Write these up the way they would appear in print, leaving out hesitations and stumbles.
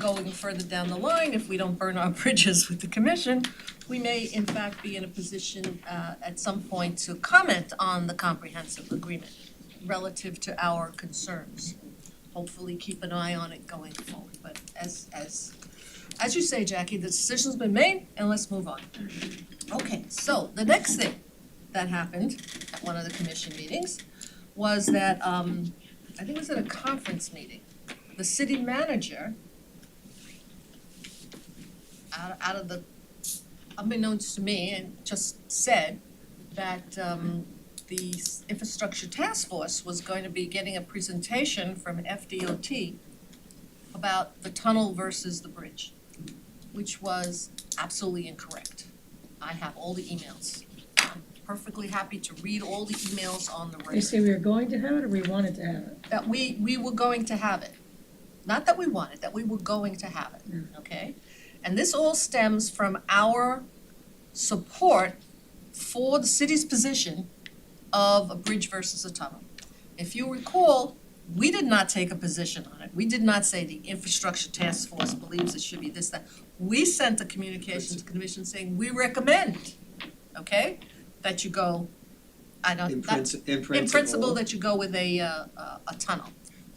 going further down the line, if we don't burn our bridges with the commission, we may in fact be in a position at some point to comment on the comprehensive agreement relative to our concerns. Hopefully keep an eye on it going forward. But as you say, Jackie, the decision's been made and let's move on. Okay, so the next thing that happened at one of the commission meetings was that, I think it was at a conference meeting, the city manager, out of the, unbeknownst to me, and just said that the infrastructure task force was going to be getting a presentation from FDOT about the tunnel versus the bridge, which was absolutely incorrect. I have all the emails. I'm perfectly happy to read all the emails on the record. They say we were going to have it or we wanted to have it? That we were going to have it. Not that we wanted, that we were going to have it, okay? And this all stems from our support for the city's position of a bridge versus a tunnel. If you recall, we did not take a position on it. We did not say the infrastructure task force believes it should be this, that. We sent a communication to the commission saying we recommend, okay, that you go, in principle that you go with a tunnel.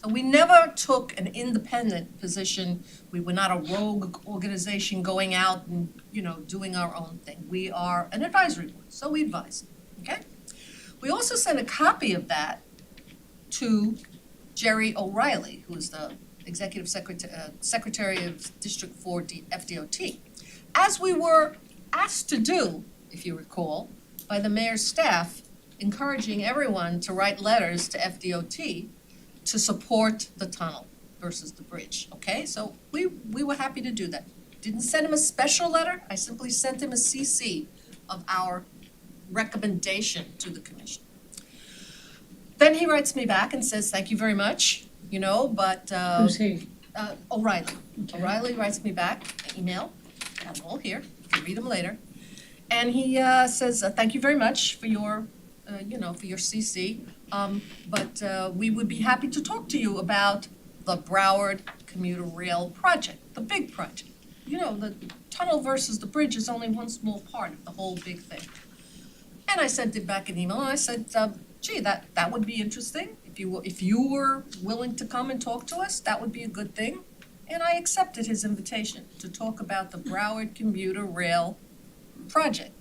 So we never took an independent position. We were not a rogue organization going out and, doing our own thing. We are an advisory board, so we advise, okay? We also sent a copy of that to Jerry O'Reilly, who is the Executive Secretary of District 4 FDOT, as we were asked to do, if you recall, by the mayor's staff, encouraging everyone to write letters to FDOT to support the tunnel versus the bridge, okay? So we were happy to do that. Didn't send him a special letter, I simply sent him a CC of our recommendation to the commission. Then he writes me back and says, thank you very much, but Who's he? O'Reilly. Okay. O'Reilly writes me back, an email, I have them all here, you can read them later. And he says, thank you very much for your, for your CC, but we would be happy to talk to you about the Broward Commuter Rail project, the big project. The tunnel versus the bridge is only one small part of the whole big thing. And I sent him back an email, and I said, gee, that would be interesting. If you were willing to come and talk to us, that would be a good thing. And I accepted his invitation to talk about the Broward Commuter Rail project.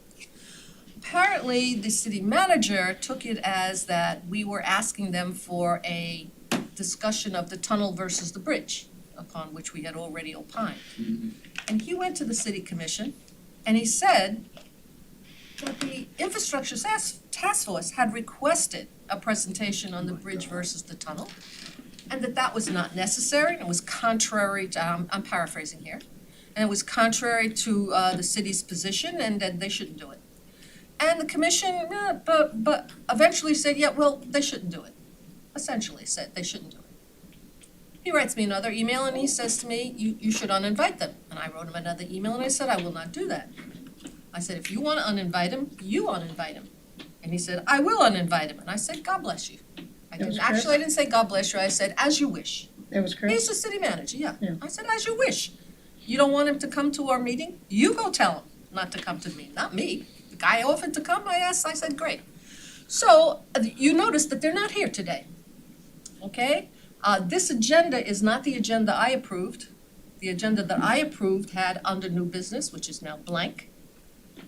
Apparently, the city manager took it as that we were asking them for a discussion of the tunnel versus the bridge, upon which we had already opined. Mm-hmm. And he went to the city commission, and he said that the infrastructure task force had requested a presentation on the bridge versus the tunnel, and that was not necessary, and it was contrary to, I'm paraphrasing here, and it was contrary to the city's position, and that they shouldn't do it. And the commission, but eventually said, yeah, well, they shouldn't do it. Essentially said they shouldn't do it. He writes me another email and he says to me, you should uninvite them. And I wrote him another email and I said, I will not do that. I said, if you want to uninvite him, you uninvite him. And he said, I will uninvite him. And I said, God bless you. I didn't say God bless you. I said, as you wish. That was Chris? He's the city manager, yeah. I said, as you wish. You don't want him to come to our meeting? You go tell him not to come to me, not me. The guy offered to come, I said, great. So you notice that they're not here today, okay? This agenda is not the agenda I approved. The agenda that I approved had under new business, which is now blank,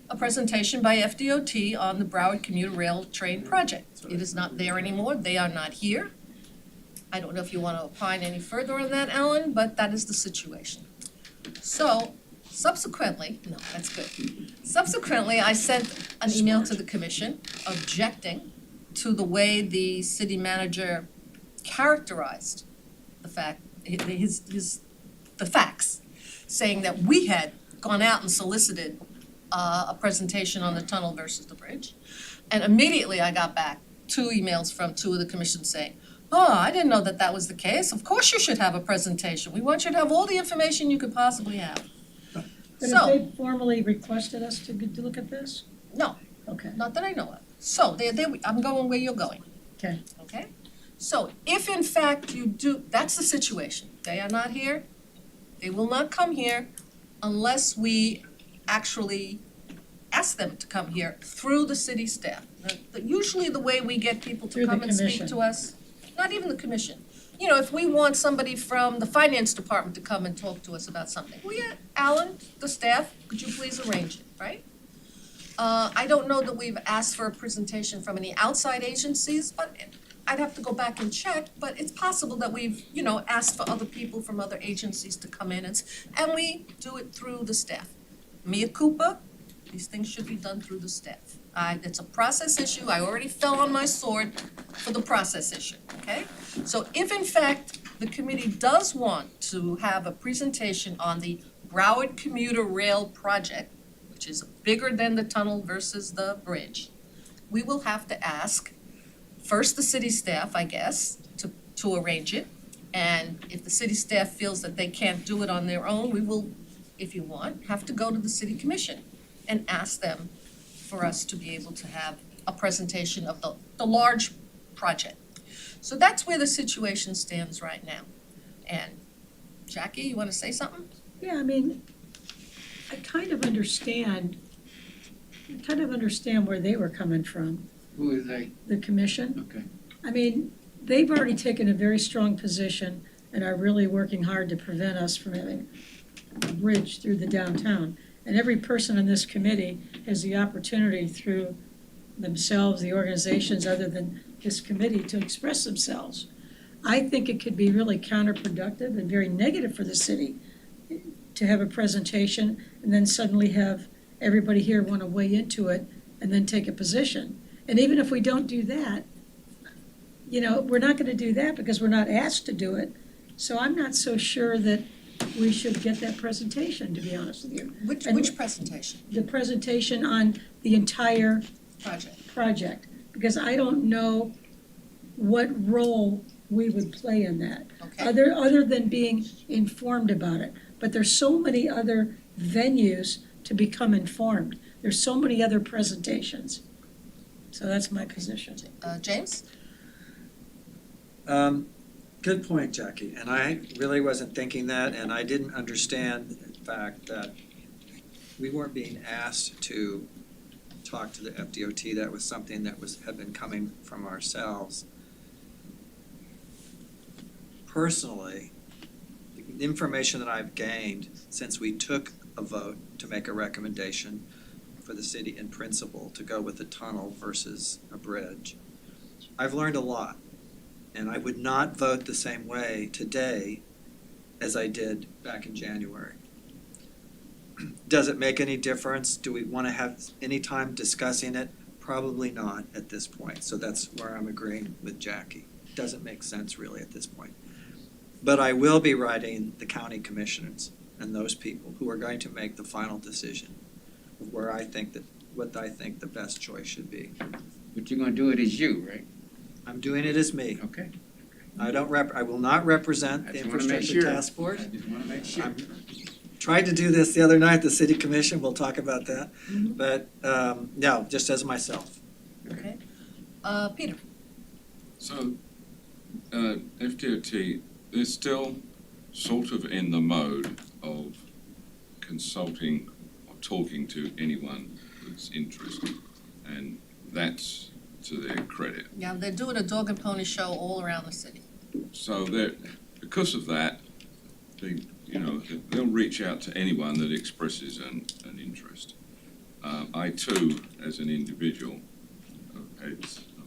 a presentation by FDOT on the Broward Commuter Rail Train project. It is not there anymore. They are not here. I don't know if you want to opine any further on that, Alan, but that is the situation. So subsequently, no, that's good. Subsequently, I sent an email to the commission objecting to the way the city manager characterized the facts, saying that we had gone out and solicited a presentation on the tunnel versus the bridge. And immediately I got back 2 emails from 2 of the commissions saying, oh, I didn't know that was the case. Of course you should have a presentation. We want you to have all the information you could possibly have. But have they formally requested us to look at this? No. Okay. Not that I know of. So I'm going where you're going. Okay. Okay? So if in fact you do, that's the situation. They are not here. They will not come here unless we actually ask them to come here through the city staff. Usually the way we get people to Through the come and speak commission. to us, not even the commission. You know, if we want somebody from the finance department to come and talk to us about something, well, yeah, Alan, the staff, could you please arrange it, right? I don't know that we've asked for a presentation from any outside agencies, but I'd have to go back and check, but it's possible that we've, you know, asked for other people from other agencies to come in and we do it through the staff. Mea culpa, these things should be done through the staff. It's a process issue, I already fell on my sword for the process issue, okay? So if in fact the committee does want to have a presentation on the Broward Commuter Rail project, which is bigger than the tunnel versus the bridge, we will have to ask first the city staff, I guess, to arrange it. And if the city staff feels that they can't do it on their own, we will, if you want, have to go to the city commission and ask them for us to be able to have a presentation of the large project. So that's where the situation stands right now. And Jackie, you want to say something? Yeah, I mean, I kind of understand where they were coming from, Who is they? the commission. Okay. I mean, they've already taken a very strong position and are really working hard to prevent us from having a bridge through the downtown. And every person on this committee has the opportunity through themselves, the organizations other than this committee, to express themselves. I think it could be really counterproductive and very negative for the city to have a presentation and then suddenly have everybody here want to weigh into it and then take a position. And even if we don't do that, you know, we're not going to do that because we're not asked to do it. So I'm not so sure that we should get that presentation, to be honest with you. Which presentation? The presentation on the entire Project. because I don't know what role we would play in that, Okay. other than being informed about it. But there's so many other venues to become informed. There's so many other presentations. So that's my position. James? Good point, Jackie, and I really wasn't thinking that, and I didn't understand the fact that we weren't being asked to talk to the FDOT. That was something that had been coming from ourselves. Personally, the information that I've gained since we took a vote to make a recommendation for the city in principle to go with a tunnel versus a bridge, I've learned a lot. And I would not vote the same way today as I did back in January. Does it make any difference? Do we want to have any time discussing it? Probably not at this point. So that's where I'm agreeing with Jackie. Doesn't make sense really at this point. But I will be writing the county commissioners and those people who are going to make the final decision of what I think the best choice should be. But you're gonna do it as you, right? I'm doing it as me. Okay. I will not represent I the just wanna make infrastructure sure. task force. I just wanna make sure. Tried to do this the other night, the city commission, we'll talk about that. Mhm. But, no, just as myself. Okay. Peter? So, FDOT is still sort of in the mode of consulting or talking to anyone that's interested, and that's to their credit. Yeah, they're doing a dog and pony show all around the city. So because of that, they'll reach out to anyone that expresses an interest. I too, as an individual, I'm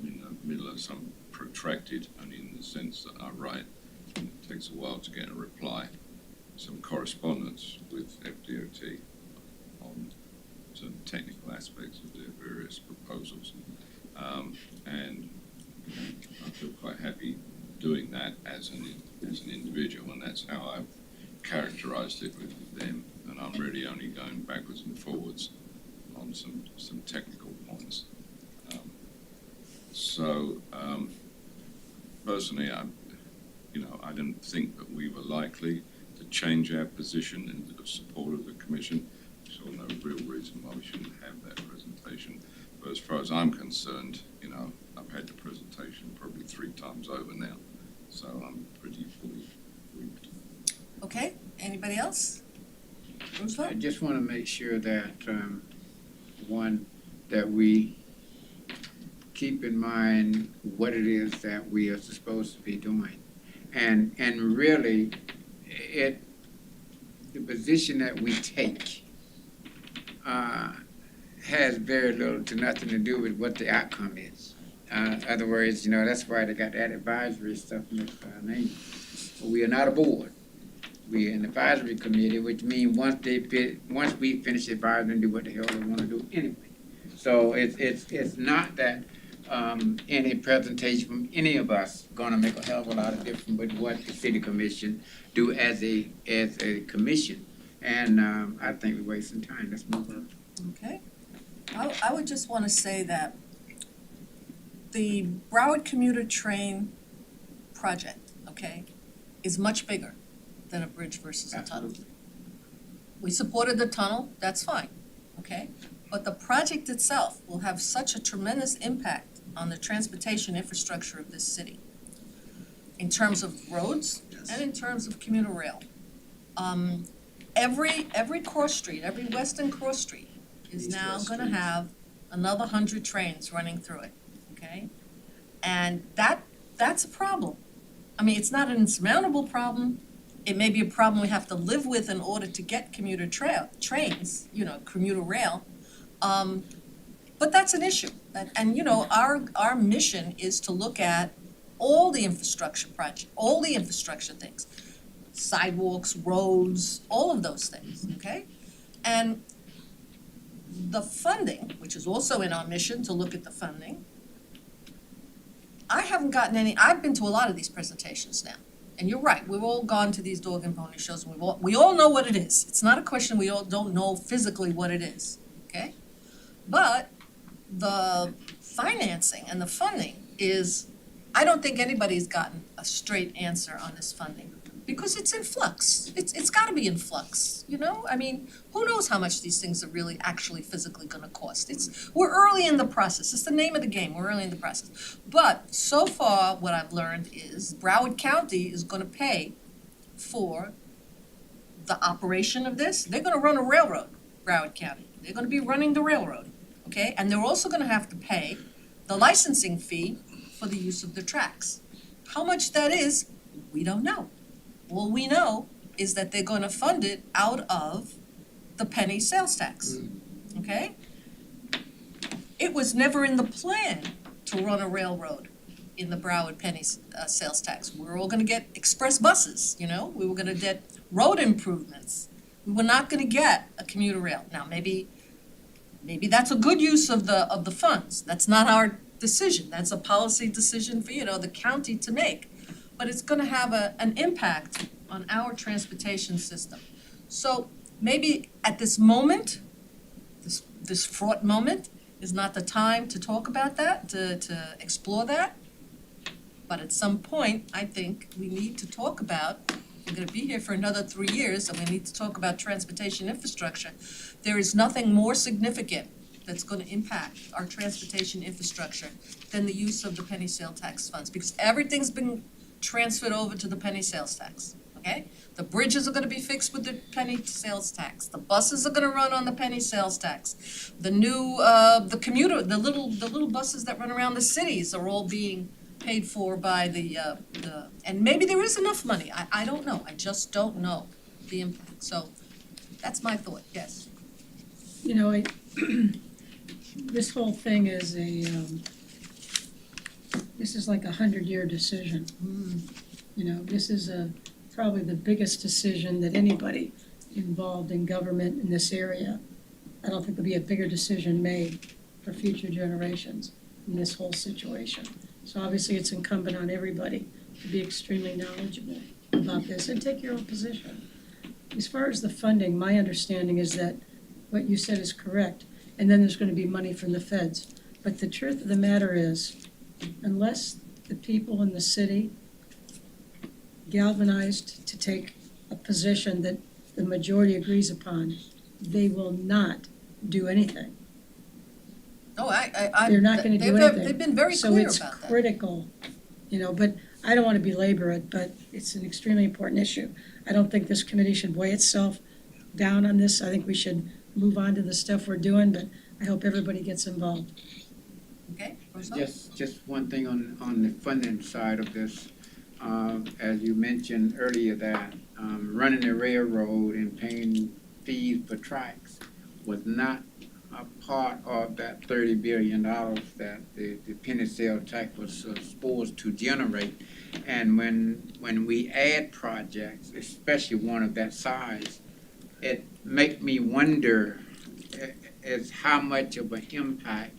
in the middle of some protracted, and in the sense that I write, and it takes a while to get a reply, some correspondence with FDOT on some technical aspects of their various proposals. And I feel quite happy doing that as an individual, and that's how I've characterized it with them. And I'm really only going backwards and forwards on some technical points. Personally, I didn't think that we were likely to change our position in support of the commission. So no real reason why we shouldn't have that presentation. But as far as I'm concerned, I've had the presentation probably 3 times over now, so I'm pretty fully briefed. Okay, Anybody else? I Roosevelt? just want to make sure that, one, that we keep in mind what it is that we are supposed to be doing. And really, the position that we take has very little to nothing to do with what the outcome is. Other words, that's why they got that advisory stuff in this name. We are not a board. We are an advisory committee, which means once we finish advising, and do what the hell they want to do anyway. So it's not that any presentation from any of us gonna make a hell of a lot of difference with what the city commission do as a commission. And I think we're wasting time. Let's move on. Okay. I would just want to say that the Broward Commuter train project, okay, is much bigger than a bridge versus a tunnel. Absolutely. We supported the tunnel, that's fine, okay? But the project itself will have such a tremendous impact on the transportation infrastructure of this city in terms of roads Yes. and in terms of commuter rail. Every cross street, every western cross street is East, now west gonna streets. have another 100 trains running through it, okay? And that's a problem. I mean, it's not an insurmountable problem. It may be a problem we have to live with in order to get commuter trains, commuter rail. But that's an issue. And our mission is to look at all the infrastructure all the infrastructure things. Sidewalks, roads, all of those things, okay? And the funding, which is also in our mission to look at the funding, I haven't gotten any, I've been to a lot of these presentations now. And you're right, we've all gone to these dog and pony shows, and we all know what it is. It's not a question we all don't know physically what it is, okay? But the financing and the funding is, I don't think anybody's gotten a straight answer on this funding, because it's in flux. It's gotta be in flux, I mean, who knows how much these things are really actually physically gonna cost? We're early in the process, it's the name of the game, we're early in the process. But so far, what I've learned is Broward County is gonna pay for the operation of this. They're gonna run a railroad, Broward County. They're gonna be running the railroad, okay? And they're also gonna have to pay the licensing fee for the use of the tracks. How much that is, we don't know. All we know is that they're gonna fund it out of the penny sales tax, okay? It was never in the plan to run a railroad in the Broward penny sales tax. We were all gonna get express buses, we were gonna get road improvements. We were not gonna get a commuter rail. Now, maybe that's a good use of the funds. That's not our decision. That's a policy decision for, the county to make. But it's gonna have an impact on our transportation system. So maybe at this moment, this fraught moment, is not the time to talk about that, to explore that. But at some point, I think we need to talk about, we're gonna be here for another 3 years, and we need to talk about transportation infrastructure. There is nothing more significant that's gonna impact our transportation infrastructure than the use of the penny sale tax funds, because everything's been transferred over to the penny sales tax, okay? The bridges are gonna be fixed with the penny sales tax. The buses are gonna run on the penny sales tax. The new, the commuter, the little buses that run around the cities are all being paid for by the, and maybe there is enough money. I don't know. I just don't know the impact. So that's my thought, yes. This whole thing is this is like a 100-year decision. This is probably the biggest decision that anybody involved in government in this area. I don't think there'll be a bigger decision made for future generations in this whole situation. So obviously, it's incumbent on everybody to be extremely knowledgeable about this and take your own position. As far as the funding, my understanding is that what you said is correct, and then there's going to be money from the feds. But the truth of the matter is, unless the people in the city galvanized to take a position that the majority agrees upon, they will not do anything. No, I. They're not gonna do anything. They've been very clear about So that. it's critical, but I don't want to belabor it, but it's an extremely important issue. I don't think this committee should weigh itself down on this. I think we should move on to the stuff we're doing, but I hope everybody gets involved. Okay, Rosemary? Just one thing on the funding side of this. As you mentioned earlier, that running the railroad and paying fees for tracks was not a part of that $30 billion that the penny sale tax was supposed to generate. And when we add projects, especially one of that size, it make me wonder as how much of an impact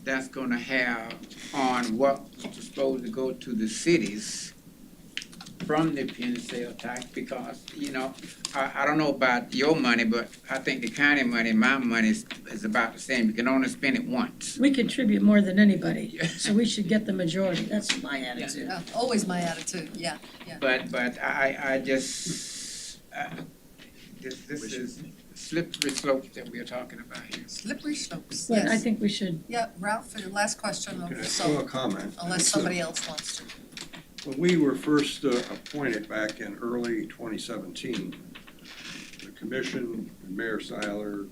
that's gonna have on what's supposed to go to the cities from the penny sale tax, because, I don't know about your money, but I think the county money, my money is about the same. You can only spend it once. We contribute more than anybody, so we should get the majority. That's my attitude. Yeah, always my attitude, yeah. But I just, this is slippery slopes that we're talking about here. Slippery slopes, But I yes. think we should, Yeah, Ralph, for your last question, Okay, well, a so, comment. unless somebody else wants to. When we were first appointed back in early 2017, the commission and Mayor Seiler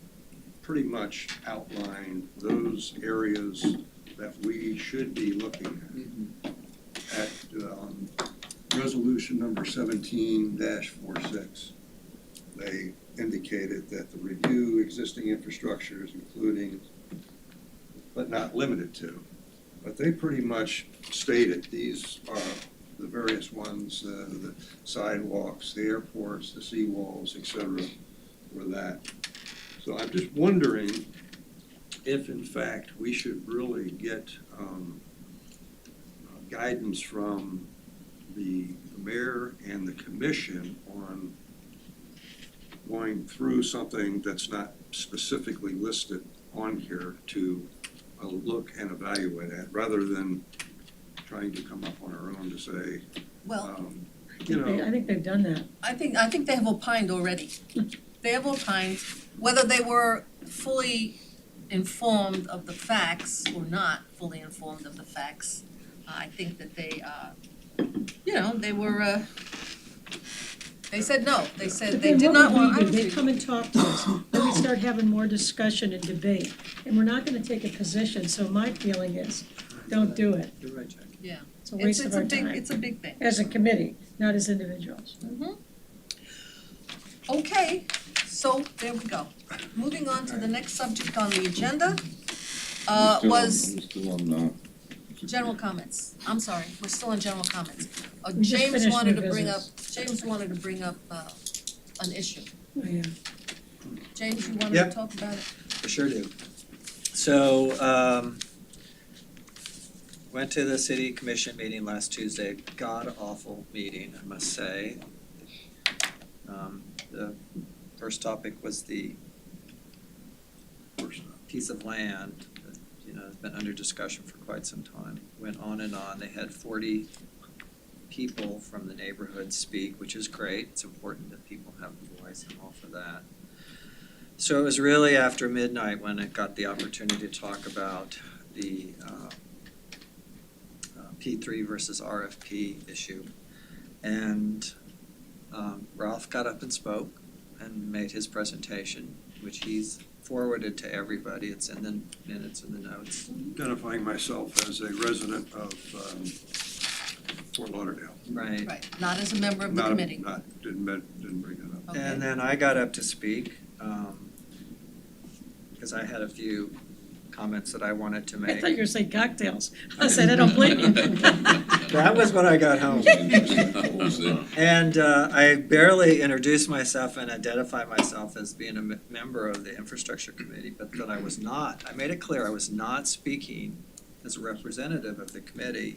pretty much outlined those areas that we should be looking at resolution number 17-46. They indicated that the review existing infrastructures, including, but not limited to, but they pretty much stated these are the various ones, the sidewalks, the airports, the seawalls, et cetera, were that. So I'm just wondering if in fact we should really get guidance from the mayor and the commission on going through something that's not specifically listed on here to look and evaluate it, rather than trying to come up on our own to say, Well, I think they've done that. I think they have opined already. They have opined, whether they were fully informed of the facts or not fully informed of the facts. I think that they, they were, they said no. They said But they then did what not would want. we do? They come and talk to us, then we start having more discussion and debate. And we're not gonna take a position, so my feeling is, don't do it. You're right, Jack. Yeah. It's a waste of our time. It's a big thing. As a committee, not as individuals. Okay, so there we go. Moving on to the next subject on the agenda, was general comments. I'm sorry, we're still in general comments. We just James finished wanted new to bring up, business. an issue. Oh, yeah. James, you wanted to Yep. talk about it? I sure do. So, went to the city commission meeting last Tuesday, god-awful meeting, I must say. The first topic was the piece of land that, has been under discussion for quite some time. Went on and on. They had 40 people from the neighborhood speak, which is great. It's important that people have the voice. I'm all for that. So it was really after midnight when I got the opportunity to talk about the P3 versus RFP issue. And Ralph got up and spoke and made his presentation, which he's forwarded to everybody. It's in the minutes and the notes. identifying myself as a resident of Fort Lauderdale. Right. Right, not as a member of the committee. Didn't bring it up. Okay. And then I got up to speak, because I had a few comments that I wanted to I make. thought you were saying cocktails. I said, I don't blame you. That was when I got home. And I barely introduced myself and identified myself as being a member of the infrastructure committee, but that I was not. I made it clear I was not speaking as a representative of the committee.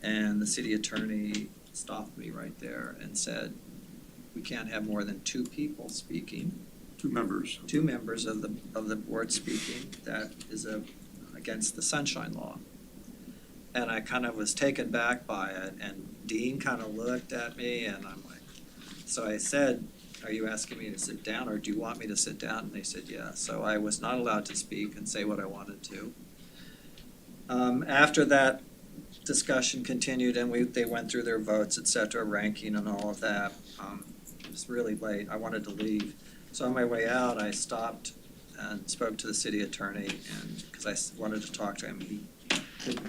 And the city attorney stopped me right there and said, we can't have more than 2 people speaking. 2 members. 2 members of the board speaking. That is against the Sunshine Law. And I kind of was taken back by it, and Dean kind of looked at me, and I'm like, so I said, are you asking me to sit down, or do you want me to sit down? And they said, yeah. So I was not allowed to speak and say what I wanted to. After that discussion continued and they went through their votes, et cetera, ranking and all of that. It was really late. I wanted to leave. So on my way out, I stopped and spoke to the city attorney and, because I wanted to talk to him.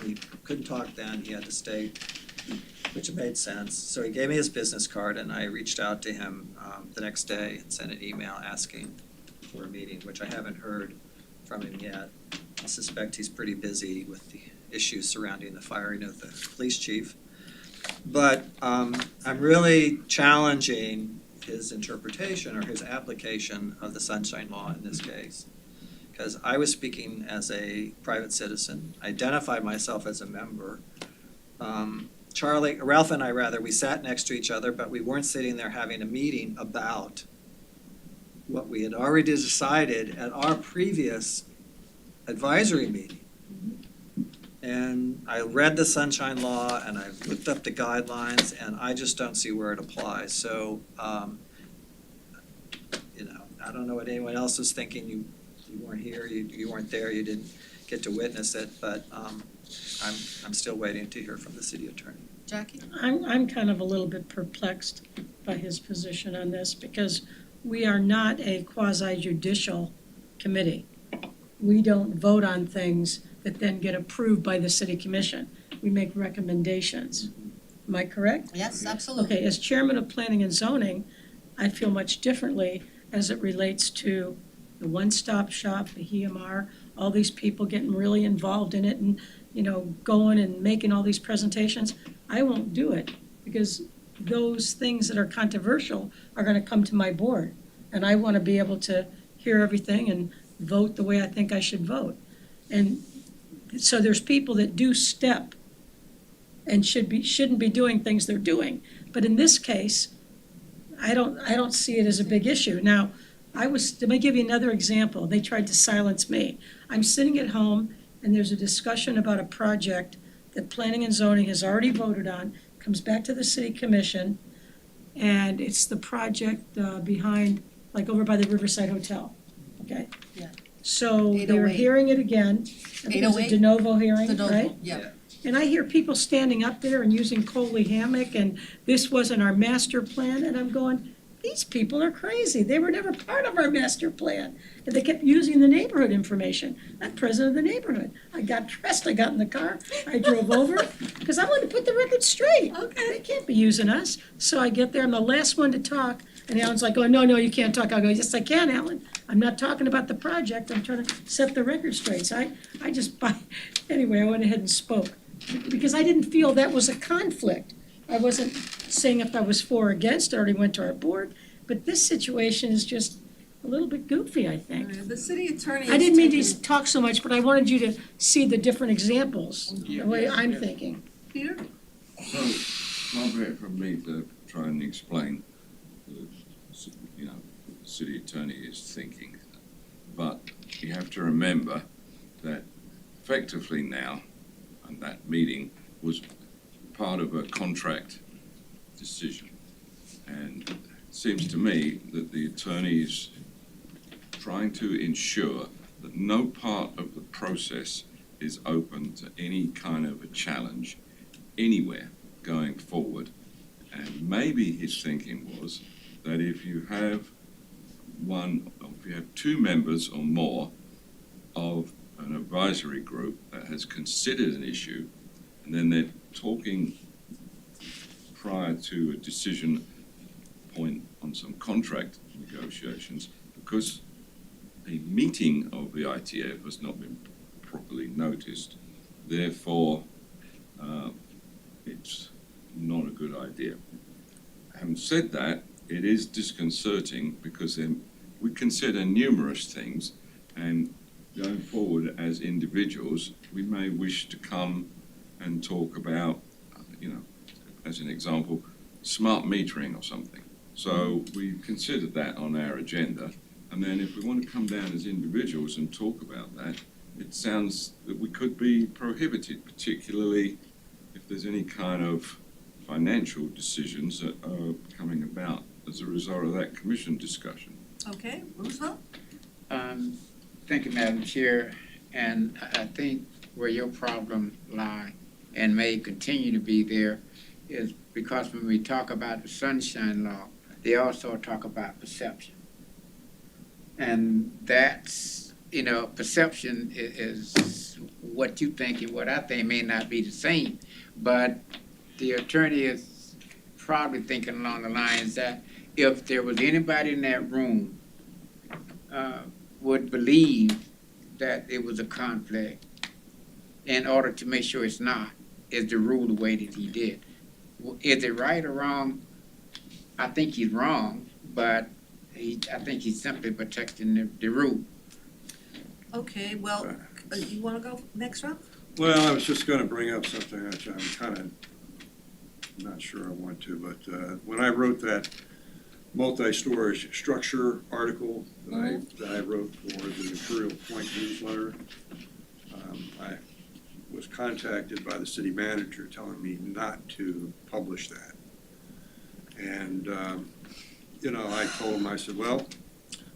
He couldn't talk then, he had to stay, which made sense. So he gave me his business card and I reached out to him the next day and sent an email asking for a meeting, which I haven't heard from him yet. I suspect he's pretty busy with the issues surrounding the firing of the police chief. But I'm really challenging his interpretation or his application of the Sunshine Law in this case. Because I was speaking as a private citizen, identified myself as a member. Ralph and I we sat next to each other, but we weren't sitting there having a meeting about what we had already decided at our previous advisory meeting. And I read the Sunshine Law and I've looked up the guidelines and I just don't see where it applies. So, I don't know what anyone else is thinking. You weren't here, you weren't there, you didn't get to witness it, but I'm still waiting to hear from the city attorney. Jackie? I'm kind of a little bit perplexed by his position on this because we are not a quasi-judicial committee. We don't vote on things that then get approved by the city commission. We make recommendations. Am I correct? Yes, absolutely. Okay, as chairman of planning and zoning, I feel much differently as it relates to the one-stop shop, the EMR, all these people getting really involved in it and, going and making all these presentations. I won't do it because those things that are controversial are gonna come to my board. And I wanna be able to hear everything and vote the way I think I should vote. And so there's people that do step and shouldn't be doing things they're doing. But in this case, I don't see it as a big issue. Now, let me give you another example. They tried to silence me. I'm sitting at home and there's a discussion about a project that planning and zoning has already voted on, comes back to the city commission, and it's the project behind, like over by the Riverside Hotel, okay? Yeah. So they're 808. hearing it again. I think it's a 808? de novo hearing, The right? Noble, yeah. And I hear people standing up there and using Coley hammock, and this wasn't our master plan, and I'm going, these people are crazy. They were never part of our master plan. And they kept using the neighborhood information. I'm president of the neighborhood. I got dressed, I got in the car, I drove over, because I wanted to put the record straight. Okay. They can't be using us. So I get there, I'm the last one to talk, and Alan's like, oh, no, you can't talk. I go, yes, I can, Alan. I'm not talking about the project, I'm trying to set the record straight. So anyway, I went ahead and spoke. Because I didn't feel that was a conflict. I wasn't saying if I was for or against, it already went to our board, but this situation is just a little bit goofy, I think. The city attorney I didn't mean to talk so much, but I wanted you to see the different examples, the way I'm thinking. Peter? So, Margaret, from me to try and explain, the city attorney is thinking. But you have to remember that effectively now, and that meeting was part of a contract decision. And it seems to me that the attorney is trying to ensure that no part of the process is open to any kind of a challenge anywhere going forward. And maybe his thinking was that if you have two members or more of an advisory group that has considered an issue, and then they're talking prior to a decision point on some contract negotiations, because a meeting of the ITF has not been properly noticed, therefore it's not a good idea. Having said that, it is disconcerting because then we consider numerous things, and going forward as individuals, we may wish to come and talk about, as an example, smart metering or something. So we considered that on our agenda, and then if we want to come down as individuals and talk about that, it sounds that we could be prohibited, particularly if there's any kind of financial decisions that are coming about as a result of that commission discussion. Okay, Roosevelt? Thank you, Madam Chair, and I think where your problem lie and may continue to be there is because when we talk about the sunshine law, they also talk about perception. And that's, perception is what you think and what I think may not be the same. But the attorney is probably thinking along the lines that if there was anybody in that room would believe that it was a conflict in order to make sure it's not, is to rule the way that he did. Is it right or wrong? I think he's wrong, but I think he's simply protecting the rule. Okay, well, you wanna go next, Rob? Well, I was just gonna bring up something which I'm kind of not sure I want to, but when I wrote that multi-storage structure article that I wrote for the Imperial Point newsletter, I was contacted by the city manager telling me not to publish that. And, I told him, I said, well,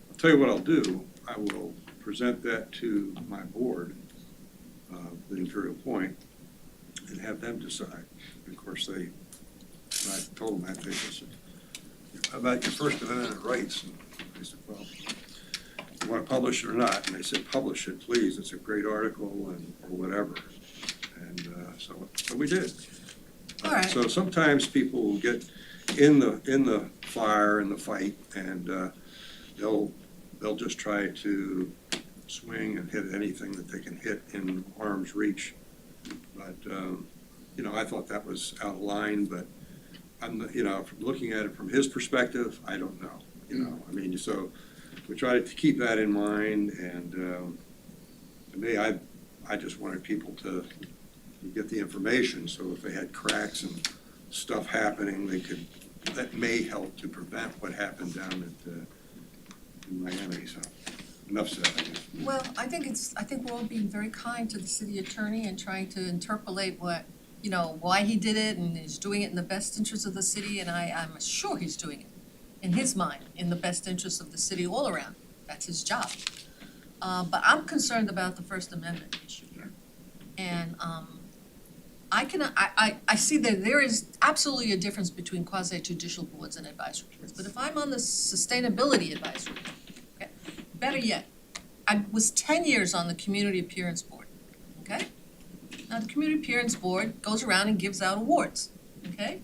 I'll tell you what I'll do. I will present that to my board, the Imperial Point, and have them decide. And of course, I told them that, they said, how about your First Amendment rights? And I said, well, you want to publish it or not? And they said, publish it, please. It's a great article or whatever. And so we did. All right. So sometimes people will get in the fire, in the fight, and they'll just try to swing and hit anything that they can hit in arm's reach. But, I thought that was out of line, but from looking at it from his perspective, I don't know, I mean, so we try to keep that in mind, and to me, I just wanted people to get the information, so if they had cracks and stuff happening, that may help to prevent what happened down in Miami, so enough said, I guess. Well, I think we're all being very kind to the city attorney and trying to interpolate why he did it, and he's doing it in the best interest of the city, and I'm sure he's doing it, in his mind, in the best interest of the city all around. That's his job. But I'm concerned about the First Amendment issue here. And I see that there is absolutely a difference between quasi-judicial boards and advisory boards. But if I'm on the sustainability advisory, okay, better yet, I was 10 years on the community appearance board, okay? Now, the community appearance board goes around and gives out awards, okay?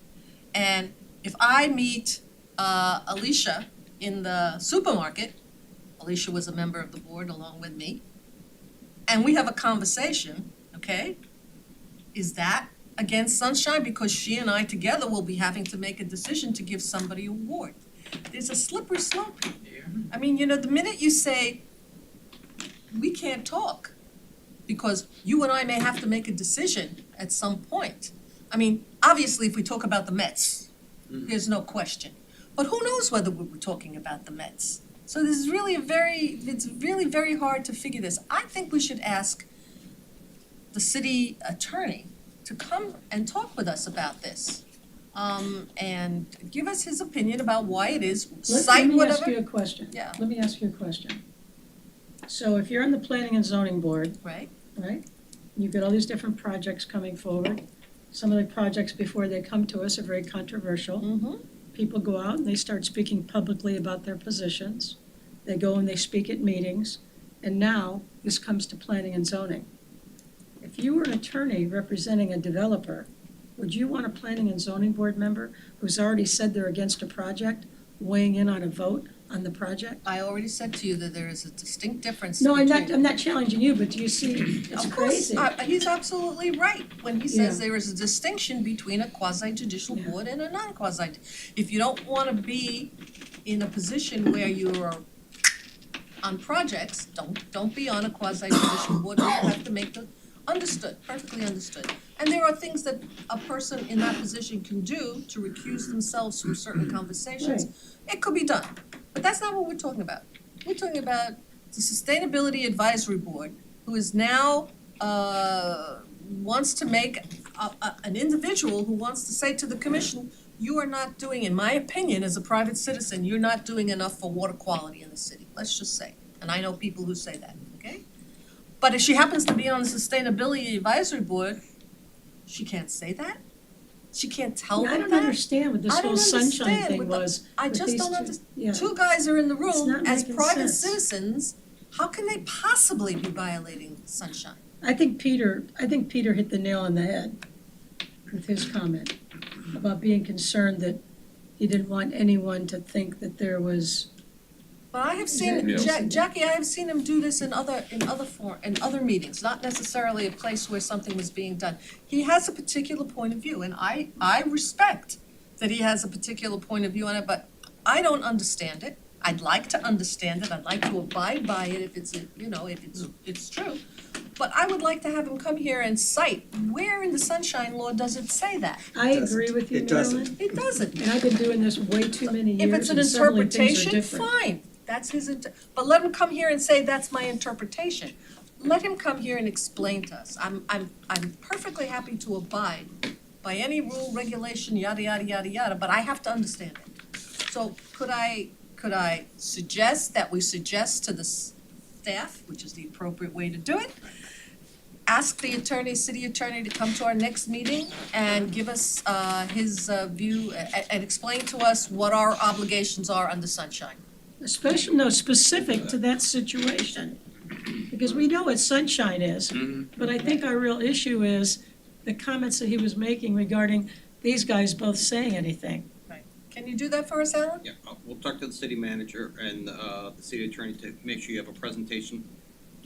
And if I meet Alicia in the supermarket, Alicia was a member of the board along with me, and we have a conversation, okay? Is that against sunshine? Because she and I together will be having to make a decision to give somebody an award. There's a slippery slope here. Yeah. I mean, the minute you say, we can't talk, because you and I may have to make a decision at some point. I mean, obviously, if we talk about the Mets, there's no question. But who knows whether we're talking about the Mets? So this is really it's really very hard to figure this. I think we should ask the city attorney to come and talk with us about this. And give us his opinion about why it is, Let me whatever. ask you a question. Yeah. Let me ask you a question. So if you're on the planning and zoning board, Right, right? You've got all these different projects coming forward. Some of the projects before they come to us are very controversial. mm-hmm, People go out and they start speaking publicly about their positions. They go and they speak at meetings. And now this comes to planning and zoning. If you were an attorney representing a developer, would you want a planning and zoning board member who's already said they're against a project weighing in on a vote on the project? I already said to you that there is a distinct difference. No, I'm between- not challenging you, but do you see, it's Of course, crazy. he's absolutely right when he says Yeah. there is a distinction between a quasi-judicial Yeah. board and a non-quasi. If you don't want to be in a position where you're on projects, don't be on a quasi-judicial board where you have to make the, understood, perfectly understood. And there are things that a person in that position can do to recuse themselves from certain conversations. It could be done, but that's not what we're talking about. We're talking about the Sustainability Advisory Board, who is now, wants to make an individual who wants to say to the commission, you are not doing, in my opinion, as a private citizen, you're not doing enough for water quality in the city, let's just say. And I know people who say that, okay? But if she happens to be on the Sustainability Advisory Board, She can't say that? She can't tell Yeah, I them don't that? understand what this I don't whole sunshine understand thing what the- was. I with just these don't two. understand. Yeah. Two guys are in the It's room not as making private sense. citizens, how can they possibly be violating sunshine? I think Peter hit the nail on the head with his comment about being concerned that he didn't want anyone to think that there was, But I have seen, Yeah. Jackie, I have seen him do this in other meetings, not necessarily a place where something was being done. He has a particular point of view, and I respect that he has a particular point of view on it, but I don't understand it. I'd like to understand it, I'd like to abide by it if it's, if it's true. But I would like to have him come here and cite, where in the sunshine law does it say that? I agree with you, It doesn't. Marilyn. It doesn't. And I've been doing this way too many If years, it's an and suddenly things are interpretation, different. fine, that's his, but let him come here and say, that's my interpretation. Let him come here and explain to us. I'm perfectly happy to abide by any rule, regulation, yada, yada, yada, yada, but I have to understand it. So could I suggest that we suggest to the staff, which is the appropriate way to do it, ask the city attorney to come to our next meeting and give us his view and explain to us what our obligations are under sunshine. Specific to that situation. Because we know what sunshine is, but I think our real issue is the comments that he was making regarding these guys both saying anything. Can you do that for us, Alan? Yeah, we'll talk to the city manager and the city attorney to make sure you have a presentation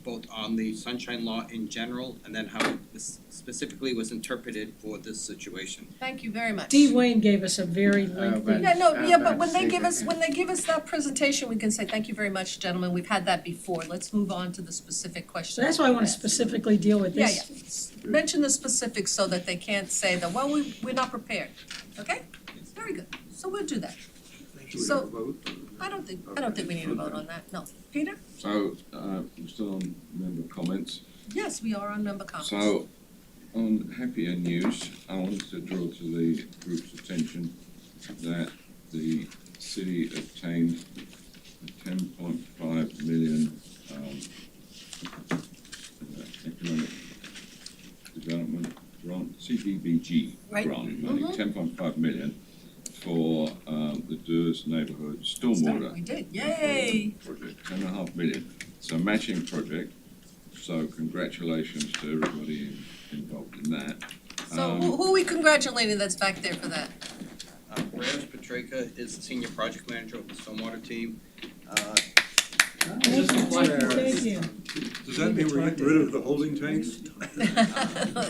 both on the sunshine law in general and then how it specifically was interpreted for this situation. Thank you very much. D. Wayne gave us a very lengthy. But when they give us that presentation, we can say, thank you very much, gentlemen, we've had that before. Let's move on to the specific question. So that's why I want to specifically deal with Yeah, this. yeah. Mention the specifics so that they can't say that, well, we're not prepared, okay? Very good, so we'll do that. Do we So- have a vote? I don't think we need a vote on that, no. Peter? So, we're still on member comments. Yes, we are on member comments. So, on happier news, I wanted to draw to the group's attention that the city obtained a 10.5 million economic development grant, CDBG Right. grant money, 10.5 million for the Durs neighborhood stormwater We did, yay! project, 10.5 million. It's a matching project, so congratulations to everybody involved in that. So who are we congratulating that's back there for that? Reyes Petrika is the senior project manager of the stormwater team. Thank you. Does that mean we're getting rid of the holding tanks?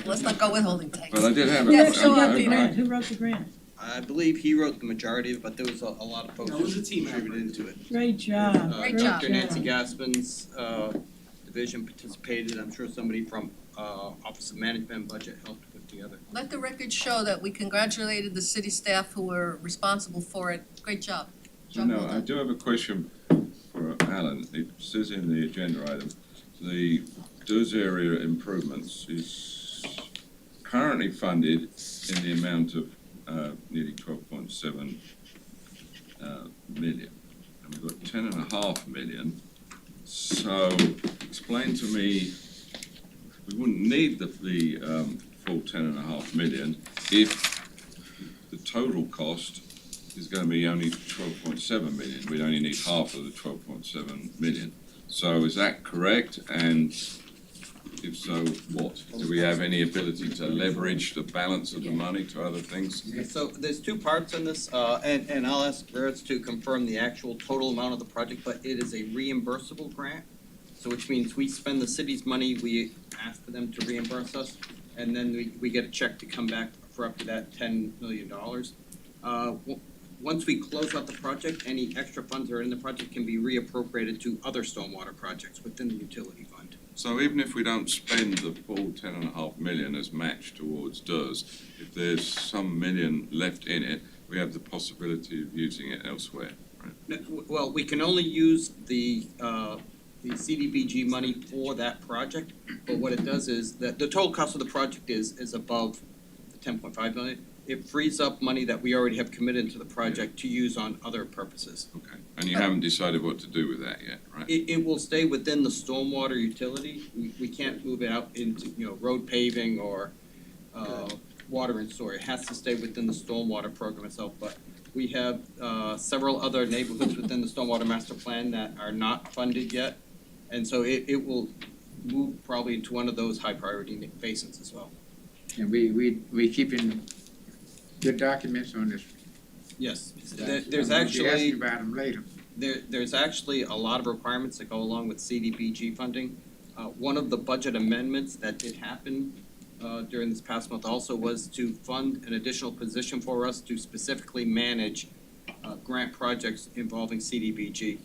Let's not go with holding tanks. But I did have Who Yeah, actually show got up, the Peter. grant? Who wrote the grant? I believe he wrote the majority of it, but there was a lot of folks No, it was who a team contributed effort. into it. Great job. Great job. Dr. Nancy Gaspin's division participated. I'm sure somebody from Office of Management and Budget helped put together. Let the record show that we congratulated the city staff who were responsible for it. Great job. Job well No, I done. do have a question for Alan. It says in the agenda item, the Durs area improvements is currently funded in the amount of nearly 12.7 million. And we've got 10.5 million. So explain to me, we wouldn't need the full 10.5 million if the total cost is going to be only 12.7 million. We'd only need half of the 12.7 million. So is that correct? And if so, what? Do we have any ability to leverage the balance of the money to other things? So there's two parts in this, and I'll ask Reyes to confirm the actual total amount of the project, but it is a reimbursable grant. So which means we spend the city's money, we ask for them to reimburse us, and then we get a check to come back for up to that $10 million. Once we close out the project, any extra funds that are in the project can be reappropriated to other stormwater projects within the utility fund. So even if we don't spend the full 10.5 million as match towards Durs, if there's some million left in it, we have the possibility of using it elsewhere, right? Well, we can only use the CDBG money for that project, but what it does is that the total cost of the project is above the 10.5 million. It frees up money that we already have committed to the project to use on other purposes. Okay, and you haven't decided what to do with that yet, right? It will stay within the stormwater utility. We can't move it out into, road paving or water and sewer. It has to stay within the stormwater program itself, but we have several other neighborhoods within the stormwater master plan that are not funded yet. And so it will move probably into one of those high priority basins as well. And we keeping good documents on this. Yes, I'm there's gonna be asking actually, about them later. there's actually a lot of requirements that go along with CDBG funding. One of the budget amendments that did happen during this past month also was to fund an additional position for us to specifically manage grant projects involving CDBG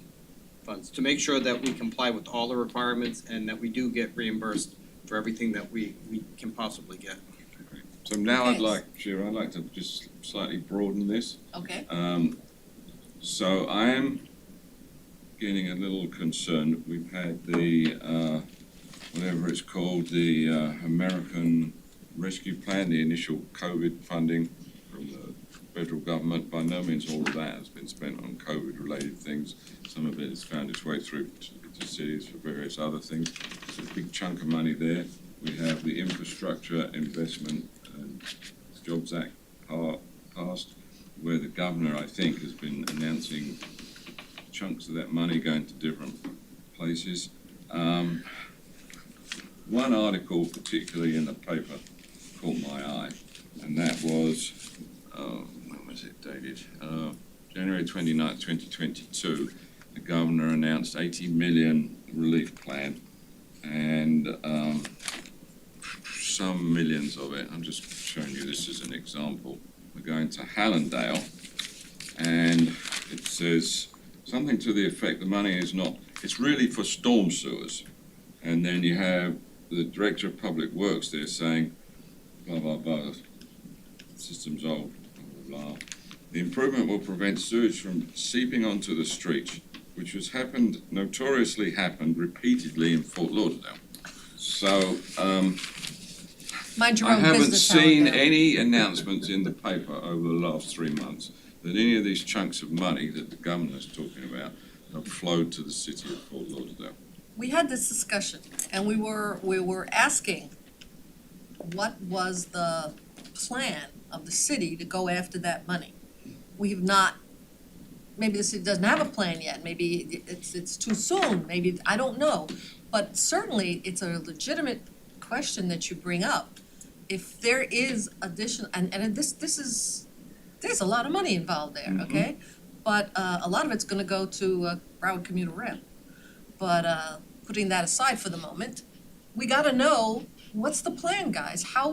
funds, to make sure that we comply with all the requirements and that we do get reimbursed for everything that we can possibly get. So now Okay. I'd like to just slightly broaden this. Okay, So I am getting a little concerned. We've had the, whatever it's called, the American Rescue Plan, the initial COVID funding from the federal government. By no means all of that has been spent on COVID-related things. Some of it has found its way through to cities for various other things. There's a big chunk of money there. We have the Infrastructure Investment and Jobs Act passed, where the governor, I think, has been announcing chunks of that money going to different places. One article, particularly in the paper, caught my eye, and that was, when was it dated? January 29th, 2022. The governor announced 80 million relief plan, and some millions of it, I'm just showing you this as an example. We're going to Hallandale, and it says something to the effect the money is not, it's really for storm sewers. And then you have the Director of Public Works there saying, blah, blah, blah, system's old, blah, blah, blah. The improvement will prevent sewage from seeping onto the streets, which has notoriously happened repeatedly in Fort Lauderdale. So, mind your I own haven't business, seen Howard. any announcements in the paper over the last 3 months that any of these chunks of money that the governor's talking about have flowed to the city of Fort Lauderdale. We had this discussion, and we were asking, what was the plan of the city to go after that money? We have not, maybe the city doesn't have a plan yet, maybe it's too soon, maybe, I don't know. But certainly, it's a legitimate question that you bring up. If there is additional, and there's a lot of money involved there, okay? But a lot of it's gonna go to Broward Commuter Rail. But putting that aside for the moment, we gotta know, what's the plan, guys? How are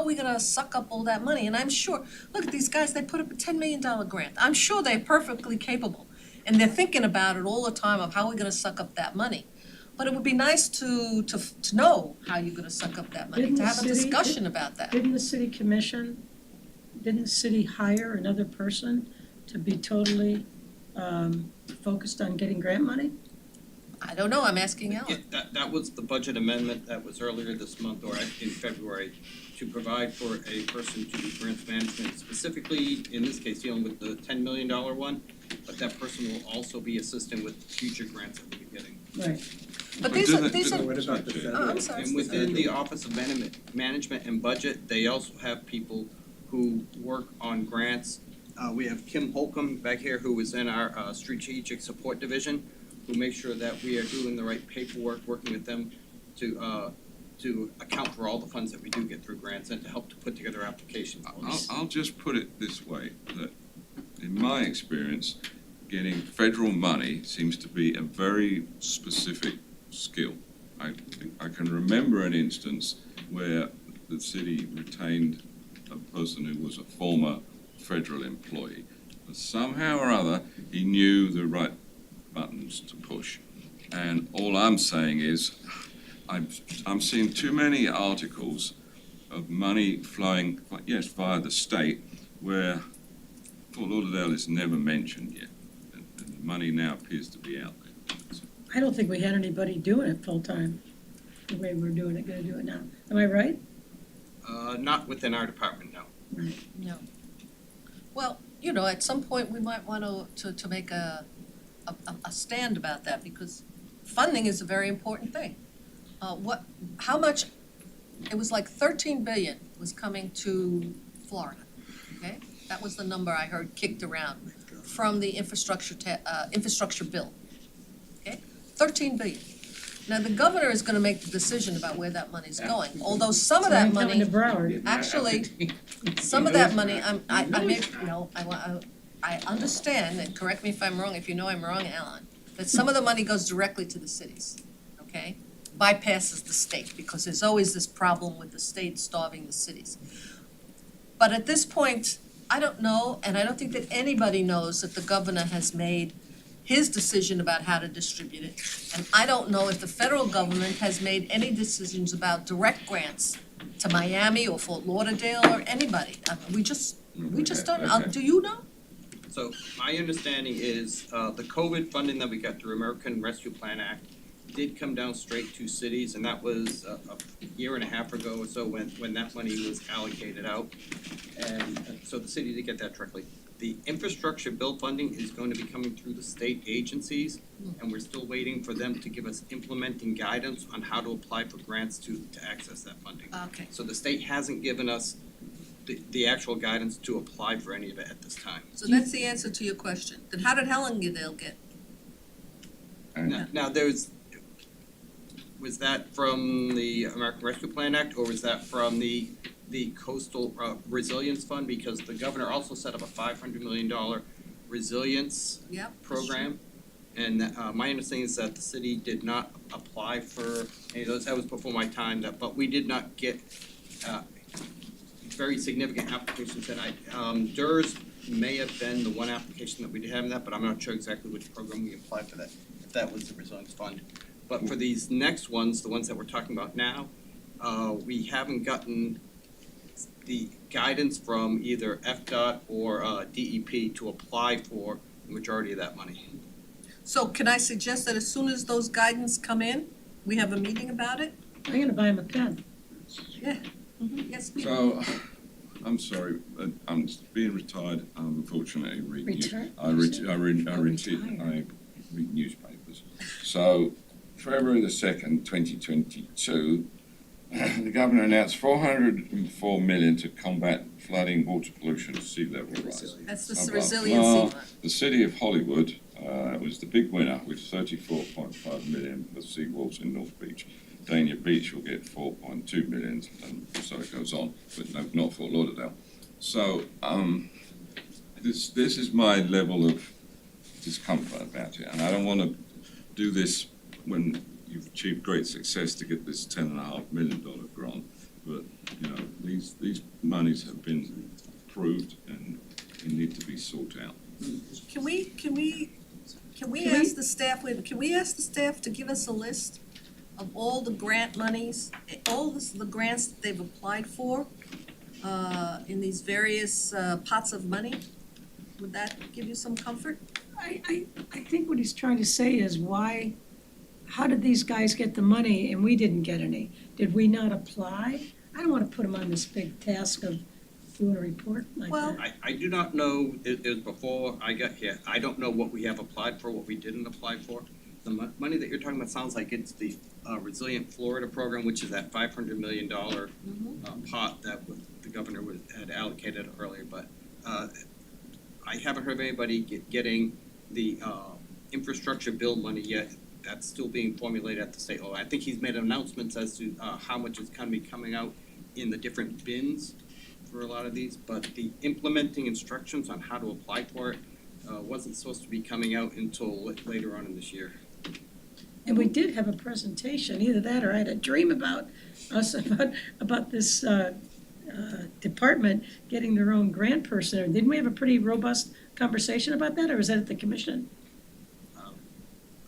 we gonna suck up all that money? And I'm sure, look at these guys, they put up a $10 million grant. I'm sure they're perfectly capable. And they're thinking about it all the time of how we're gonna suck up that money. But it would be nice to know how you're gonna suck up that money, Didn't to the have a city- discussion about that. Didn't the city hire another person to be totally focused on getting grant money? I don't know, I'm asking Yeah, Ellen. that was the budget amendment that was earlier this month, or in February, to provide for a person to do grants management, specifically, in this case, dealing with the $10 million one, but that person will also be assisting with future grants that we'll be getting. Right. But these are, What about the federal? I'm sorry. And within the Office of Management and Budget, they also have people who work on grants. We have Kim Holcomb back here, who is in our Strategic Support Division, who makes sure that we are doing the right paperwork, working with them to account for all the funds that we do get through grants and to help to put together applications. I'll just put it this way, that in my experience, getting federal money seems to be a very specific skill. I can remember an instance where the city retained a person who was a former federal employee. But somehow or other, he knew the right buttons to push. And all I'm saying is, I'm seeing too many articles of money flowing, yes, via the state, where Fort Lauderdale is never mentioned yet. And the money now appears to be out there. So, I don't think we had anybody doing it full-time, the way we're gonna do it now. Am I right? Not within our department, no. Right. No. Well, at some point, we might want to make a stand about that, because funding is a very important thing. How much, it was like 13 billion was coming to Florida, okay? That was the number I heard kicked around from the infrastructure bill, okay? 13 billion. Now, the governor is gonna make the decision about where that money's going, although some of that It's money, coming to Broward. actually, some of that money, I understand, and correct me if I'm wrong, if you know I'm wrong, Alan, that some of the money goes directly to the cities, okay? Bypasses the state, because there's always this problem with the state starving the cities. But at this point, I don't know, and I don't think that anybody knows that the governor has made his decision about how to distribute it. And I don't know if the federal government has made any decisions about direct grants to Miami or Fort Lauderdale or anybody. We just don't, Okay. do you know? So my understanding is the COVID funding that we got through American Rescue Plan Act did come down straight to cities, and that was a year and a half ago or so when that money was allocated out. And so the city did get that directly. The infrastructure bill funding is going to be coming through the state agencies, and we're still waiting for them to give us implementing guidance on how to apply for grants to access that funding. Okay. So the state hasn't given us the actual guidance to apply for any of it at this time. So that's the answer to your question. Then how did Hellendale get? Now, was that from the American Rescue Plan Act, or was that from the Coastal Resilience Fund? Because the governor also set up a $500 million resilience Yep. program. And my understanding is that the city did not apply for any of those. That was before my time, but we did not get very significant applications. And DERS may have been the one application that we did have in that, but I'm not sure exactly which program we applied for that, if that was the resilience fund. But for these next ones, the ones that we're talking about now, we haven't gotten the guidance from either FDOT or DEP to apply for the majority of that money. So can I suggest that as soon as those guidance come in, we have a meeting about it? I'm gonna buy him a pen. Yeah. Yes, Peter? So, I'm sorry, but I'm being retired, unfortunately, Retired? I read newspapers. So, February the 2nd, 2022, the governor announced $404 million to combat flooding, water pollution, sea level rise. That's Blah, the blah, resiliency blah. one. The city of Hollywood was the big winner with $34.5 million for Seawalls in North Beach. Dania Beach will get 4.2 million, and so it goes on, but no, not Fort Lauderdale. So this is my level of discomfort about it, and I don't want to do this when you've achieved great success to get this $10.5 million grant. But you know, these monies have been approved and they need to be sought out. Can we ask the staff, can we ask the staff to give us a list of all the grant monies, the grants that they've applied for, in these various, pots of money? Would that give you some comfort? I think what he's trying to say is how did these guys get the money and we didn't get any? Did we not apply? I don't wanna put them on this big task of doing a report like Well, that. I do not know, it was before I got here, I don't know what we have applied for, what we didn't apply for. The money that you're talking about sounds like it's the Resilient Florida program, which is that $500 million pot that the governor had allocated earlier, but I haven't heard of anybody getting the infrastructure bill money yet. That's still being formulated at the state level. I think he's made announcements as to how much is going to be coming out in the different bins for a lot of these, but the implementing instructions on how to apply for it wasn't supposed to be coming out until later on in this year. And we did have a presentation, either that or I had a dream about this department getting their own grant person. Didn't we have a pretty robust conversation about that, or was that at the commission?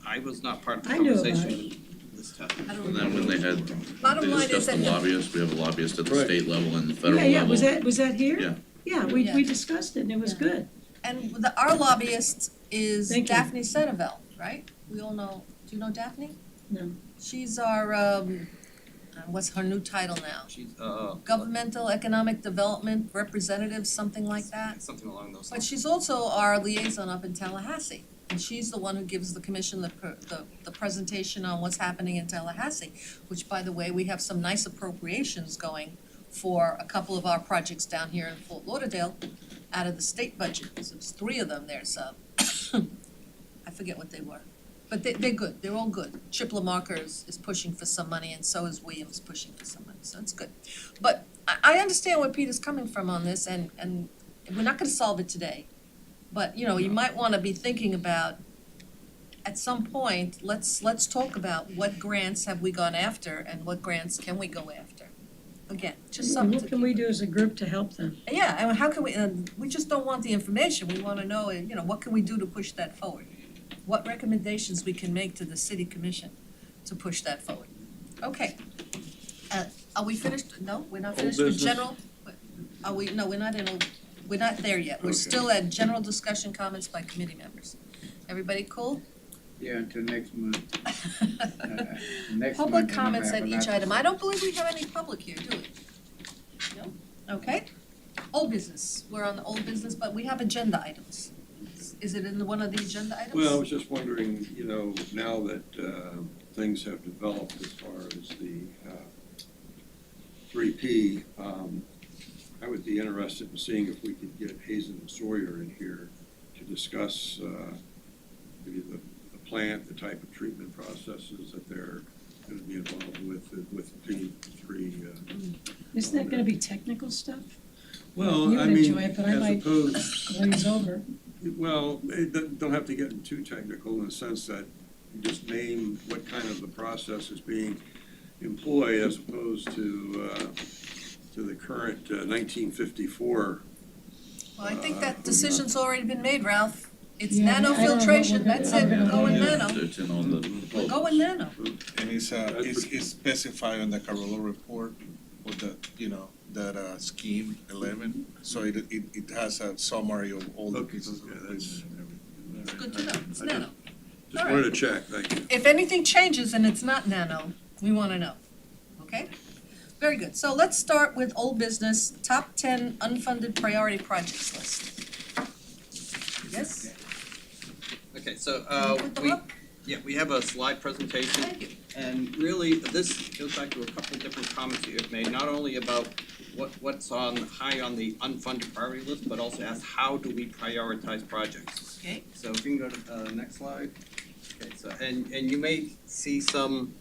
I was not part of the I knew about conversation this time. I don't And remember. then when they had, Bottom they line is discussed the that lobbyists, we have a lobbyist at the Right. state level and the federal level. Yeah, was that here? Yeah. Yeah, we discussed it and it was good. And our lobbyist is Thank you. Daphne Centerville, right? We all know, do you know Daphne? No. She's our, what's her new title now? She's Governmental Economic Development Representative, something like that. something along those But lines. she's also our liaison up in Tallahassee. And she's the one who gives the commission the presentation on what's happening in Tallahassee, which, by the way, we have some nice appropriations going for a couple of our projects down here in Fort Lauderdale out of the state budget. So there's 3 of them. There's, I forget what they were. But they're good, they're all good. Chip Lamarcker is pushing for some money, and so is Williams pushing for some money, so it's good. But I understand where Peter's coming from on this, and we're not gonna solve it today. But, you know, you might wanna be thinking about, at some point, let's talk about what grants have we gone after and what grants can we go after? Again, just And something to what can we keep- do as a group to help them? Yeah, and how can we just don't want the information, we wanna know, you know, what can we do to push that forward? What recommendations we can make to the city commission to push that forward. Okay. Are we finished? No, we're not Old finished with business? general? Are we, no, we're not in, we're not there yet. We're Okay. still at general discussion comments by committee members. Everybody cool? Yeah, until next month. Next Public month, I'm comments gonna at have a each lot- item. I don't believe we have any public here, do we? No? Okay. Old business. We're on the old business, but we have agenda items. Is it in one of the agenda items? Well, I was just wondering, you know, now that things have developed as far as the 3P, I would be interested in seeing if we could get Hazen and Sawyer in here to discuss maybe the plant, the type of treatment processes that they're going to be involved with P3. Isn't that gonna be technical stuff? Well, You I would mean, enjoy it, but I as might- opposed, Glaze over. well, don't have to get too technical in the sense that you just name what kind of the process is being employed as opposed to the current 1954. Well, I think that decision's already been made, Ralph. It's Yeah, I don't know what nanofiltration, we're that's gonna- it, I'm we're going gonna- nano, It's in all the we're proposals. going nano. And it's specified on the Carollo report with the, you know, that scheme 11. So it has a summary of all the Okay, pieces of okay, equipment that's- and everything. It's good to know, it's I nano. Just All wanted right. to check, thank you. If anything changes and it's not nano, we wanna know, okay? Very good, so let's start with old business, top 10 unfunded priority projects list. Yes? Okay, so, Can you put them up? we have a slide presentation. Thank you. And really, this goes back to a couple of different comments that you've made, not only about what's high on the unfunded priority list, but also asks how do we prioritize projects? Okay. So if you can go to the next slide. Okay, so, and you may see some.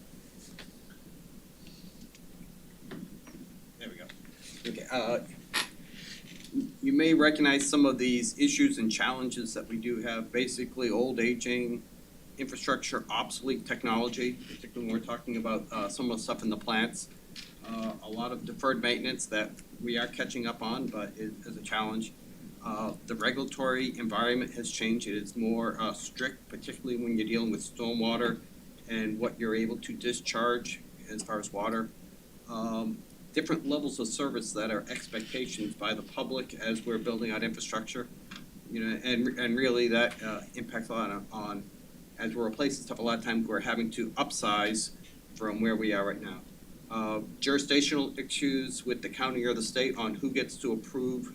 There we go. Okay, you may recognize some of these issues and challenges that we do have, basically old aging, infrastructure, obsolete technology, particularly when we're talking about some of the stuff in the plants. A lot of deferred maintenance that we are catching up on, but is a challenge. The regulatory environment has changed. It is more strict, particularly when you're dealing with stormwater and what you're able to discharge as far as water. Different levels of service that are expectations by the public as we're building out infrastructure. You know, and really that impacts a lot on as we're replacing stuff, a lot of times we're having to upsize from where we are right now. Jurisdictional issues with the county or the state on who gets to approve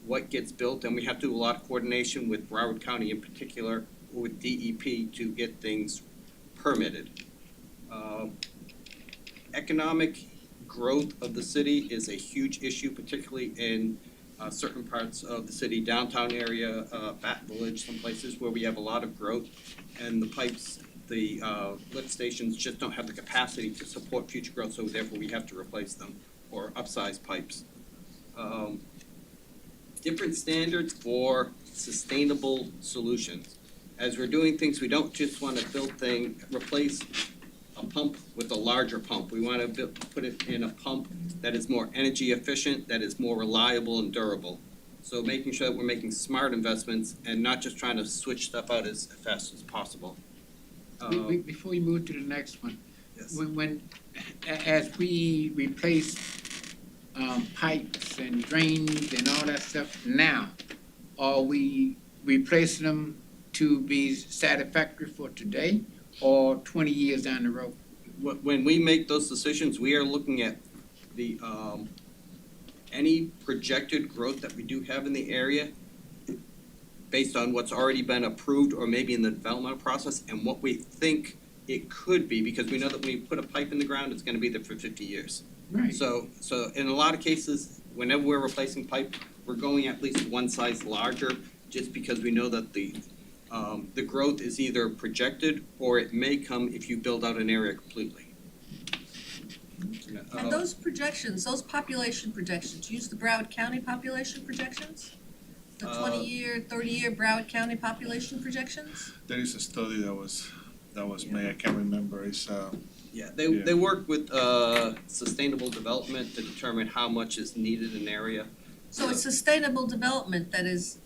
what gets built, and we have to do a lot of coordination with Broward County in particular, with DEP to get things permitted. Economic growth of the city is a huge issue, particularly in certain parts of the city, downtown area, Baton Village, some places where we have a lot of growth, and the pipes, the lift stations just don't have the capacity to support future growth, so therefore we have to replace them or upsize pipes. Different standards for sustainable solutions. As we're doing things, we don't just want to replace a pump with a larger pump. We want to put it in a pump that is more energy efficient, that is more reliable and durable. So making sure that we're making smart investments and not just trying to switch stuff out as fast as possible. Before we move to the next one, Yes. as we replace pipes and drains and all that stuff now, are we replacing them to be satisfactory for today or 20 years down the road? When we make those decisions, we are looking at the, any projected growth that we do have in the area based on what's already been approved or maybe in the development process and what we think it could be, because we know that when we put a pipe in the ground, it's gonna be there for 50 years. Right. So in a lot of cases, whenever we're replacing pipe, we're going at least one size larger, just because we know that the growth is either projected or it may come if you build out an area completely. And those projections, those population projections, use the Broward County population projections? The 20-year, 30-year Broward County population projections? There is a study that was made, I can't remember, it's, Yeah, they work with sustainable development to determine how much is needed in an area. So it's sustainable development that is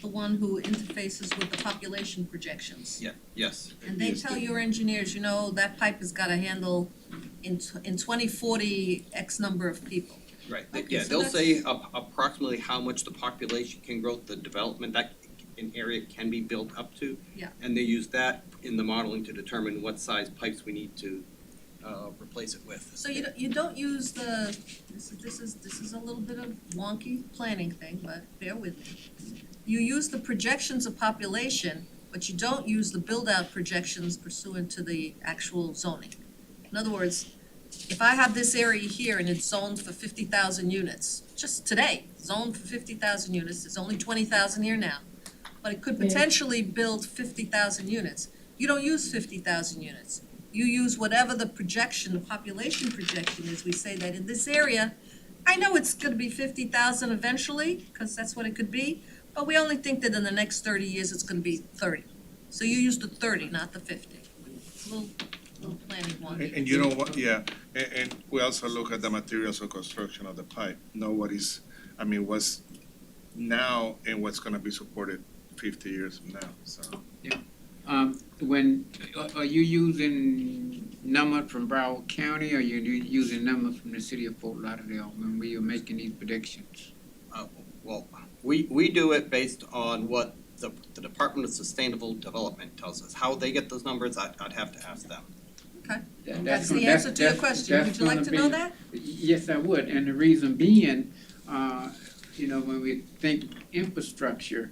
the one who interfaces with the population projections. Yeah, yes. And they tell your engineers, you know, that pipe has got to handle in 2040 X number of people. Right, Okay, yeah, so they'll that's- say approximately how much the population can grow, the development that an area can be built up to. Yeah. And they use that in the modeling to determine what size pipes we need to replace it with. So you don't use this is a little bit of wonky planning thing, but bear with me. You use the projections of population, but you don't use the build-out projections pursuant to the actual zoning. In other words, if I have this area here and it's zoned for 50,000 units, just today, zoned for 50,000 units, there's only 20,000 here now, but it could Yeah. potentially build 50,000 units. You don't use 50,000 units. You use whatever the projection, the population projection is. We say that in this area, I know it's gonna be 50,000 eventually, because that's what it could be, but we only think that in the next 30 years, it's gonna be 30. So you use the 30, not the 50. It's a little planning wonky. and you know what, yeah, and we also look at the materials of construction of the pipe, know what is, I mean, what's now and what's gonna be supported 50 years from now, so. Are you using numbers from Broward County, or you using numbers from the city of Fort Lauderdale when we are making these predictions? Well, we do it based on what the Department of Sustainable Development tells us. How they get those numbers, I'd have to ask them. That's the answer to your question. Would you like to know that? Yes, I would, and the reason being, when we think infrastructure,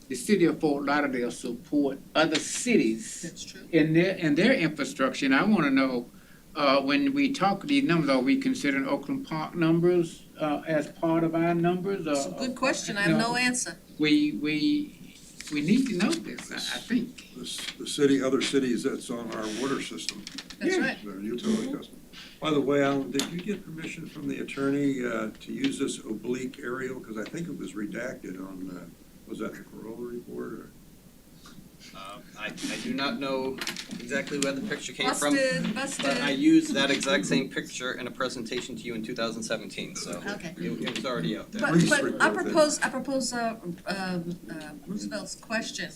the city of Fort Lauderdale support other cities That's true. in their infrastructure, and I wanna know, when we talk these numbers, are we considering Oakland Park numbers, as part of our numbers, or? It's a good question. I have no answer. We need to know this, I think. The city, other cities that's on our water system, That's Yeah. right. their utility customer. By the way, Alan, did you get permission from the attorney to use this oblique aerial? Because I think it was redacted on, was that the Corolla report or? I do not know exactly where the picture came from, Busted. but I used that exact same picture in a presentation to you in 2017, so Okay. it was already out there. But Please I report propose Roosevelt's question.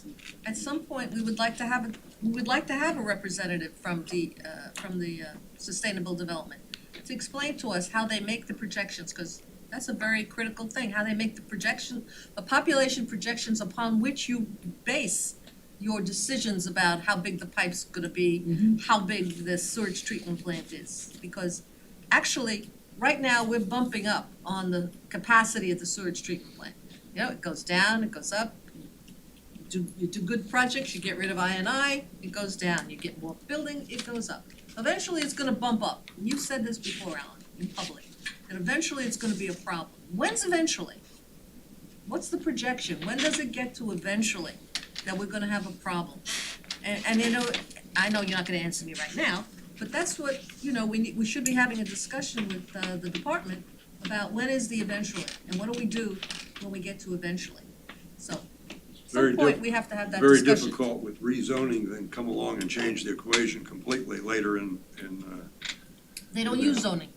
At some point, we would like to have a representative from the Sustainable Development to explain to us how they make the projections, because that's a very critical thing, how they make the population projections upon which you base your decisions about how big the pipe's gonna be, how big the sewage treatment plant is. Because actually, right now, we're bumping up on the capacity of the sewage treatment plant. You know, it goes down, it goes up. You do good projects, you get rid of I&I, it goes down. You get more building, it goes up. Eventually, it's gonna bump up. You've said this before, Alan, in public, that eventually it's gonna be a problem. When's eventually? What's the projection? When does it get to eventually that we're gonna have a problem? And I know you're not gonna answer me right now, but that's what, we should be having a discussion with the department about when is the eventually, and what do we do when we get to eventually? So, at Very some point, diff- we have to have that Very discussion. difficult with rezoning, then come along and change the equation completely later in They don't use zoning.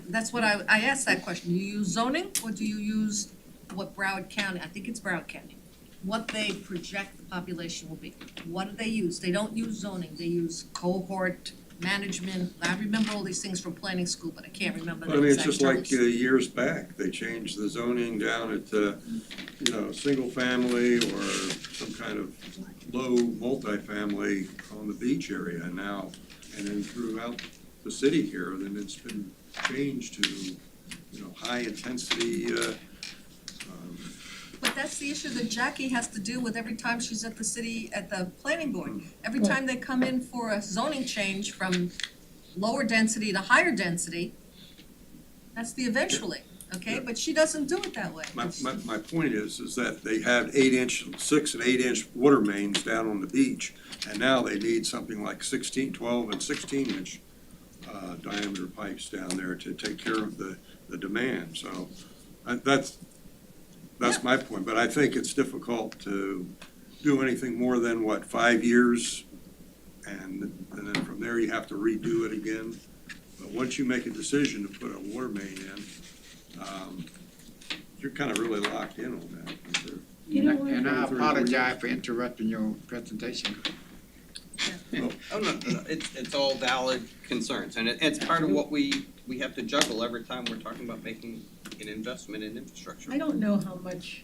That's what I asked that question. Do you use zoning, or do you use what Broward County, I think it's Broward County, what they project the population will be? What do they use? They don't use zoning, they use cohort management. I remember all these things from planning school, but I can't remember the I mean, it's exact just like terms. years back, they changed the zoning down at, single family or some kind of low multifamily on the beach area now. And then throughout the city here, then it's been changed to, high intensity, But that's the issue that Jackie has to deal with every time she's at the planning board. Every Well- time they come in for a zoning change from lower density to higher density. That's the eventually, okay? Yeah. But she doesn't do it that way. My point is that they had 8-inch, 6 and 8-inch water mains down on the beach, and now they need something like 16, 12 and 16-inch diameter pipes down there to take care of the demand, so that's my point, but I think it's difficult to do anything more than, 5 years, and then from there you have to redo it again. But once you make a decision to put a water main in, you're kind of really locked in on that. You know what? And I apologize for interrupting your presentation. Oh, no, it's all valid concerns, and it's part of what we have to juggle every time we're talking about making an investment in infrastructure. I don't know how much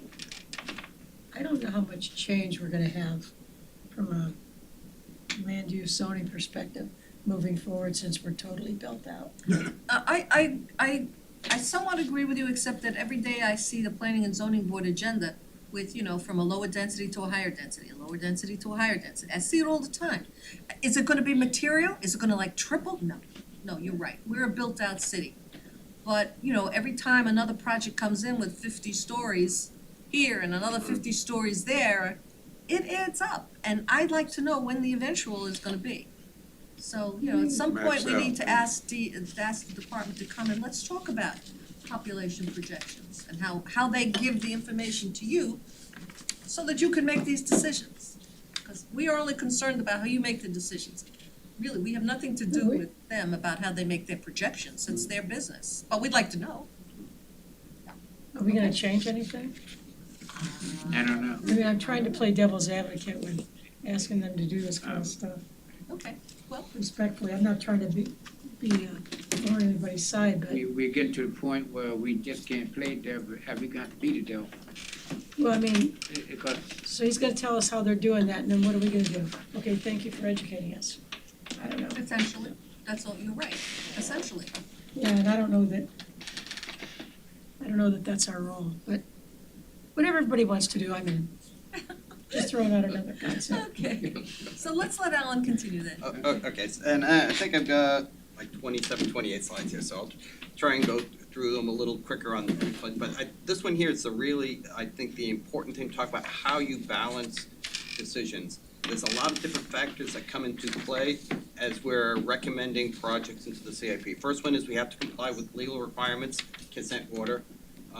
change we're gonna have from a land use zoning perspective moving forward since we're totally built out. I somewhat agree with you, except that every day I see the planning and zoning board agenda with, from a lower density to a higher density, a lower density to a higher density. I see it all the time. Is it gonna be material? Is it gonna triple? No, you're right. We're a built-out city. But, every time another project comes in with 50 stories here and another 50 stories there, it adds up. And I'd like to know when the eventual is gonna be. So, at some point, we need to ask the department to come and let's talk about population projections and how they give the information to you so that you can make these decisions. Because we are only concerned about how you make the decisions. Really, we have nothing to do with them about how they make their projections. It's their business. But we'd like to know. Are we gonna change anything? I don't know. I mean, I'm trying to play devil's advocate with asking them to do this kind of stuff Okay, well, respectfully. I'm not trying to be on anybody's side, but, We're getting to the point where we just can't play devil, have we got to beat it though? well, I mean, Because so he's gonna tell us how they're doing that, and then what are we gonna do? Okay, thank you for educating us. I don't know. essentially, that's all, you're right, essentially. Yeah, and I don't know that that's our role, but whatever everybody wants to do, I'm in. Just throwing out another concept. Okay, so let's let Alan continue then. Okay, and I think I've got like 27, 28 slides here, so I'll try and go through them a little quicker on the slides. But this one here is I think the important thing to talk about, how you balance decisions. There's a lot of different factors that come into play as we're recommending projects into the CIP. First one is we have to comply with legal requirements, consent order.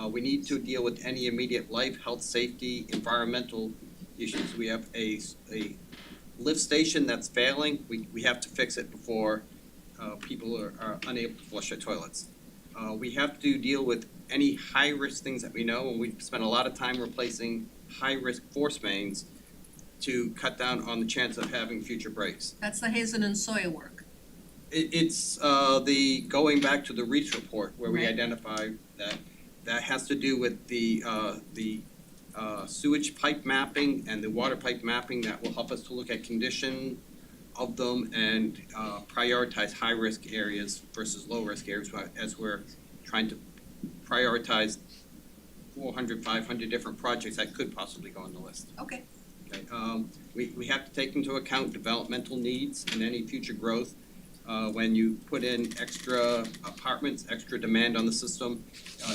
We need to deal with any immediate life, health, safety, environmental issues. We have a lift station that's failing. We have to fix it before people are unable to flush their toilets. We have to deal with any high-risk things that we know, and we spend a lot of time replacing high-risk force mains to cut down on the chance of having future breaks. That's the Hazen and Sawyer work. It's the going back to the Reach report where we Right. identify that has to do with the sewage pipe mapping and the water pipe mapping that will help us to look at condition of them and prioritize high-risk areas versus low-risk areas as we're trying to prioritize 400, 500 different projects that could possibly go on the list. Okay, Okay, we have to take into account developmental needs and any future growth. When you put in extra apartments, extra demand on the system,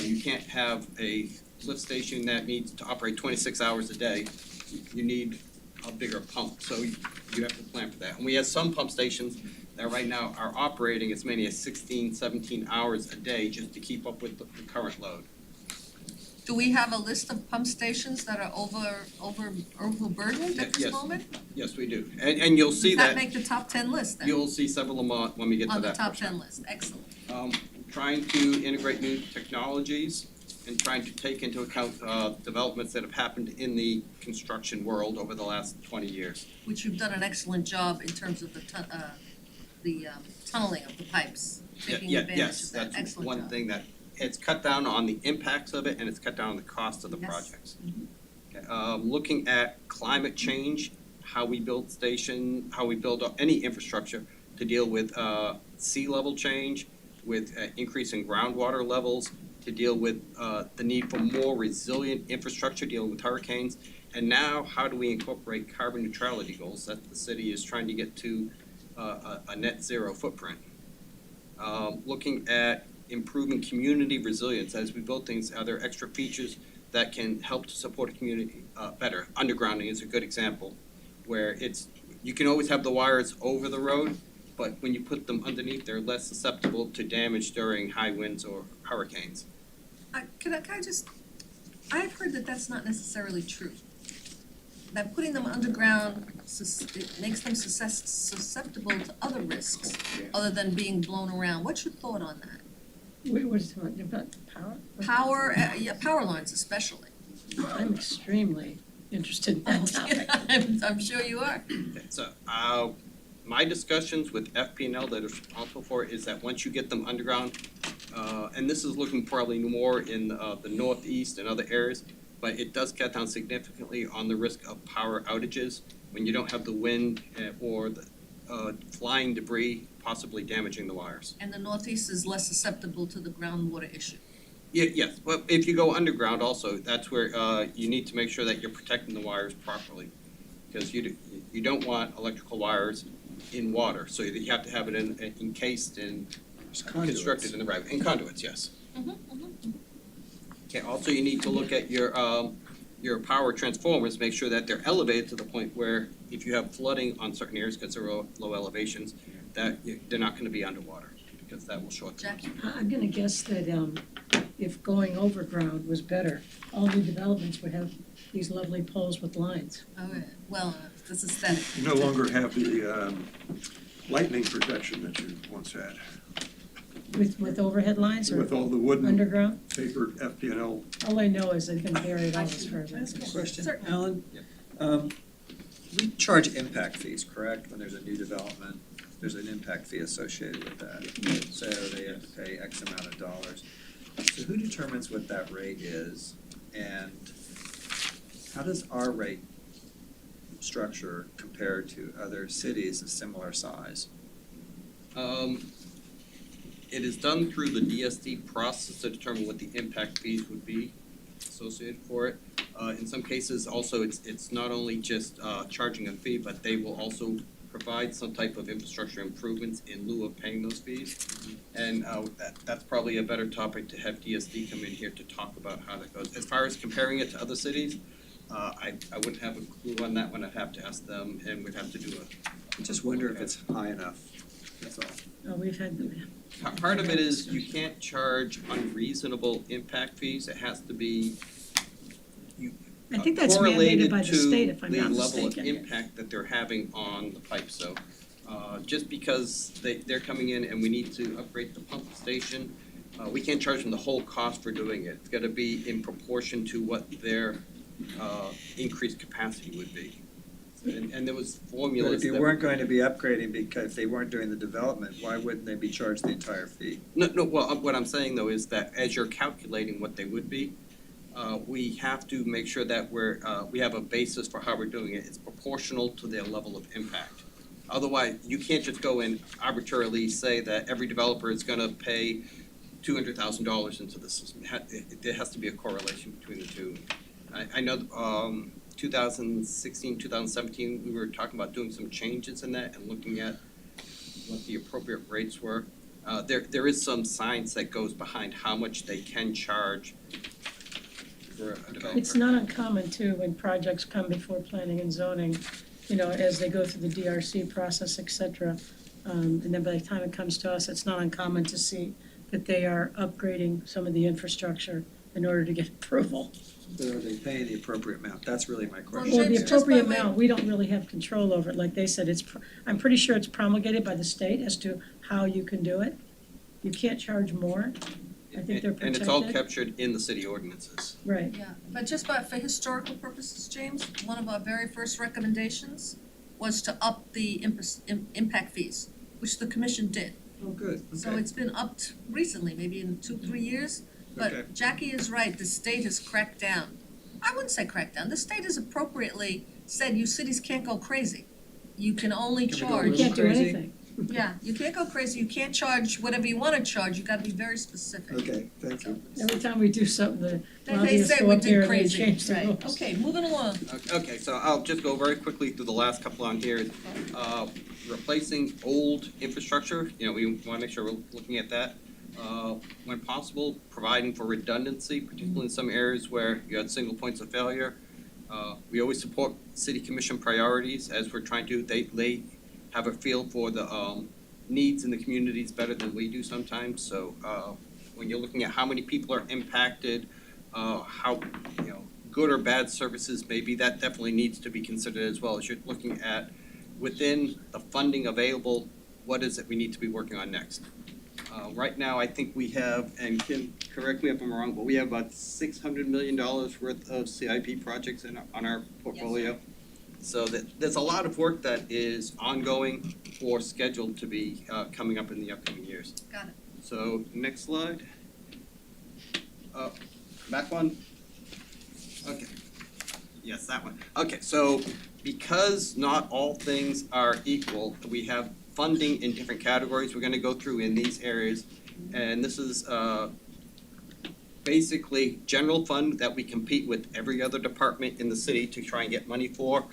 you can't have a lift station that needs to operate 26 hours a day. You need a bigger pump, so you have to plan for that. And we have some pump stations that right now are operating as many as 16, 17 hours a day just to keep up with the current load. do we have a list of pump stations that are overburdened at this Yes. moment? Yes, we do. And you'll see Does that that, make the top 10 list then? you'll see several of them when we get to On that the top portion. 10 list, excellent. Trying to integrate new technologies and trying to take into account developments that have happened in the construction world over the last 20 years. Which you've done an excellent job in terms of the tunneling of the pipes, taking advantage Yes, of that, that's excellent one job. thing that, it's cut down on the impacts of it and it's cut down on the cost of the Yes. projects. Okay, looking at climate change, how we build any infrastructure to deal with sea level change, with increasing groundwater levels, to deal with the need for more resilient infrastructure, dealing with hurricanes. And now, how do we incorporate carbon neutrality goals that the city is trying to get to a net zero footprint? looking at improving community resilience as we build things. Are there extra features that can help to support a community better? Undergrounding is a good example, where you can always have the wires over the road, but when you put them underneath, they're less susceptible to damage during high winds or hurricanes. I've heard that that's not necessarily true. That putting them underground, it makes them susceptible to other risks, other than being blown around. What's your thought on that? What is it about power? Power lines especially. I'm extremely interested in that topic. I'm sure you are. Okay, so, my discussions with FP&L that are responsible for it is that once you get them underground, and this is looking probably more in the northeast and other areas, but it does cut down significantly on the risk of power outages when you don't have the wind or the flying debris possibly damaging the wires. And the Northeast is less susceptible to the groundwater issue. Yes, but if you go underground also, that's where you need to make sure that you're protecting the wires properly. Because you don't want electrical wires in water, so you have to have it encased and constructed in the right, in conduits, yes. Okay, also you need to look at your power transformers, make sure that they're elevated to the point where if you have flooding on certain areas, because they're low elevations, that they're not gonna be underwater, because that will short them. Jackie? I'm gonna guess that if going overground was better, all new developments would have these lovely poles with lines. Oh, yeah. Well, this is aesthetic. You no longer have the lightning protection that you once had, With overhead lines or with all the wooden underground? paper FP&L. All I know is they can bury it all as far as I'm concerned. Question, Certainly. Alan? We charge impact fees, correct, when there's a new development? There's an impact fee associated with that. So they have to pay X amount of dollars. So who determines what that rate is? And how does our rate structure compare to other cities of similar size? It is done through the DSD process to determine what the impact fees would be associated for it. In some cases, also, it's not only just charging a fee, but they will also provide some type of infrastructure improvements in lieu of paying those fees. And that's probably a better topic to have DSD come in here to talk about how that goes. As far as comparing it to other cities, I wouldn't have a clue on that one. I'd have to ask them, and we'd have to do I just wonder if it's high enough, that's all. We've had, Part of it is you can't charge unreasonable impact fees. It has to be I think that's mandated by the state, if I'm not correlated to the level of mistaken. impact that they're having on the pipe. So just because they're coming in and we need to upgrade the pump station, we can't charge them the whole cost for doing it. It's gotta be in proportion to what their increased capacity would be. And there was But formulas if you that- weren't going to be upgrading because they weren't doing the development, why wouldn't they be charged the entire fee? No, well, what I'm saying though is that as you're calculating what they would be, we have to make sure that we have a basis for how we're doing it. It's proportional to their level of impact. Otherwise, you can't just go and arbitrarily say that every developer is gonna pay $200,000 into the system. There has to be a correlation between the two. I know 2016, 2017, we were talking about doing some changes in that and looking at what the appropriate rates were. There is some science that goes behind how much they can charge for a developer. it's not uncommon too, when projects come before planning and zoning, as they go through the DRC process, et cetera. And then by the time it comes to us, it's not uncommon to see that they are upgrading some of the infrastructure in order to get approval. But are they paying the appropriate amount? That's really my question. Well, the James, just by appropriate way- amount, we don't really have control over it, like they said, I'm pretty sure it's promulgated by the state as to how you can do it. You can't charge more, I think they're And it's all protected. captured in the city ordinances. Right, Yeah, but just for historical purposes, James, one of our very first recommendations was to up the impact fees, which the commission did. Oh, good, So okay. it's been upped recently, maybe in 2-3 years. Okay. But Jackie is right, the state has cracked down. I wouldn't say cracked down, the state has appropriately said you cities can't go crazy. You can only Can we go a charge. you little can't do crazy? anything. Yeah, you can't go crazy, you can't charge whatever you wanna charge, you gotta be very specific. Okay, thank you. Every time we do something, the They lobbyists say go we up here did and they crazy, change the right, rules. okay, moving along. Okay, so I'll just go very quickly through the last couple on here. Replacing old infrastructure, you know, we wanna make sure we're looking at that. When possible, providing for redundancy, particularly in some areas where you had single points of failure. We always support city commission priorities as we're trying to, they have a feel for the needs in the communities better than we do sometimes. So when you're looking at how many people are impacted, how, you know, good or bad services maybe, that definitely needs to be considered as well as you're looking at within the funding available, what is it we need to be working on next? Right now, I think we have, and Kim, correct me if I'm wrong, but we have about $600 million worth of CIP projects on our portfolio. So there's a lot of work that is ongoing or scheduled to be coming up in the upcoming years. Got it. So next slide. Back one. Okay. Yes, that one. Okay, so because not all things are equal, we have funding in different categories we're gonna go through in these areas. And this is basically general fund that we compete with every other department in the city to try and get money for.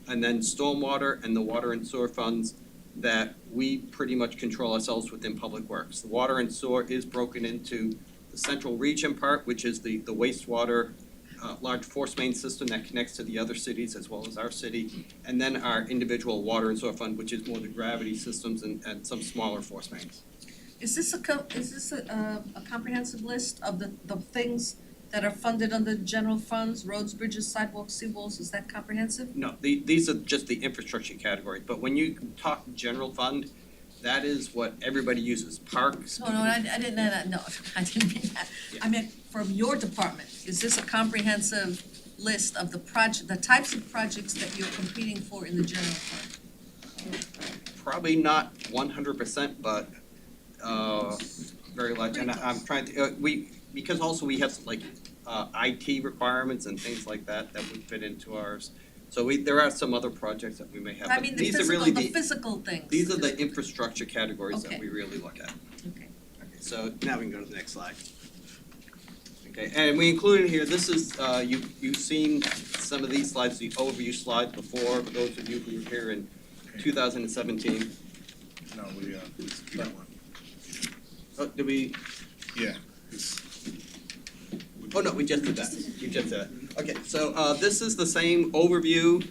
And then stormwater and the water and sewer funds that we pretty much control ourselves within public works. The water and sewer is broken into the central region part, which is the wastewater large force main system that connects to the other cities as well as our city, and then our individual water and sewer fund, which is more the gravity systems and some smaller force mains. Is this a comprehensive list of the things that are funded under general funds, roads, bridges, sidewalks, seawalls, is that comprehensive? No, these are just the infrastructure categories, but when you talk general fund, that is what everybody uses, parks. No, I didn't, no, I didn't mean that. I meant from your department, is this a comprehensive list of the types of projects that you're competing for in the general fund? Probably not 100%, but very large, and I'm trying to, because also we have like IT requirements and things like that that would fit into ours. So there are some other projects that we may have, I but mean, the these are really physical things. these are the infrastructure categories that Okay. we really look at. Okay. Okay, so now we can go to the next slide. Okay, and we included here, this is, you've seen some of these slides, the overview slides before, for those of you who were here in 2017. No, we skipped one. Oh, did we? Yeah. Oh, no, we just did that. You just did that. Okay, so this is the same overview,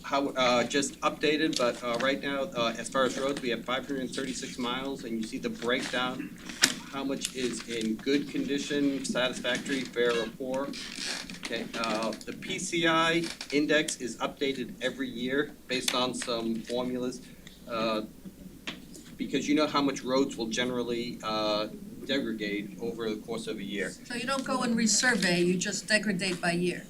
how just updated, but right now, as far as roads, we have 536 miles, and you see the breakdown of how much is in good condition, satisfactory, fair, or poor. Okay, the PCI index is updated every year based on some formulas, because you know how much roads will generally degrade over the course of a year. So you don't go and resurvey, you just degrade by year?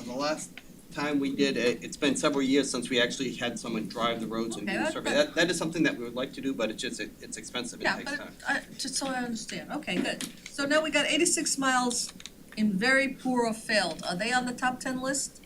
The last time we did it, it's been several years since we actually had someone drive the roads and do Okay, the survey. That is something that we would like to do, but it's just, it's expensive, it Yeah, takes time. but just so I understand, okay, good. So now we got 86 miles in very poor or failed, are they on the top 10 list?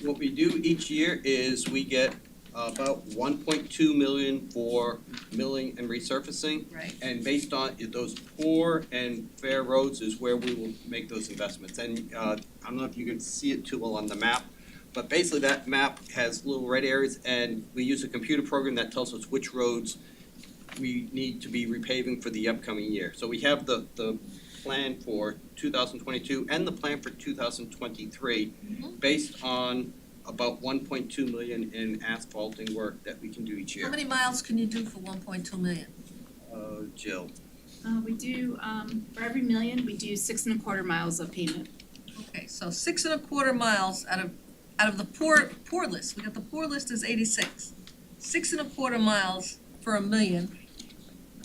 What we do each year is we get about 1.2 million for milling and resurfacing. Right. And based on those poor and fair roads is where we will make those investments. And I don't know if you can see it too well on the map, but basically that map has little red areas, and we use a computer program that tells us which roads we need to be repaving for the upcoming year. So we have the plan for 2022 and the plan for 2023 based on about 1.2 million in asphalting work that we can do each year. How many miles can you do for 1.2 million? Jill. We do, for every million, we do 6.25 miles of pavement. Okay, so 6.25 miles out of the poor list, we got the poor list is 86. 6.25 miles for a million,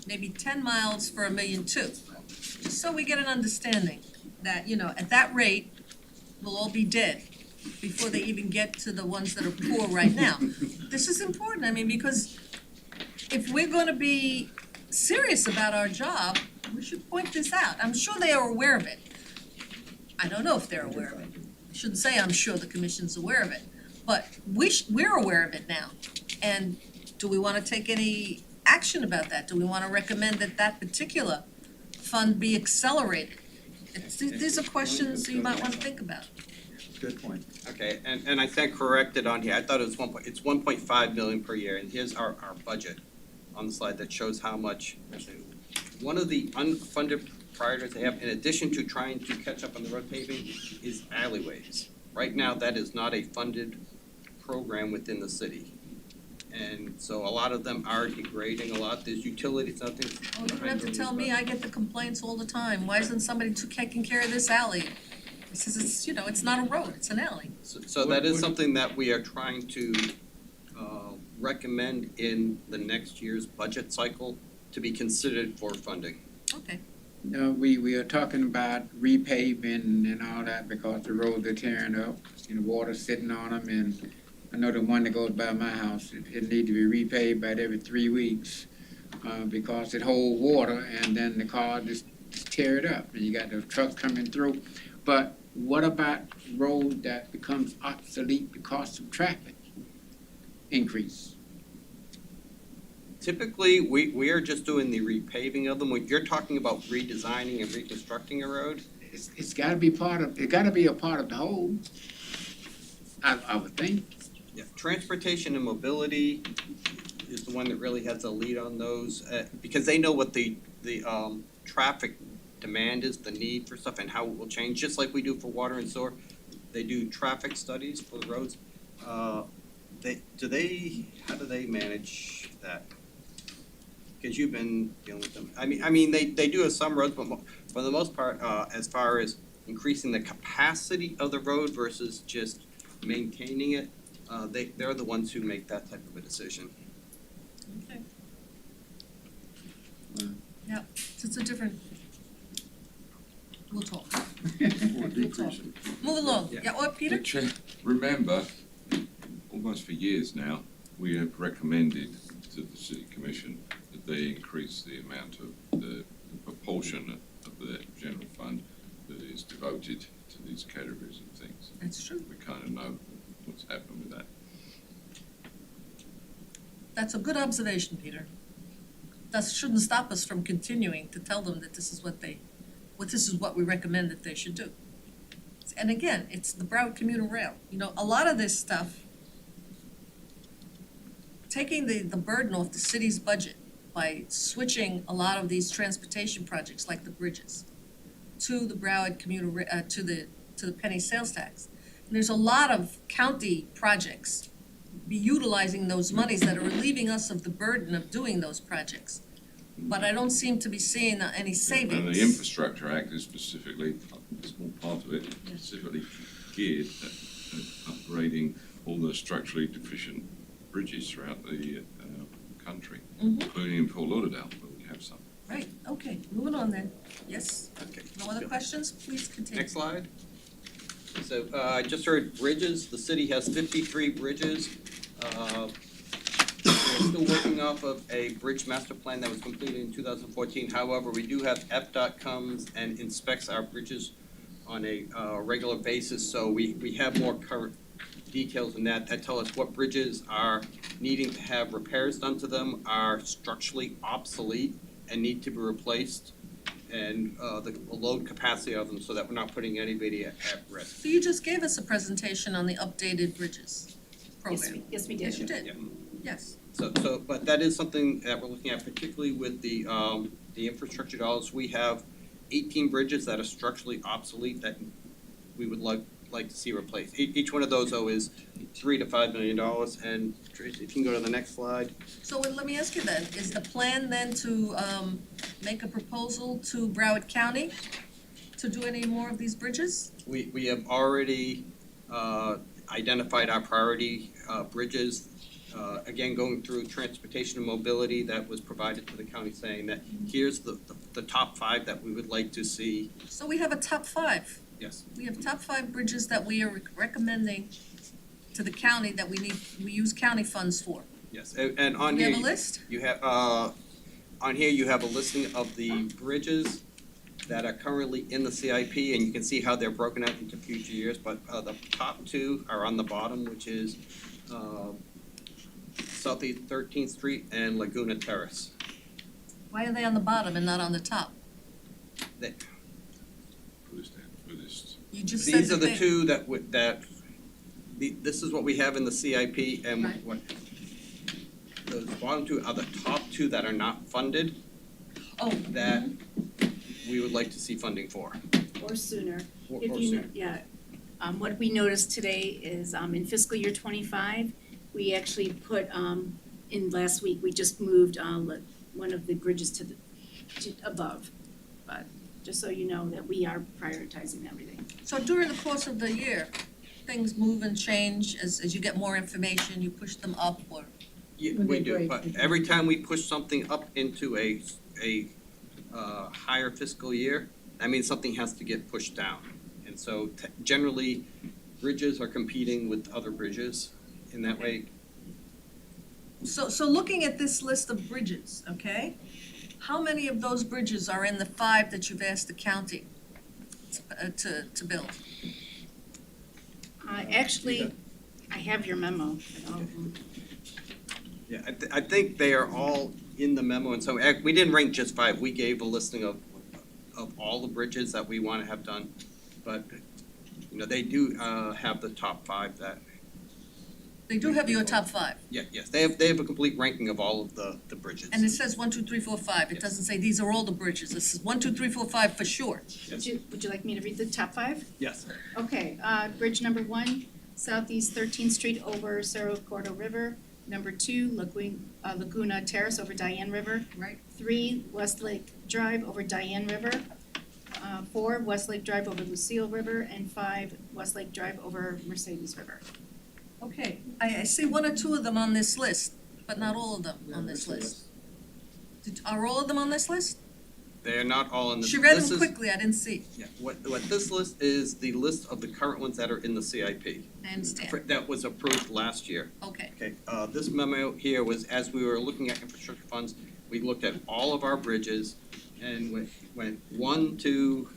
maybe 10 miles for $1.2 million. Just so we get an understanding that, you know, at that rate, we'll all be dead before they even get to the ones that are poor right now. This is important, I mean, because if we're gonna be serious about our job, we should point this out. I'm sure they are aware of it. I don't know if they're aware of it. I shouldn't say I'm sure the commission's aware of it, but we're aware of it now. And do we wanna take any action about that? Do we wanna recommend that that particular fund be accelerated? These are questions you might wanna think about. Good point. Okay, and I stand corrected on here, I thought it was it's 1.5 million per year, and here's our budget on the slide that shows how much. One of the unfunded priorities they have, in addition to trying to catch up on the road paving, is alleyways. Right now, that is not a funded program within the city. And so a lot of them are degrading a lot, there's utilities, nothing. Oh, you don't have to tell me, I get the complaints all the time, why isn't somebody taking care of this alley? He says it's, you know, it's not a road, it's an alley. So that is something that we are trying to recommend in the next year's budget cycle to be considered for funding. Okay, No, we are talking about repaving and all that because the roads are tearing up, and the water's sitting on them, and I know the one that goes by my house, it need to be repaved about every 3 weeks, because it hold water, and then the car just tear it up, and you got the trucks coming through. But what about road that becomes obsolete because of traffic increase? Typically, we are just doing the repaving of them. When you're talking about redesigning and reconstructing a road, It's gotta be it gotta be a part of the whole, I would think. yeah, transportation and mobility is the one that really has a lead on those, because they know what the traffic demand is, the need for stuff, and how it will change, just like we do for water and sewer. They do traffic studies for the roads. How do they manage that? Because you've been dealing with them. I mean, they do have some roads, but for the most part, as far as increasing the capacity of the road versus just maintaining it, they're the ones who make that type of a decision. okay. Yeah, so it's a different, we'll talk. We'll talk. Move along, Yeah. yeah, or Peter? The chair, remember, almost for years now, we have recommended to the city commission that they increase the amount of the proportion of the general fund that is devoted to these categories of things. That's true. We kind of know what's happened with that. That's a good observation, Peter. That shouldn't stop us from continuing to tell them that this is what we recommend that they should do. And again, it's the Broward Commuter Rail. You know, a lot of this stuff, taking the burden off the city's budget by switching a lot of these transportation projects like the bridges to the Broward Commuter, to the penny sales tax. And there's a lot of county projects be utilizing those monies that are relieving us of the burden of doing those projects. But I don't seem to be seeing any savings. And the Infrastructure Act is specifically, a small part of it, specifically geared at upgrading all the structurally deficient bridges throughout the country, Mhm. including in Fort Lauderdale, where we have some. Right, okay, moving on then. Yes, Okay. no other questions? Please continue. Next slide. So, I just heard bridges, the city has 53 bridges. We're still working off of a bridge master plan that was completed in 2014. However, we do have FDOT comes and inspects our bridges on a regular basis, so we have more current details in that tell us what bridges are needing to have repairs done to them, are structurally obsolete and need to be replaced, and the load capacity of them, so that we're not putting anybody at risk. So you just gave us a presentation on the updated bridges program. Yes, we did. Yes, you did. Yeah. Yes. So, but that is something that we're looking at, particularly with the infrastructure dollars. We have 18 bridges that are structurally obsolete that we would like to see replaced. Each one of those, though, is $3 to $5 million. And Tracy, if you can go to the next slide. So let me ask you then, is the plan then to make a proposal to Broward County to do any more of these bridges? We have already identified our priority bridges. Again, going through transportation and mobility that was provided to the county, saying that here's the top 5 that we would like to see. So we have a top 5. Yes. We have top 5 bridges that we are recommending to the county that we use county funds for. Yes, and on We here. have a list? You have, on here you have a listing of the bridges that are currently in the CIP, and you can see how they're broken out into future years, but the top 2 are on the bottom, which is Southeast 13th Street and Laguna Terrace. Why are they on the bottom and not on the top? They- Put this down for this. You just said These are that the two this is what we have in the CIP, and Right. what, those bottom two are the top two that are not funded, Oh, that we would like to see funding for, Or sooner. or If you, sooner. yeah, what we noticed today is, in fiscal year '25, we actually put, in last week, we just moved, one of the bridges to above. But just so you know that we are prioritizing everything. so during the course of the year, things move and change as you get more information, you push them up or? Yeah, When we they do, break, but we do. every time we push something up into a higher fiscal year, that means something has to get pushed down. And so generally, bridges are competing with other bridges in that way. So looking at this list of bridges, okay? How many of those bridges are in the 5 that you've asked the county to build? Actually, I have your memo. Yeah, I think they are all in the memo, and so we didn't rank just 5, we gave a listing of all the bridges that we wanna have done. But, you know, they do have the top 5 that, They do have your top 5, yes, they have a complete ranking of all of the bridges. and it says 1, 2, 3, 4, 5. It doesn't say these are all the bridges. It says 1, 2, 3, 4, 5 for sure. Would you like me to read the top 5? Yes. Okay, bridge number 1, Southeast 13th Street over Cerro Gordo River. Number 2, Laguna Terrace over Diane River. Right. 3, Westlake Drive over Diane River. 4, Westlake Drive over Lucille River. And 5, Westlake Drive over Mercedes River. Okay, I see 1 or 2 of them on this list, but not all of them on this list. Are all of them on this list? They are not all in the. She read this them is- quickly, I didn't see. Yeah, what this list is the list of the current ones that are in the CIP. I understand. That was approved last year. Okay, Okay, this memo here was, as we were looking at infrastructure funds, we looked at all of our bridges and went 1 to,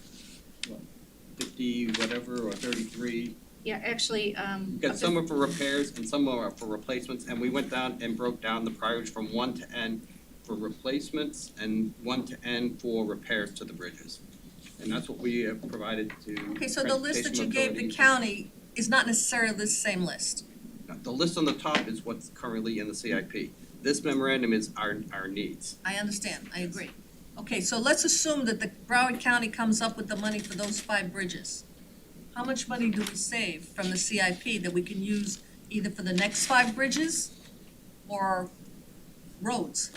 50 whatever, or 33. Yeah, actually, Because some are for repairs and some are for replacements, and we went down and broke down the priorities from 1 to N for replacements and 1 to N for repairs to the bridges. And that's what we have provided to. okay, so the list that you transportation gave the authorities. county is not necessarily the same list. Now, the list on the top is what's currently in the CIP. This memorandum is our needs. I understand, I agree. Okay, so let's assume that the Broward County comes up with the money for those 5 bridges. How much money do we save from the CIP that we can use either for the next 5 bridges or roads?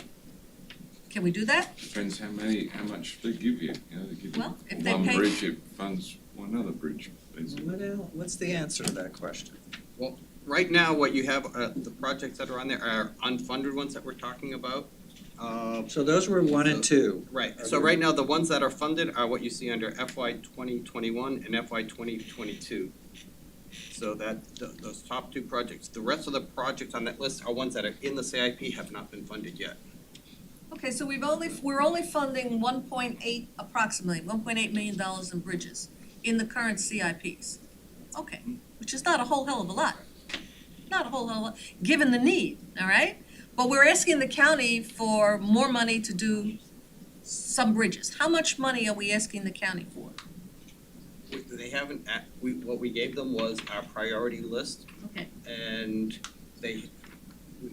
Can we do that? Depends how much they give you, you know, they give Well, if you they one pay- bridge, it funds one other bridge, basically. What's the answer to that question? Right now, what you have, the projects that are on there are unfunded ones that we're talking about. So those were 1 and 2. Right, so right now, the ones that are funded are what you see under FY 2021 and FY 2022. So those top 2 projects. The rest of the projects on that list are ones that are in the CIP, have not been funded yet. Okay, so we're only funding approximately $1.8 million in bridges in the current CIPs. Okay, which is not a whole hell of a lot. Not a whole hell of a lot, given the need, all right? But we're asking the county for more money to do some bridges. How much money are we asking the county for? They haven't, what we gave them was our priority list, Okay, and we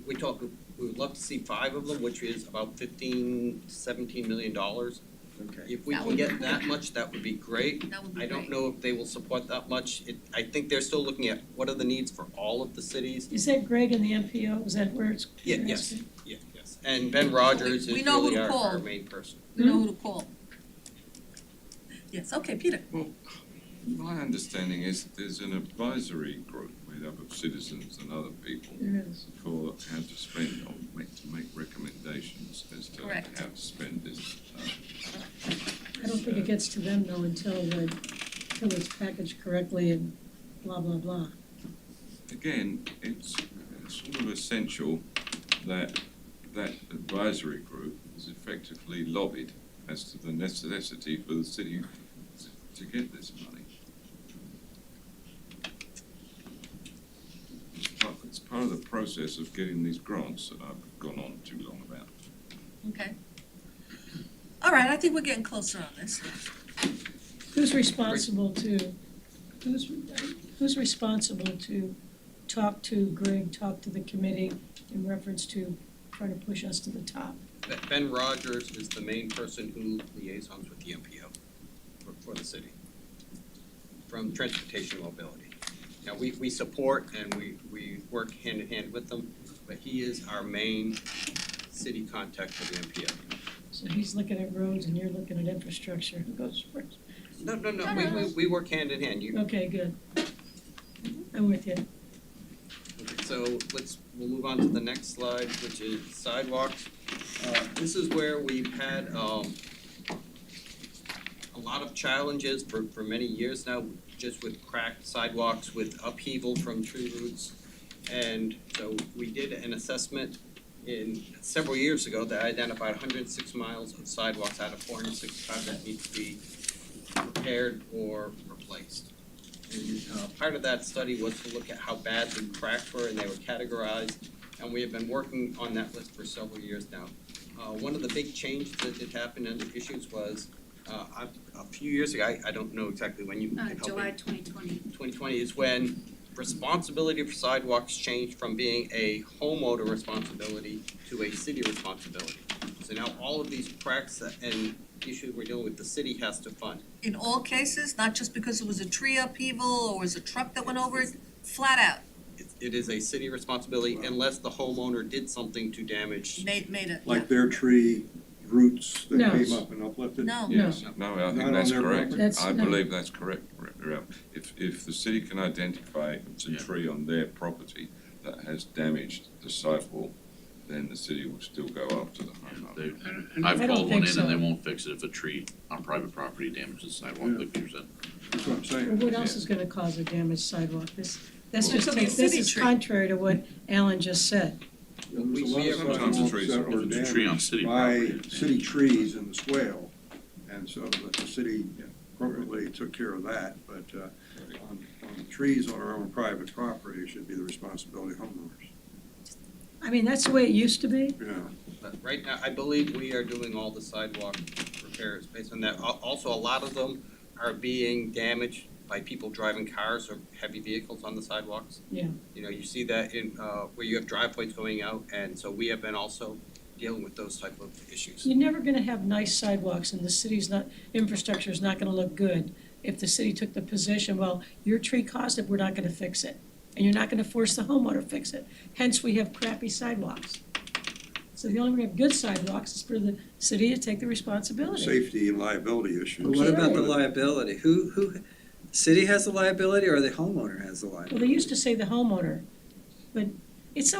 would love to see 5 of them, which is about $15 to $17 million. Okay. If we That can would be get that much, that would be great. that would be I great. don't know if they will support that much. I think they're still looking at what are the needs for all of the cities. Is that Greg in the MPO? Is that where it's? Yes. Yes. And Ben Rogers We is know who really to our call. main person. We know who to call. Yes, okay, Peter. Well, my understanding is that there's an advisory group made up of citizens and other people There is. for how to spend, or to make recommendations as to Correct. how to spend this. I don't think it gets to them though until it's packaged correctly and blah, blah, blah. Again, it's sort of essential that that advisory group is effectively lobbied as to the necessity for the city to get this money. it's part of the process of getting these grants that I've gone on too long about. Okay. All right, I think we're getting closer on this. Who's responsible to, who's responsible to talk to Greg, talk to the committee in reference to trying to push us to the top? Ben Rogers is the main person who liaisons with the MPO for the city, from Transportation Mobility. Now, we support and we work hand in hand with them, but he is our main city contact for the MPO. So he's looking at roads and you're looking at infrastructure. Who goes first? No, we work hand in hand. Okay, good. I'm with you. Okay, so we'll move on to the next slide, which is sidewalks. This is where we've had a lot of challenges for many years now, just with cracked sidewalks, with upheaval from tree roots. And so we did an assessment several years ago that identified 106 miles of sidewalks out of 465 that need to be repaired or replaced. And part of that study was to look at how bad the cracks were, and they were categorized. And we have been working on that list for several years now. One of the big changes that did happen and the issues was a few years ago, I don't know exactly when, you can help me. July 2020. 2020 is when responsibility for sidewalks changed from being a homeowner responsibility to a city responsibility. So now all of these cracks and issues we're dealing with, the city has to fund. In all cases, not just because it was a tree upheaval or was a truck that went over it, flat out, It is a city responsibility unless the homeowner did something to damage. made it, Like their tree roots that No. came up and uplifted? No. Yes, no, I Not think on that's their correct. property? I No. believe that's correct. If the city can identify a tree on their property that has damaged the sidewalk, then the city will still go after the homeowner. I've I don't called one think in so. and they won't fix it if a tree on private property damages the sidewalk, Yeah. like Peter said. That's what I'm Well, saying. what else is gonna cause a damaged sidewalk? That's Well, just, it could be a this city is tree. contrary to what Alan just said. There's a lot of Sometimes the sidewalks trees- that if were it's a tree on damaged city by property. city trees in the swale. And so the city appropriately took care of that, but on trees on our own private property, it should be the responsibility of homeowners. I mean, that's the way it used to be. Yeah. But right now, I believe we are doing all the sidewalk repairs based on that. Also, a lot of them are being damaged by people driving cars or heavy vehicles on the sidewalks. Yeah. You know, you see that in, where you have driveways going out, and so we have been also dealing with those type of issues. You're never gonna have nice sidewalks and the city's not, infrastructure's not gonna look good if the city took the position, well, your tree caused it, we're not gonna fix it. And you're not gonna force the homeowner to fix it. Hence, we have crappy sidewalks. So the only way we have good sidewalks is for the city to take the responsibility. Safety and liability issues. But what about the Sure. liability? Who, city has the liability or the homeowner has the Well, liability? they used to say the homeowner, but it's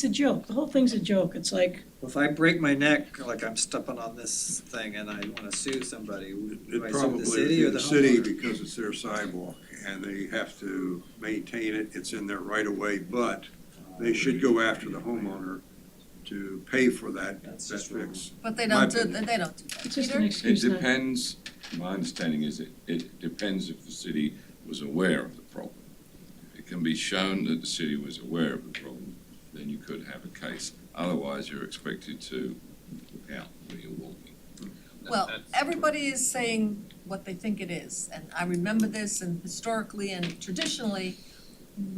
a joke. The whole thing's a joke. It's like, Well, if I break my neck, like I'm stepping on this thing and I wanna sue somebody, It do I sue probably the would city be or the the city homeowner? because it's their sidewalk and they have to maintain it. It's in their right of way, but they should go after the homeowner to pay for that That's just fix. but they My don't do, opinion. they don't do that. it's just Peter? an It excuse not. depends, my understanding is it depends if the city was aware of the problem. If it can be shown that the city was aware of the problem, then you could have a case. Otherwise, you're expected to look out where you're walking. Well, That's- everybody is saying what they think it is, and I remember this, and historically and traditionally,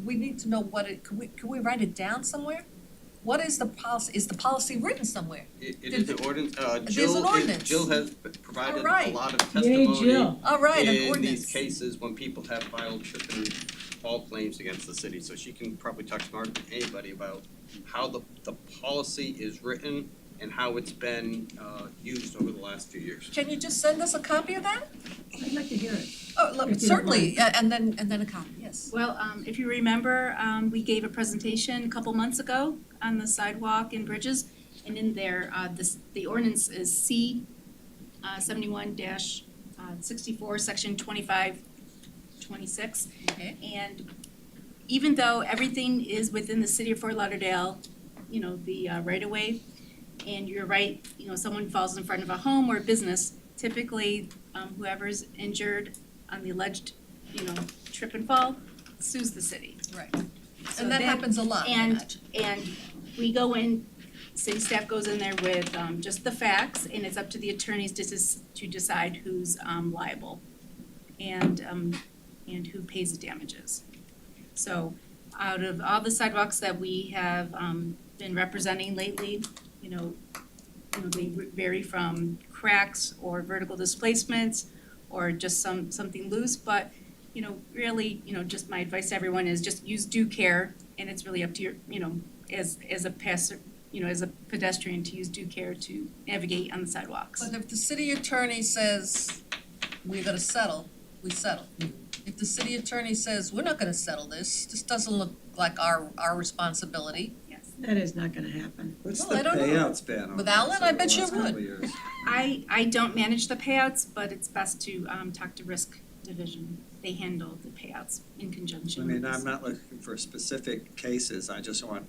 we need to know what it, can we write it down somewhere? What is the policy, is the policy written somewhere? It is an ordinance, There's an ordinance. Jill has provided a Alright. lot of Yay, testimony Jill. All right, an in ordinance. these cases when people have filed trip and fall claims against the city. So she can probably talk smarter than anybody about how the policy is written and how it's been used over the last few years. Can you just send us a copy of that? I'd like to hear it. Oh, If you don't certainly, and then a copy, yes. Well, if you remember, we gave a presentation a couple months ago on the sidewalk and bridges. And in there, the ordinance is C 71-64, section 2526. Okay. And even though everything is within the city of Fort Lauderdale, you know, the right-of-way, and you're right, you know, someone falls in front of a home or a business, typically, whoever's injured on the alleged, you know, trip and fall sues the city. Right. So And that happens a lot, I And, imagine. and we go in, city staff goes in there with just the facts, and it's up to the attorneys to decide who's liable and who pays the damages. So out of all the sidewalks that we have been representing lately, they vary from cracks or vertical displacements or just something loose, but really, just my advice to everyone is just use due care, and it's really up to your, as a passer, as a pedestrian, to use due care to navigate on the sidewalks. But if the city attorney says, we're gonna settle, we settle. If the city attorney says, we're not gonna settle this doesn't look like our responsibility. Yes. That is not gonna happen. What's Well, the I don't know. payouts been on With this Alan, I over bet the you last couple would. of years? I don't manage the payouts, but it's best to talk to risk division. They handle the payouts in I conjunction mean, with I'm not looking for specific cases, I just want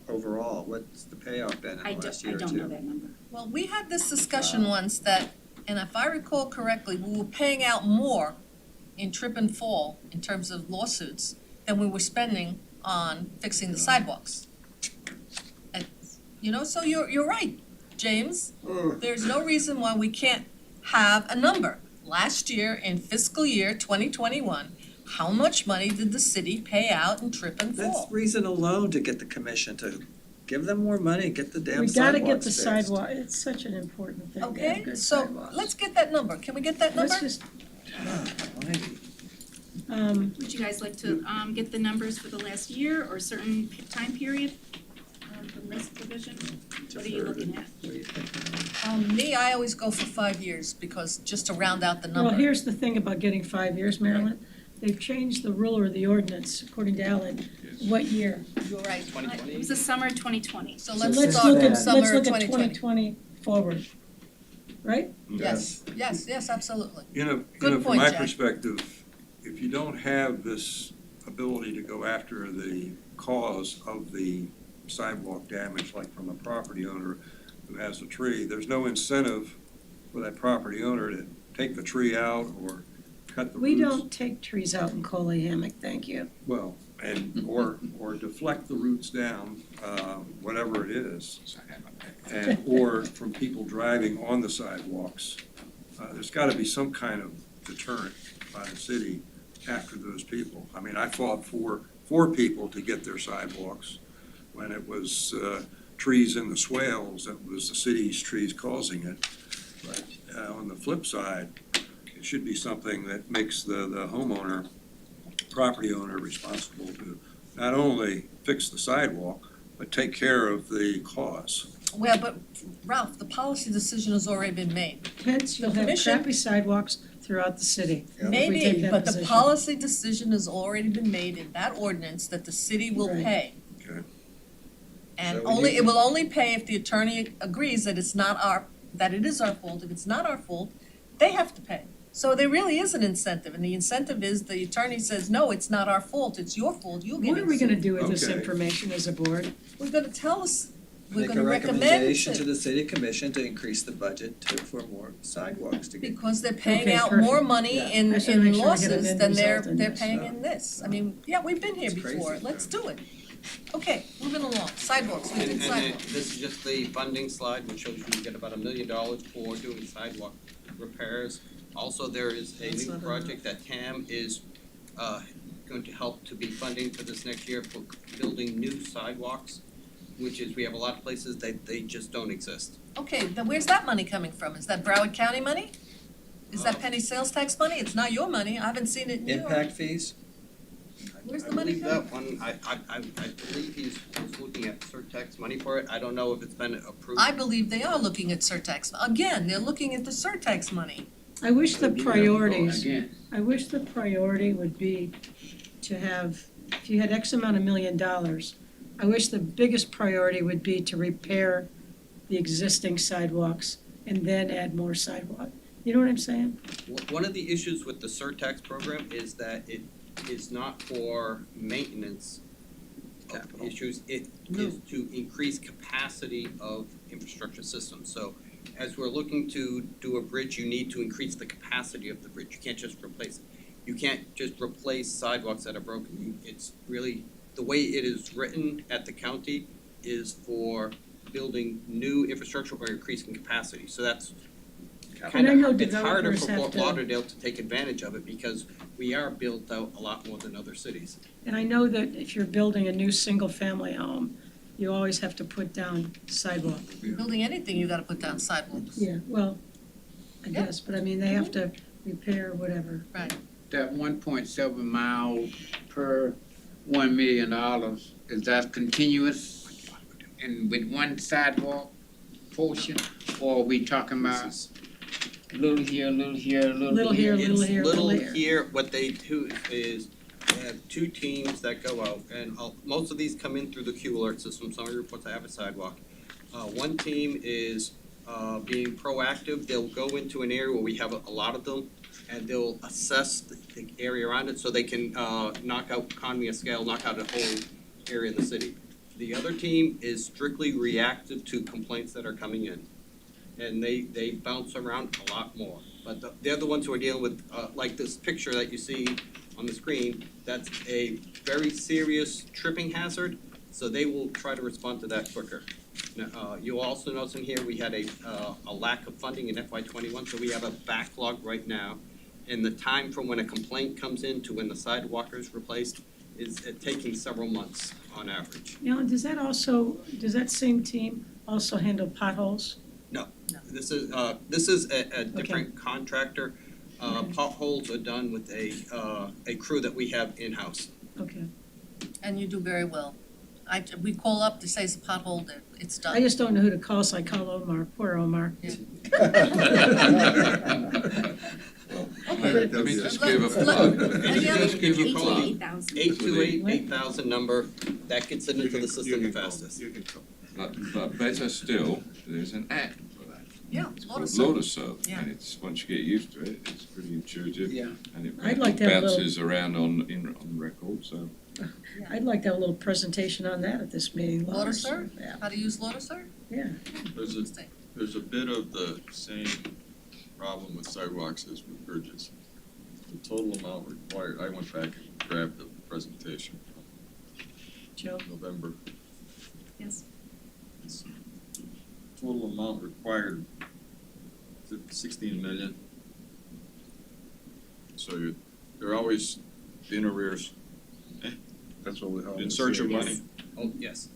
overall, what's the payout been in I the last year or two? don't know that number. Well, we had this discussion once that, and if I recall correctly, we were paying out more in trip and fall in terms of lawsuits than we were spending on fixing the sidewalks. And, so you're right, James. There's no reason why we can't have a number. Last year, in fiscal year 2021, how much money did the city pay out in trip and That's fall? reason alone to get the commission to give them more money, get the damn We sidewalks gotta get the fixed. sidewalk, it's such an important thing to have Okay, good so sidewalks. let's get that number. Can we get that number? Let's just, Would you guys like to get the numbers for the last year or a certain time period from risk division? What are you looking at? What do you think? Me, I always go for 5 years because just to round out the number. well, here's the thing about getting 5 years, Marilyn. They've changed the rule or the ordinance, according to Alan, what year? You're right. It was the summer 2020. So So let's let's start look with at, summer let's of look at 2020. 2020 forward, right? Yes, absolutely. From Good point, my Jack. perspective, if you don't have this ability to go after the cause of the sidewalk damage, like from a property owner who has a tree, there's no incentive for that property owner to take the tree out or cut the roots. We don't take trees out in Coley Hammock, thank you. Well, or deflect the roots down, whatever it is. Or from people driving on the sidewalks. There's gotta be some kind of deterrent by the city after those people. I mean, I fought for people to get their sidewalks when it was trees in the swales, that was the city's trees causing it. But on the flip side, it should be something that makes the homeowner, property owner responsible to not only fix the sidewalk, but take care of the cause. Well, but Ralph, the policy decision has already been made. Hence, you'll have commission- crappy sidewalks throughout the city. if we take Maybe, that but the position. policy decision has already been made in that ordinance that the city will Right. pay. Okay. And So we only, need it to- will only pay if the attorney agrees that it's not that it is our fault. If it's not our fault, they have to pay. So there really is an incentive, and the incentive is the attorney says, no, it's not our fault, it's your fault, you'll get it. What are we gonna do with this Okay. information as a board? We're gonna tell us, we're Make a gonna recommend recommendation to it, the city commission to increase the budget for more sidewalks to get. because they're paying Okay, out more perfect. money Yeah. in I just wanna make sure we get an losses end than they're result in this. paying in this. I mean, yeah, we've been here It's crazy. before, let's do it. Okay, moving along, sidewalks, we And, did and sidewalks. this is just the funding slide, which shows you get about $1 million for doing sidewalk repairs. Also, there is a That's new not project that TAM is, going to help to be funding for this next year for building new sidewalks, which is, we have a lot of places that they just don't exist. Okay, then where's that money coming from? Is that Broward County money? Is that Oh. penny sales tax money? It's not your money, I haven't seen it in New York. Impact fees? Where's the I money believe that one, I believe he's looking at surtax money for it. I don't know if it's been approved. I believe they are looking at surtax. Again, they're looking at the surtax money. I wish the priorities, Again, I wish the priority would be to have, if you had X amount of $1 million, I wish the biggest priority would be to repair the existing sidewalks and then add more sidewalk. You know what I'm saying? One of the issues with the surtax program is that it is not for maintenance of Capital. issues. It is to increase capacity of infrastructure systems. So as we're looking to do a bridge, you need to increase the capacity of the bridge. You can't just replace it. You can't just replace sidewalks that are broken. It's really the way it is written at the county is for building new infrastructure or increasing capacity. So that's And I know it's harder developers for have Fort to, Lauderdale to take advantage of it because we are built out a lot more than other cities. and I know that if you're building a new single-family home, you always have to put down sidewalk. Building anything, you gotta put down sidewalks. Yeah, well, I Yeah. guess, but I mean, they have to repair whatever. That 1.7 miles per $1 million, is that continuous and with one sidewalk portion? Or are we talking about a little here, a little here, a little Little here, here? little here, Little little here. here, what they do is they have two teams that go out, and most of these come in through the Q alert system, some of the reports I have a sidewalk. One team is being proactive, they'll go into an area where we have a lot of them, and they'll assess the area around it so they can knock out economy of scale, knock out a whole area in the city. The other team is strictly reactive to complaints that are coming in. And they bounce around a lot more. But they're the ones who are dealing with, like this picture that you see on the screen, that's a very serious tripping hazard, so they will try to respond to that quicker. Now, you'll also notice in here, we had a lack of funding in FY '21, so we have a backlog right now. And the time from when a complaint comes in to when the sidewalk is replaced is taking several months on average. Now, does that same team also handle potholes? This is a different contractor. Potholes are done with a crew that we have in-house. Okay. And you do very well. We call up to say it's a pothole, that it's done. I just don't know who to call, so I call Omar, poor Omar. Let me just give a plug. Any other- Just give a plug. 8,000 number, that gets it into the system the fastest. You can call. But better still, there's an app for that. Yeah, It's lot of called stuff. LoaderServe, Yeah. and it's, once you get used to it, it's pretty intuitive. Yeah. And it I'd like to have a little- bounces around on record, so. I'd like to have a little presentation on that at this meeting. LoaderServe? Yeah, How to use LoaderServe? yeah. There's a bit of the same problem with sidewalks as with bridges. The total amount required, I went back and grabbed the presentation Joe? from November. Yes. It's total amount required, 16 million. So they're always in arrears, That's what we have. in search of money. Oh, yes.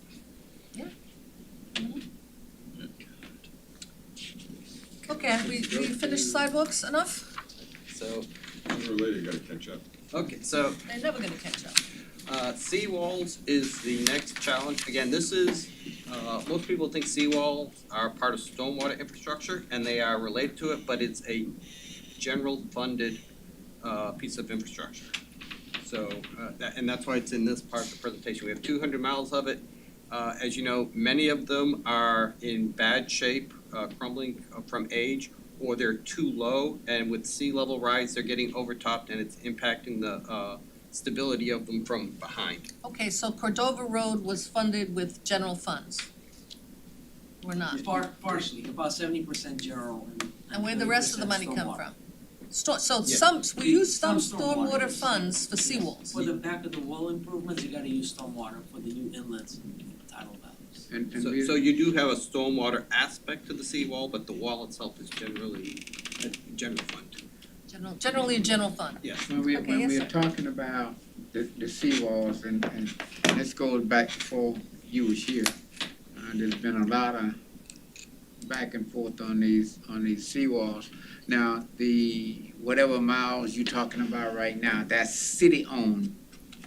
Okay, we finished sidewalks enough? So, Unrelated, gotta catch up. okay, so They're never gonna catch up. Seawalls is the next challenge. Again, this is, most people think seawalls are part of stormwater infrastructure, and they are related to it, but it's a general funded piece of infrastructure. So, and that's why it's in this part of the presentation. We have 200 miles of it. As you know, many of them are in bad shape, crumbling from age, or they're too low, and with sea level rise, they're getting overtopped, and it's impacting the stability of them from behind. Okay, so Cordova Road was funded with general funds? Or not? Partially, about 70% general And where'd the rest of the 30% money come stormwater. from? So Yeah. we use some Some stormwater. stormwater funds for seawalls. For the back of the wall improvements, you gotta use stormwater for the new inlets and tidal valleys. And So, we- so you do have a stormwater aspect to the seawall, but the wall itself is generally a general fund. Generally a general fund. Yes. When we, Okay, when yes, we sir. are talking about the seawalls, and this goes back before you was here, there's been a lot of back and forth on these seawalls. Now, the whatever miles you're talking about right now, that's city-owned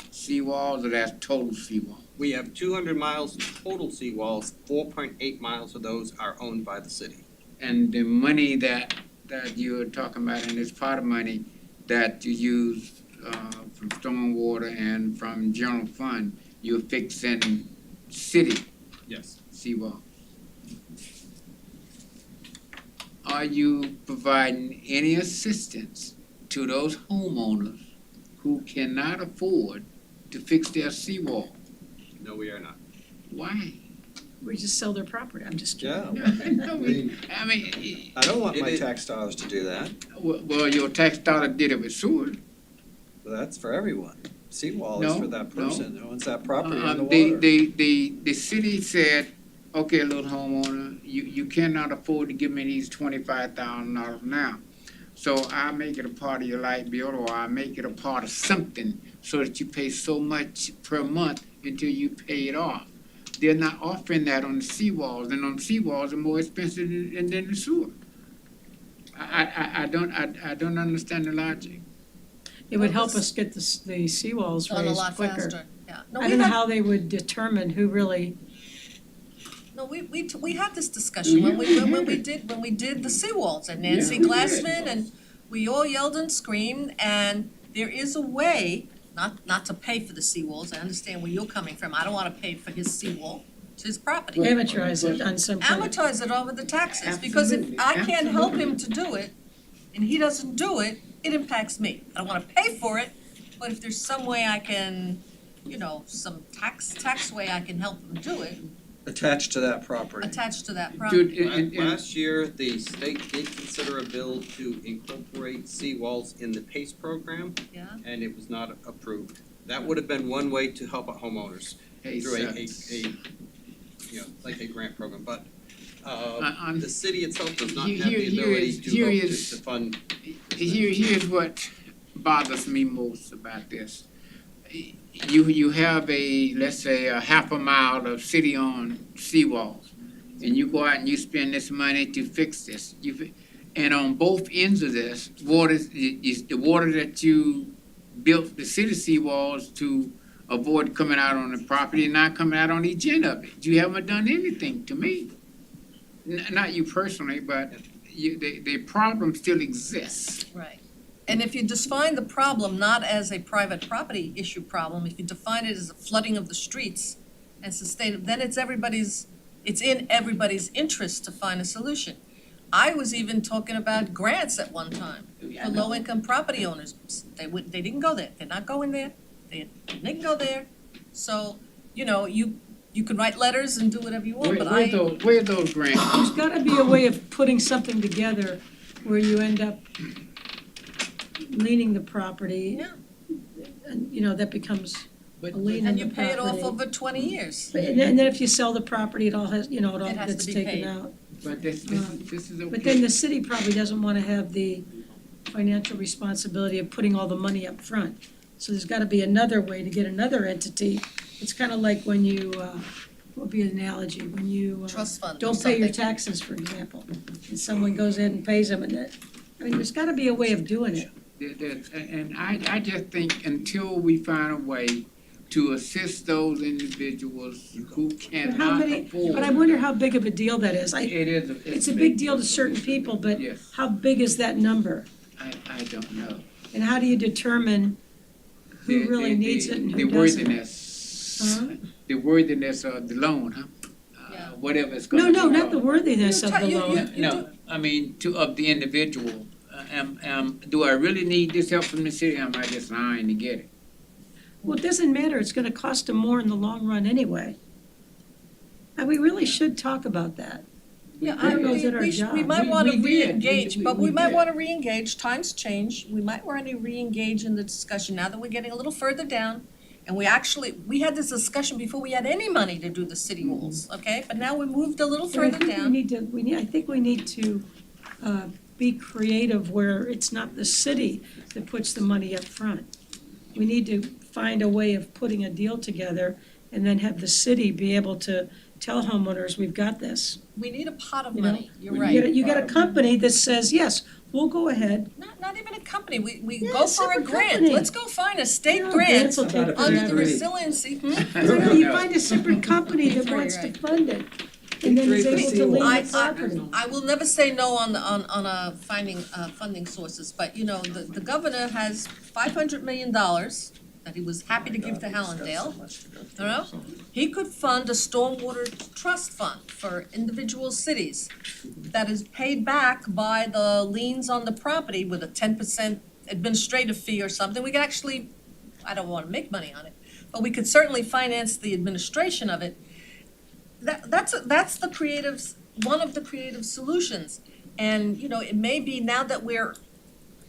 seawalls, or that's total seawall? We have 200 miles total seawalls, 4.8 miles of those are owned by the city. And the money that you're talking about, and it's part of money that you use from stormwater and from general fund, you're fixing city Yes. seawall. Are you providing any assistance to those homeowners who cannot afford to fix their seawall? No, we are not. Why? We just sell their property, I'm just kidding. Yeah, I mean, I don't want my It- tax dollars to do that, well, your tax dollar did it with sewer. but that's for everyone. Seawall is for that person who owns that property on the water. The city said, okay, little homeowner, you cannot afford to give me these $25,000 now. So I make it a part of your light bill, or I make it a part of something so that you pay so much per month until you pay it off. They're not offering that on the seawalls, and on seawalls are more expensive than the sewer. I don't understand the logic. It would help us get the seawalls Done a raised lot quicker. faster, yeah. No, I we don't know had- how they would determine who really, No, we had this discussion when we did the seawalls, and Nancy Glassman, and we all yelled and screamed, and there is a way, not to pay for the seawalls, I understand where you're coming from, I don't wanna pay for his seawall, it's his property. amortize it on some kind of. Amortize it over the taxes, because if I can't help him to do it, and he doesn't do it, it impacts me. I don't wanna pay for it, but if there's some way I can, some tax way I can help him do it, Attached to that property. attached to that property. Dude, Last year, the state did consider a bill to incorporate seawalls in the PACE program, Yeah, and it was not approved. That would have been one way to help out homeowners through like a grant program, but the city itself does not have the ability to fund. Here's what bothers me most about this. You have let's say a half a mile of city-owned seawalls, and you go out and you spend this money to fix this. And on both ends of this, is the water that you built the city seawalls to avoid coming out on the property and not coming out on each end of it. You haven't done anything to me. Not you personally, but the problem still exists. right. And if you define the problem not as a private property issue problem, if you define it as a flooding of the streets and sustain, then it's in everybody's interest to find a solution. I was even talking about grants at one time for low-income property owners. They didn't go there, they're not going there, they didn't go there. So, you can write letters and do whatever you want, but Where are those grants? There's gotta be a way of putting something together where you end up leaning the property. Yeah. And, that becomes a lien on And the you pay it off property. over 20 years. And then if you sell the property, it all has, it all It has gets to be taken paid. out. But this is okay. But then the city probably doesn't wanna have the financial responsibility of putting all the money up front. So there's gotta be another way to get another entity. It's kinda like when you, what would be an analogy, when you Trust fund or don't pay your something. taxes, for example, and someone goes in and pays them, there's gotta be a way of doing it. And I just think until we find a way to assist those individuals who But how cannot many, afford. but I wonder how big of a deal that is. It is. It's a big deal to certain people, but Yes, how big is that number? I don't know. And how do you determine who really needs it and who doesn't? Huh? The worthiness of the loan, huh? Yeah. Whatever it's gonna No, be. no, not the worthiness of the You- loan. No, I mean, of the individual. Do I really need this help from the city, or am I just lying to get it? Well, it doesn't matter, it's gonna cost them more in the long run anyway. And we really should talk about that. Yeah, I don't know, is it our we job? might want to We did. re-engage, We- but we we might did. want to re-engage, times change, we might want to re-engage in the discussion now that we're getting a little further down. And we had this discussion before we had any money to do the city walls, okay? But now we moved a little But I further think down. I think we need to be creative where it's not the city that puts the money up front. We need to find a way of putting a deal together and then have the city be able to tell homeowners, we've got this. We need a pot of You know, money, you're we right. You get a company that says, yes, we'll go ahead. Not even a company, we Yeah, go a for a separate grant, company. let's go find a state No, grant grants will take under the forever. resiliency. You find a separate company that wants to fund it, and then is able to leave the property. I will never say no on funding sources, but the governor has $500 million that he was happy to give to Hallandale. He could fund a stormwater trust fund for individual cities that is paid back by the liens on the property with a 10% administrative fee or something. We could actually, I don't wanna make money on it, but we could certainly finance the administration of it. That's the one of the creative solutions. And, it may be now that we're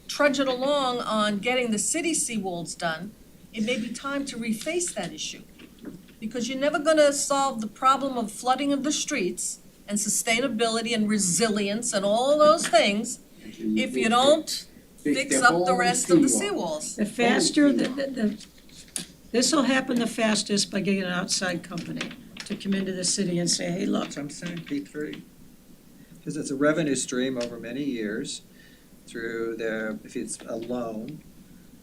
trudging along on getting the city seawalls done, it may be time to reface that issue. Because you're never gonna solve the problem of flooding of the streets and sustainability and resilience and all those things if you don't fix up the rest of the seawalls. The faster, this'll happen the fastest by getting an outside company to come into the city and say, hey, look, That's what I'm saying, P3. Because it's a revenue stream over many years through if it's a loan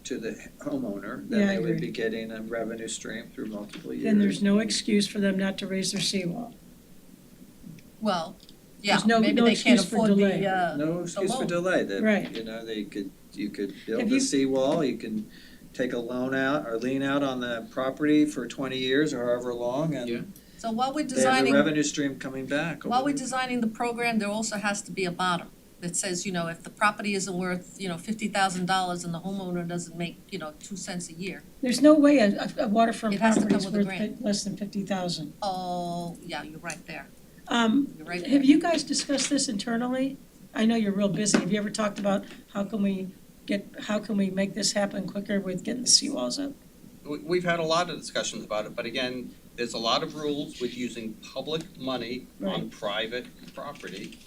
to the homeowner, then Yeah, I they would agree. be getting a revenue stream through multiple years. then there's no excuse for them not to raise their seawall. Well, yeah, There's no maybe they can't excuse for afford delay. No excuse for loan. delay, that, Right. you know, you could build Have a you- seawall, you can take a loan out or lien out on the property for 20 years or however long, Yeah. and So while we're they have a designing, revenue stream coming back. while we're designing the program, there also has to be a bottom that says, you know, if the property isn't worth, you know, $50,000 and the homeowner doesn't make, you know, 2 cents a year. There's no way a waterfront It has to property come is with a worth grant. less than 50,000. Oh, yeah, you're right there. You're right there. Have you guys discussed this internally? I know you're real busy. Have you ever talked about how can we make this happen quicker with getting the seawalls up? We've had a lot of discussions about it, but again, there's a lot of rules with using public money on private property.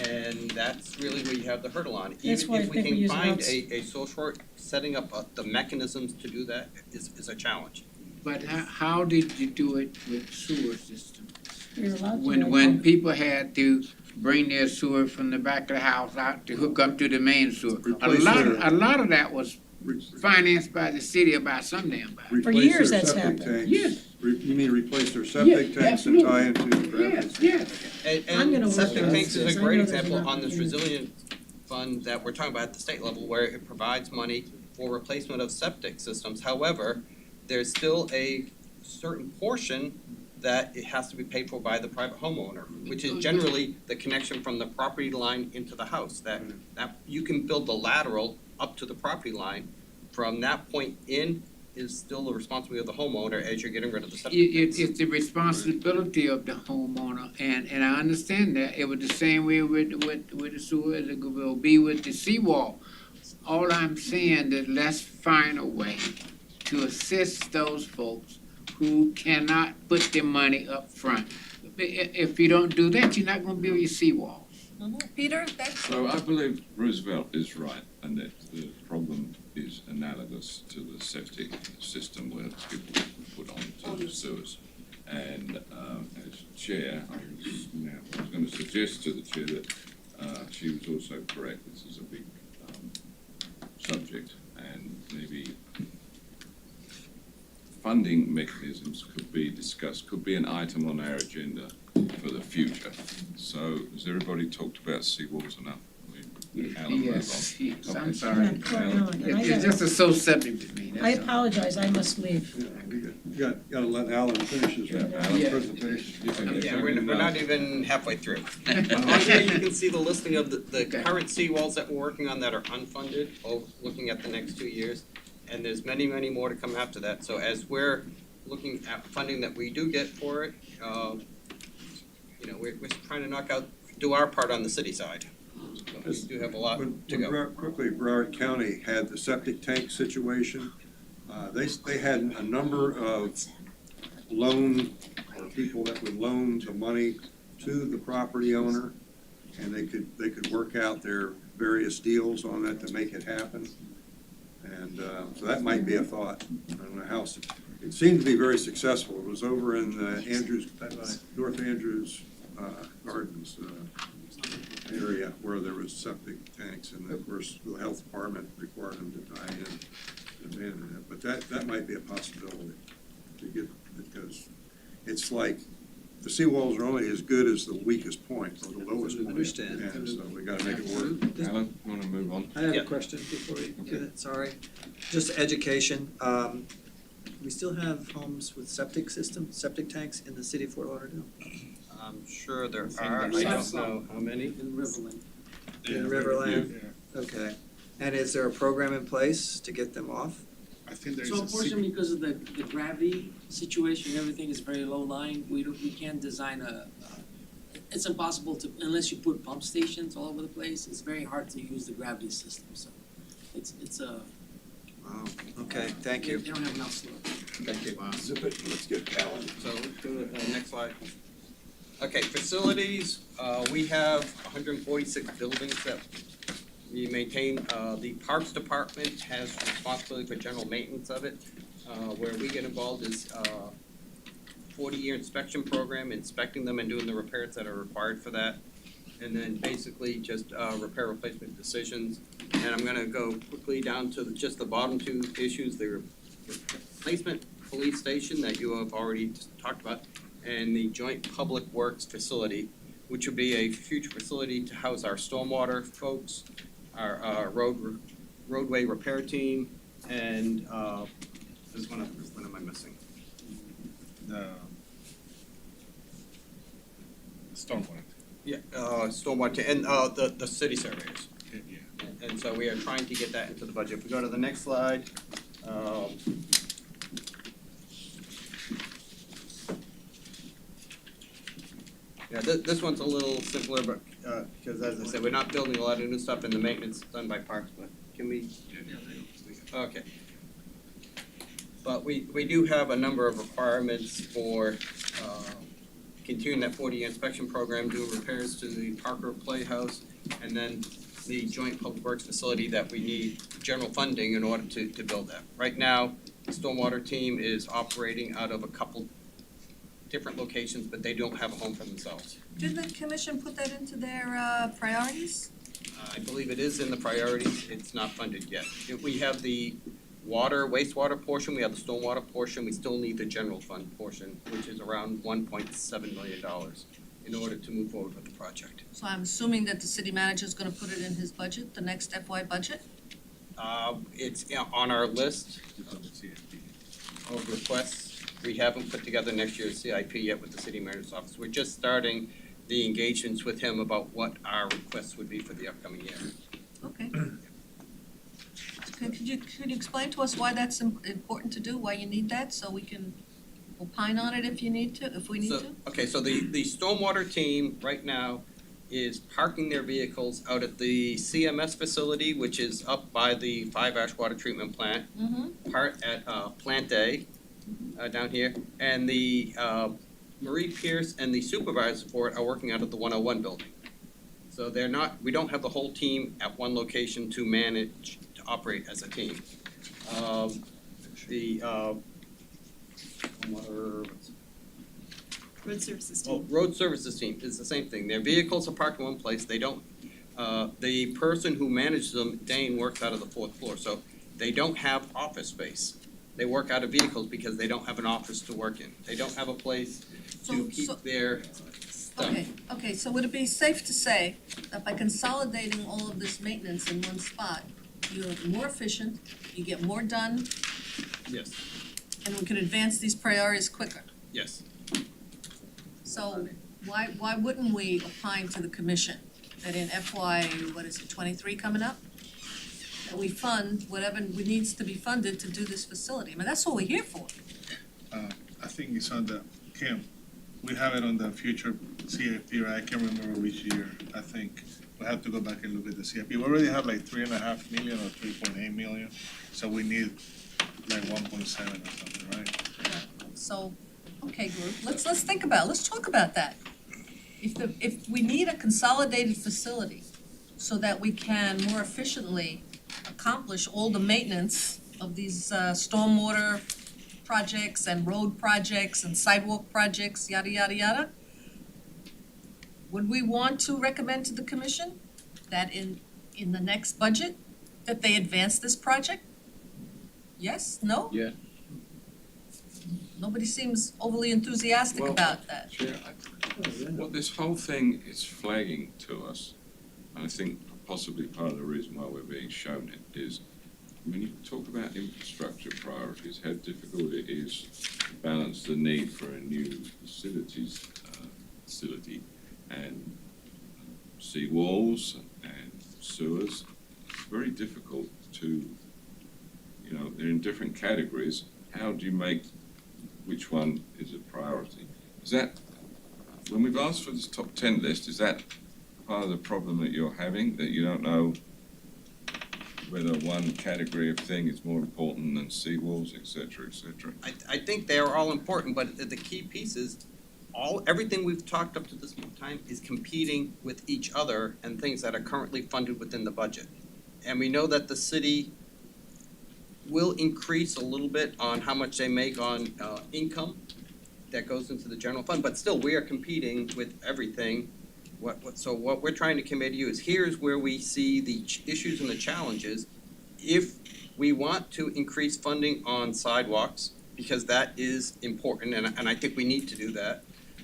And that's really where you have the hurdle on. That's why I Even if think we we use can find outs- a sole short, setting up the mechanisms to do that is a challenge. But how did you do it with sewer systems? You're allowed to. When people had to bring their sewer from the back of the house out to hook up to the main sewer. Replace their- A lot of that was financed by the city or by some damn body. For Replace years their that's septic happened. tanks. Yes. You mean replace their septic Yes, tanks and tie into the Yes, yes. I'm gonna And work septic on tanks this. is a I great know there's example an on this opportunity. resilient fund that we're talking about at the state level, where it provides money for replacement of septic systems. However, there's still a certain portion that it has to be paid for by the private homeowner, which is generally the connection from the property line into the house, that you can build the lateral up to the property line. From that point in is still the responsibility of the homeowner as you're getting rid of the septic tanks. It's the responsibility of the homeowner, and I understand that. It was the same way with the sewer, as it will be with the seawall. All I'm saying is let's find a way to assist those folks who cannot put their money up front. If you don't do that, you're not gonna build your seawalls. Peter, that's, So I believe Roosevelt is right, and that the problem is analogous to the septic system where people put on to the sewers. And as chair, I was going to suggest to the chair that she was also correct. This is a big subject, and maybe funding mechanisms could be discussed, could be an item on our agenda for the future. So has everybody talked about seawalls enough? Alan, move on. Yes, I'm Okay. sorry. Yeah, poor Alan. And I It's gotta- just a so subject to me, I that's all. apologize, I must leave. You gotta let Alan finish his Yeah. presentation. Yeah, we're not even halfway through. On here, you can see the listing of the current seawalls that we're working on that are unfunded, looking at the next 2 years. And there's many, many more to come after that. So as we're looking at funding that we do get for it, we're trying to do our part on the city side. We do have a lot to go. Quickly, Broward County had the septic tank situation. They had a number of loan, or people that would loan the money to the property owner, and they could work out their various deals on that to make it happen. And so that might be a thought. I don't know how, it seemed to be very successful. It was over in Andrews, North Andrews Gardens area where there was septic tanks, and of course, the health department required them to tie in and abandon it. But that might be a possibility to get, because it's like, the seawalls are only as good as the weakest point, or the lowest point. Understand. And so we gotta make it work. Alan, you want to move on? I have Yeah. a question before we get it, sorry. Just education, we still have homes with septic tanks in the city of Fort Lauderdale? I'm sure there I are, I think don't so. know how many. In Riverland. In Riverland? Okay. And is there a program in place to get them off? I think there is So a unfortunately, because of the gravity situation, everything is very low lying, we can't design it's impossible to, unless you put pump stations all over the place, it's very hard to use the gravity system, so it's a Wow, okay, thank you. They don't have enough slope. Thank you. Zip it, let's get Alan. So let's go to the next slide. Okay, facilities, we have 146 buildings that we maintain. The Parks Department has responsibility for general maintenance of it. Where we get involved is 40-year inspection program, inspecting them and doing the repairs that are required for that. And then basically just repair replacement decisions. And I'm gonna go quickly down to just the bottom two issues, the replacement police station that you have already talked about, and the joint public works facility, which would be a future facility to house our stormwater folks, our roadway repair team, and there's one other, what am I missing? The stormwater. Yeah, stormwater, and the city surveyors. Yeah. And so we are trying to get that into the budget. If we go to the next slide, yeah, this one's a little simpler, but, because as I said, we're not building a lot of new stuff and the maintenance is done by Parks, but can we? Okay. But we do have a number of requirements for, continuing that 40-year inspection program, doing repairs to the Parker Playhouse, and then the joint public works facility that we need general funding in order to build that. Right now, the stormwater team is operating out of a couple different locations, but they don't have a home for themselves. Did the commission put that into their priorities? I believe it is in the priorities, it's not funded yet. We have the wastewater portion, we have the stormwater portion, we still need the general fund portion, which is around $1.7 million in order to move forward with the project. So I'm assuming that the city manager is gonna put it in his budget, the next FY budget? It's on our list of requests. We haven't put together next year's CIP yet with the city manager's office. We're just starting the engagements with him about what our requests would be for the upcoming year. Okay. Could you explain to us why that's important to do, why you need that, so we can opine on it if we need to? Okay, so the stormwater team right now is parking their vehicles out at the CMS facility, which is up by the 5-ash water treatment plant, part at Plant A down here, and the Marie Pierce and the supervisor for it are working out of the 101 building. So we don't have the whole team at one location to manage, to operate as a team. Road services team. Road services team is the same thing. Their vehicles are parked in one place. They don't, the person who manages them, Dane, works out of the 4th floor, so they don't have office space. They work out of vehicles because they don't have an office to work in. They don't have a place to keep their stuff. Okay, so would it be safe to say that by consolidating all of this maintenance in one spot, you're more efficient, you get more done, Yes, and we can advance these priorities quicker? yes. So why wouldn't we opine to the commission that in FY, 23 coming up? That we fund whatever needs to be funded to do this facility? I mean, that's what we're here for. I think it's on the, Kim, we have it on the future CIP, right? I can't remember which year. I think we have to go back and look at the CIP. We already have like 3.5 million or 3.8 million, so we need like 1.7 or something, right? So, okay, group, let's think about it. Let's talk about that. If we need a consolidated facility so that we can more efficiently accomplish all the maintenance of these stormwater projects and road projects and sidewalk projects, yada, yada, yada, would we want to recommend to the commission that in the next budget, that they advance this project? Yes, no? Yeah. Nobody seems overly enthusiastic Well, about that. Chair, what this whole thing is flagging to us, and I think possibly part of the reason why we're being shown it, is when you talk about infrastructure priorities, how difficult it is to balance the need for a new facility and seawalls and sewers. It's very difficult to, they're in different categories. How do you make which one is a priority? Is that, when we've asked for this top 10 list, is that part of the problem that you're having, that you don't know whether one category of thing is more important than seawalls, et cetera, et cetera. I think they are all important, but the key piece is everything we've talked up to this time is competing with each other and things that are currently funded within the budget. And we know that the city will increase a little bit on how much they make on income that goes into the general fund, but still, we are competing with everything. So what we're trying to convey to you is here's where we see the issues and the challenges. If we want to increase funding on sidewalks, because that is important, and I think we need to do that,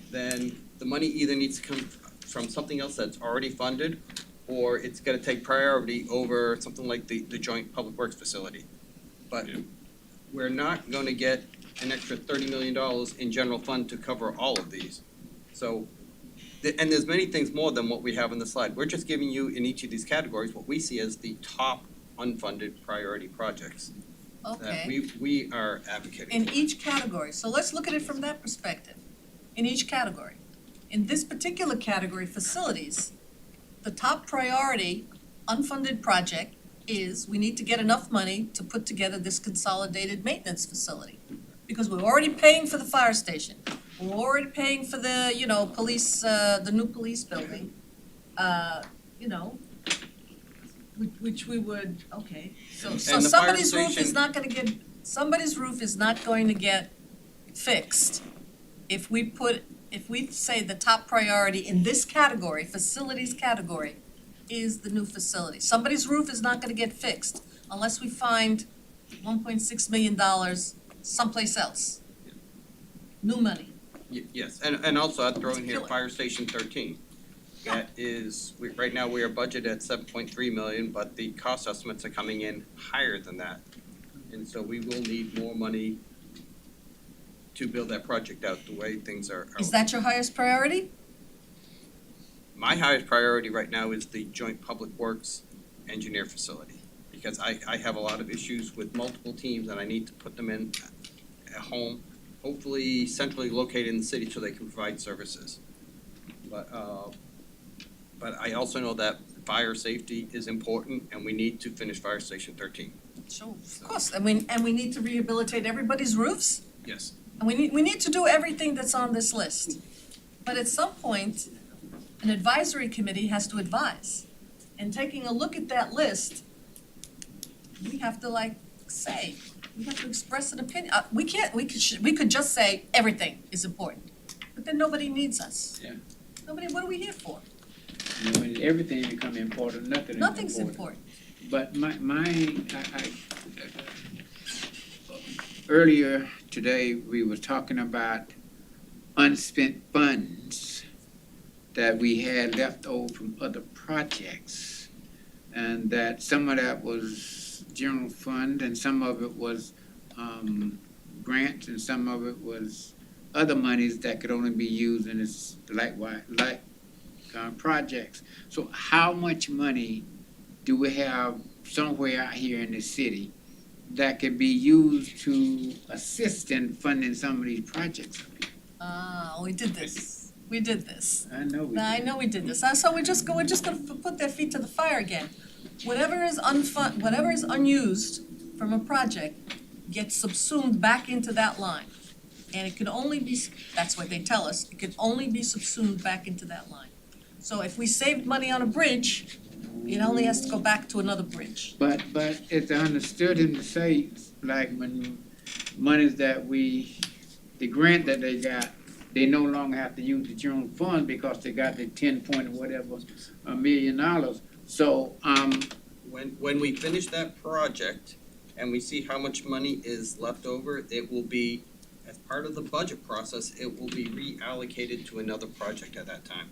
then the money either needs to come from something else that's already funded, or it's gonna take priority over something like the joint public works facility. But Yeah. we're not gonna get an extra $30 million in general fund to cover all of these. So, and there's many things more than what we have on the slide. We're just giving you in each of these categories what we see as the top unfunded priority projects that Okay, we are advocating in for. each category, so let's look at it from that perspective, in each category. In this particular category, facilities, the top priority unfunded project is we need to get enough money to put together this consolidated maintenance facility. Because we're already paying for the fire station, we're already paying for the, police, the new police building, you know, which we would, okay. So And the fire somebody's roof is station- not gonna get, somebody's roof is not going to get fixed if we say the top priority in this category, facilities category, is the new facility. Somebody's roof is not gonna get fixed unless we find $1.6 million someplace else. New money. Yes, and also I'd throw in here Kill it. Fire Station 13. Yeah. That is, right now we are budgeted at 7.3 million, but the cost estimates are coming in higher than that. And so we will need more money to build that project out the way things are. Is that your highest priority? My highest priority right now is the joint public works engineer facility. Because I have a lot of issues with multiple teams and I need to put them in at home, hopefully centrally located in the city so they can provide services. But I also know that fire safety is important and we need to finish Fire Station 13. Sure, of course, and we need to rehabilitate everybody's roofs, Yes. and we need to do everything that's on this list. But at some point, an advisory committee has to advise. And taking a look at that list, we have to we have to express an opinion. We could just say everything is important, but then nobody needs us. Yeah. What are we here for? When everything become important, nothing is Nothing's important. But earlier today, we were talking about unspent funds that we had left over from other projects. And that some of that was general fund and some of it was grants and some of it was other monies that could only be used in this projects. So how much money do we have somewhere out here in the city that could be used to assist in funding some of these projects? We did this. We did this. I know we I did. know we did this. So we're just gonna put their feet to the fire again. Whatever is unused from a project gets subsumed back into that line. And it can only be, that's what they tell us, it can only be subsumed back into that line. So if we saved money on a bridge, it only has to go back to another bridge. But it's understood him to say, like when monies that the grant that they got, they no longer have to use the general fund because they got the 10 point or whatever $1 million. So, When we finish that project and we see how much money is left over, it will be, as part of the budget process, it will be reallocated to another project at that time.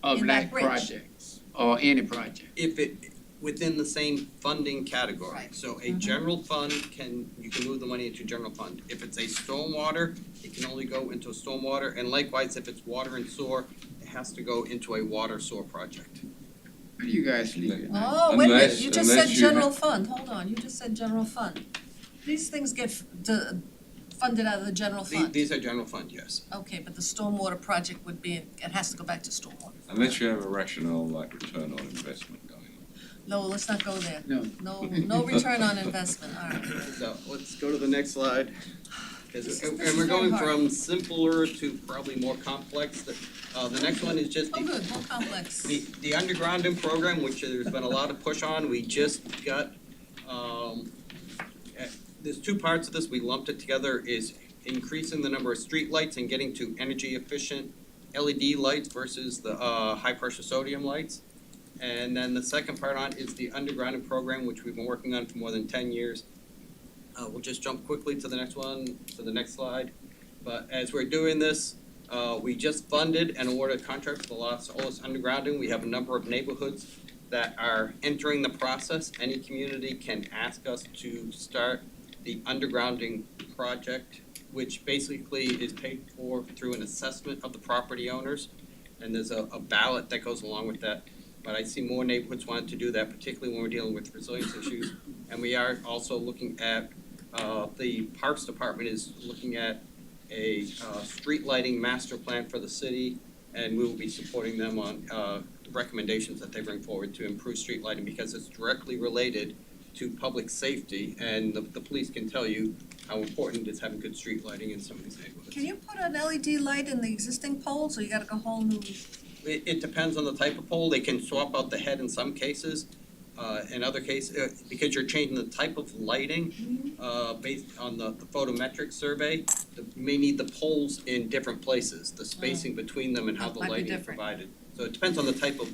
of In that like bridge. projects or any project. If it, within the same funding category. Right. So a general fund you can move the money into general fund. If it's a stormwater, it can only go into a stormwater, and likewise, if it's water and sewer, it has to go into a water sewer project. Where do you guys leave? Oh, wait a minute, Unless- you just said unless you general fund, hold on, you just said general fund. These things get funded out of the general fund. These are general fund, yes. Okay, but the stormwater project would be, it has to go back to stormwater. Unless you have a rationale like return on investment going on. No, let's not go there. No. No return on investment, all right. So let's go to the next slide. This And is we're very going hard. from simpler to probably more complex. The next one is just Oh, good, more complex. the undergrounding program, which there's been a lot of push on. We just got, there's two parts of this. We lumped it together, is increasing the number of street lights and getting to energy efficient LED lights versus the high pressure sodium lights. And then the second part on is the undergrounding program, which we've been working on for more than 10 years. We'll just jump quickly to the next one, to the next slide. But as we're doing this, we just funded and awarded a contract for the Los Olas undergrounding. We have a number of neighborhoods that are entering the process. Any community can ask us to start the undergrounding project, which basically is paid for through an assessment of the property owners. And there's a ballot that goes along with that. But I see more neighborhoods wanting to do that, particularly when we're dealing with resilience issues. And we are also looking at, the Parks Department is looking at a street lighting master plan for the city, and we will be supporting them on the recommendations that they bring forward to improve street lighting, because it's directly related to public safety, and the police can tell you how important it is having good street lighting in some of these neighborhoods. Can you put an LED light in the existing poles, or you gotta go whole new? It depends on the type of pole. They can swap out the head in some cases. In other cases, because you're changing the type of lighting, based on the photometric survey, you may need the poles in different places, the spacing between them and how That the might be lighting is different. provided. So it depends on the type of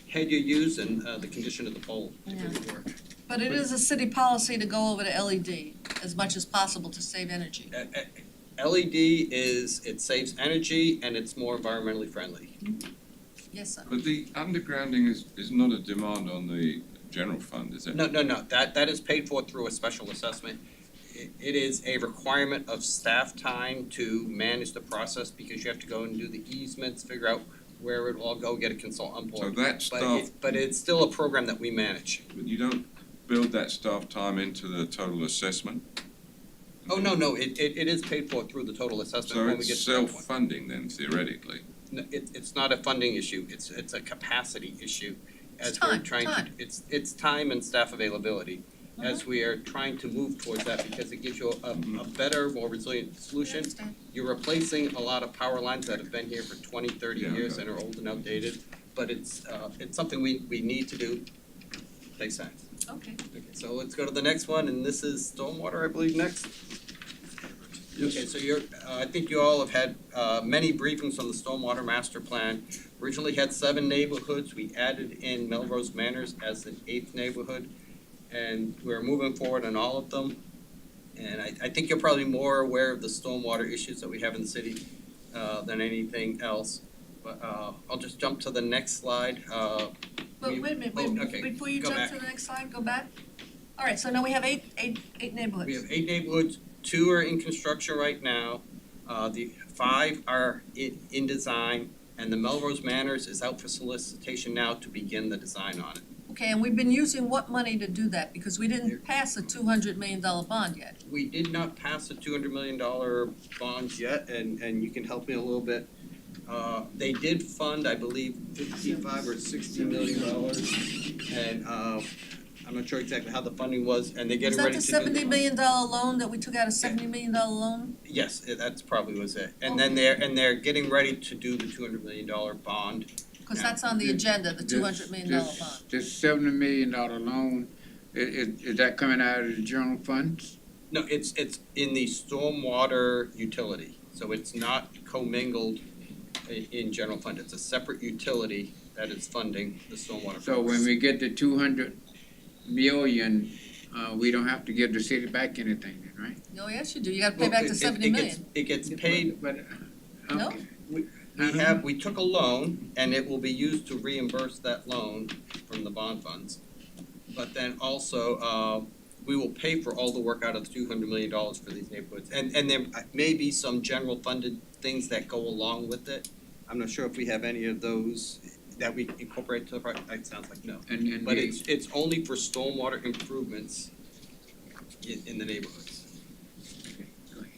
head you use and the condition of the pole to do Yeah. the work. But it is a city policy to go over to LED as much as possible to save energy. LED it saves energy and it's more environmentally friendly. Yes, sir. But the undergrounding is not a demand on the general fund, is it? No, that is paid for through a special assessment. It is a requirement of staff time to manage the process, because you have to go and do the easements, figure out where it will all go, get a consultant on So board. that staff, But it's still a program that we manage. you don't build that staff time into the total assessment? Oh, no, it is paid for through the total assessment So when we get it's to that point. self-funding then, theoretically? No, it's not a funding issue, it's a capacity issue. It's As we're time, trying to, time. it's time and staff availability. Uh-huh. As we are trying to move towards that, because it gives you a better, more resilient I solution. understand. You're replacing a lot of power lines that have been here for 20, 30 Yeah, years okay. and are old and outdated. But it's something we need to do. Makes sense. Okay. Okay, so let's go to the next one, and this is stormwater, I believe, next. Okay, so I think you all have had many briefings on the stormwater master plan. Originally had 7 neighborhoods. We added in Melrose Manors as the 8th neighborhood, and we're moving forward on all of them. And I think you're probably more aware of the stormwater issues that we have in the city than anything else. But I'll just jump to the next slide. But wait a minute, okay, before you go jump back. to the next slide, go back. All right, so now we have eight neighborhoods. We have 8 neighborhoods, 2 are in construction right now. The 5 are in design, and the Melrose Manors is out for solicitation now to begin the design on it. Okay, and we've been using what money to do that? Because we didn't pass a $200 million bond yet. We did not pass a $200 million bond yet, and you can help me a little bit. They did fund, I believe, $55 or $60 million, and I'm not sure exactly how the funding was, and they're Was getting that ready the to do. $70 million loan that we took out, a $70 million loan? Yes, that's probably was it. And then they're getting ready to do the $200 million bond. Because Yeah. that's on the agenda, the $200 million bond. This $70 million loan, is that coming out of the general funds? No, it's in the stormwater utility, so it's not commingled in general fund. It's a separate utility that is funding the stormwater. So when we get the 200 million, we don't have to give the city back anything then, right? Oh, yes, you do. You gotta pay back the $70 million. It gets paid. But, No? okay. We took a loan, and it will be used to reimburse that loan from the bond funds. But then also, we will pay for all the work out of the $200 million for these neighborhoods. And there may be some general funded things that go along with it. I'm not sure if we have any of those that we incorporate into the project. It sounds like no. And But it's only for stormwater improvements in the neighborhoods.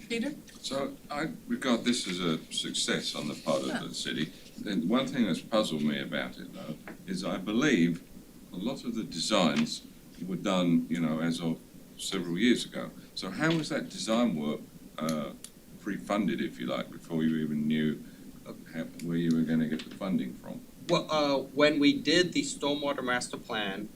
Peter? So I regard this as a success on the part of the city. Then one thing that's puzzled me about it though, is I believe a lot of the designs were done, as of several years ago. So how was that design work pre-funded, if you like, before you even knew where you were going to get the funding from? Well, when we did the Stormwater Master Plan,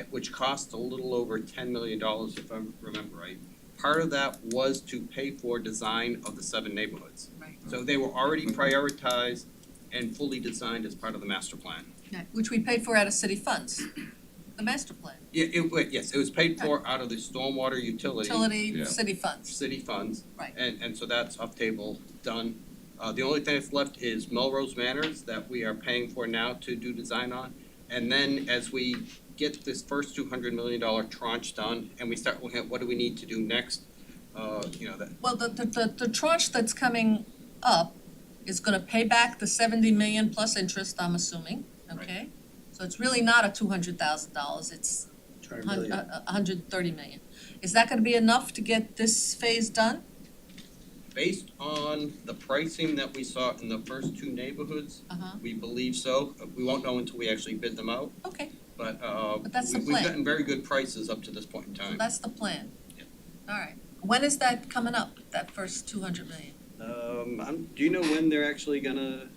which cost a little over $10 million, if I remember right, part of that was to pay for design of the 7 neighborhoods. Right. So they were already prioritized and fully designed as part of the master plan. Which we paid for out of city funds, the master plan, Yeah, yes, it was paid for out of the stormwater utility utility, city funds. city funds. Right. And so that's up table done. The only thing that's left is Melrose Manors that we are paying for now to do design on. And then as we get this first $200 million tranche done and we start looking at what do we need to do next, that. Well, the tranche that's coming up is gonna pay back the 70 million plus interest, I'm assuming, okay? So it's really not a $200,000, it's 130 million. Is that gonna be enough to get this phase done? Based on the pricing that we saw in the first 2 neighborhoods, Uh-huh, we believe so. We won't know until we actually bid them out, okay, but that's the we've plan. gotten very good prices up to this point in so time. that's the plan. Yep. All right, when is that coming up, that first 200 million? Do you know when they're actually gonna?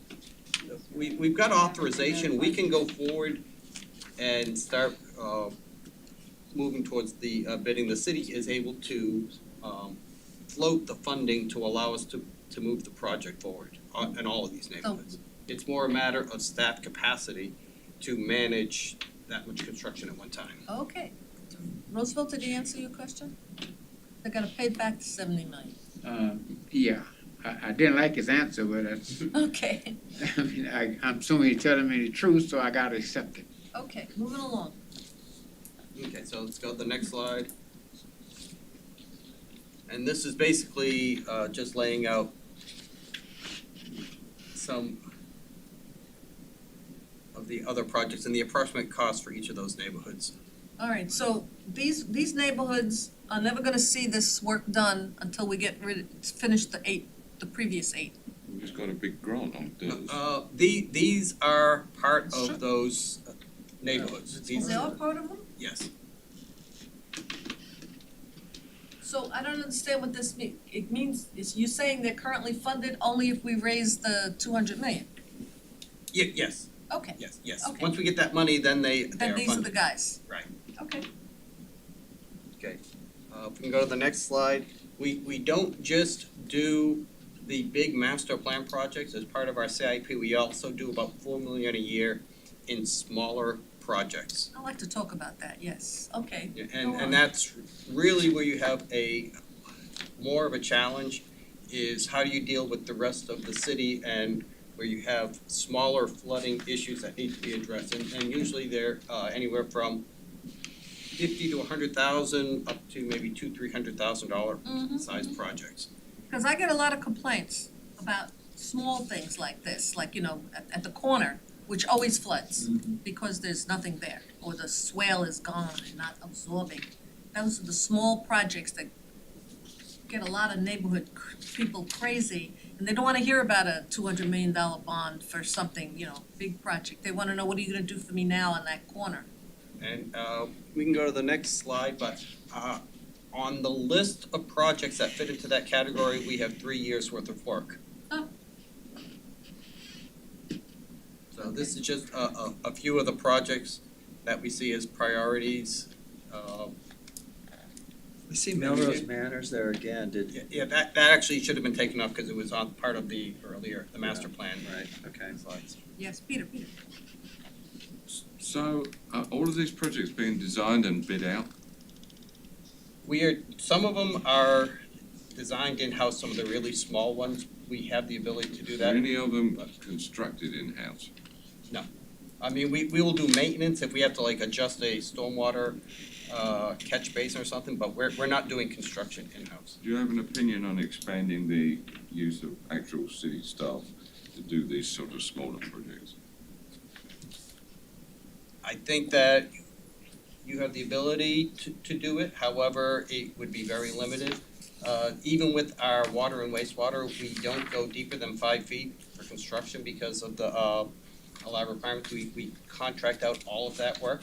We've got authorization. We can go forward and start moving towards the bidding. The city is able to float the funding to allow us to move the project forward in all of these neighborhoods. It's more a matter of staff capacity to manage that much construction at one time. Okay, Roosevelt, did he answer your question? They're gonna pay back the 70 million. Yeah, I didn't like his answer, but that's, Okay, I mean, I'm assuming he's telling me the truth, so I gotta accept it. okay, moving along. Okay, so let's go to the next slide. And this is basically just laying out some of the other projects and the approximate cost for each of those neighborhoods. All right, so these neighborhoods are never gonna see this work done until we finish the previous 8. We just got a big grant on this. These are part Sure. of those neighborhoods. Is they all part of them? Yes. So I don't understand what this means. It means, is you saying they're currently funded only if we raise the 200 million? Yes, Okay, yes. Okay. Once we get that money, then they are then these are the funded. guys. Right. Okay. Okay, if we can go to the next slide. We don't just do the big master plan projects as part of our CIP. We also do about $4 million a year in smaller projects. I'd like to talk about that, yes. Okay, And Go on. and that's really where you have more of a challenge is how do you deal with the rest of the city and where you have smaller flooding issues that need to be addressed. And usually they're anywhere from 50 to 100,000 up to maybe $200,000-300,000 size projects. because I get a lot of complaints about small things like this, like, at the corner, which always floods because there's nothing there, or the swale is gone and not absorbing. Those are the small projects that get a lot of neighborhood people crazy, and they don't wanna hear about a $200 million bond for something, big project. They wanna know, what are you gonna do for me now on that corner? And we can go to the next slide, but on the list of projects that fit into that category, we have 3 years' worth of work. Oh. So this is just a few of the projects that we see as priorities. We see Melrose Manors there again, Yeah, that actually should have been taken off because it was on part of the master plan. right, okay. Slides. Yes, Peter. So are all of these projects being designed and bid out? Some of them are designed in-house, some of the really small ones, we have the ability to do Are that. any of them constructed in-house? I mean, we will do maintenance if we have to adjust a stormwater catch basin or something, but we're not doing construction in-house. Do you have an opinion on expanding the use of actual city staff to do these sort of smaller projects? I think that you have the ability to do it, however, it would be very limited. Even with our water and wastewater, we don't go deeper than 5 feet for construction because of the allowed requirements. We contract out all of that work.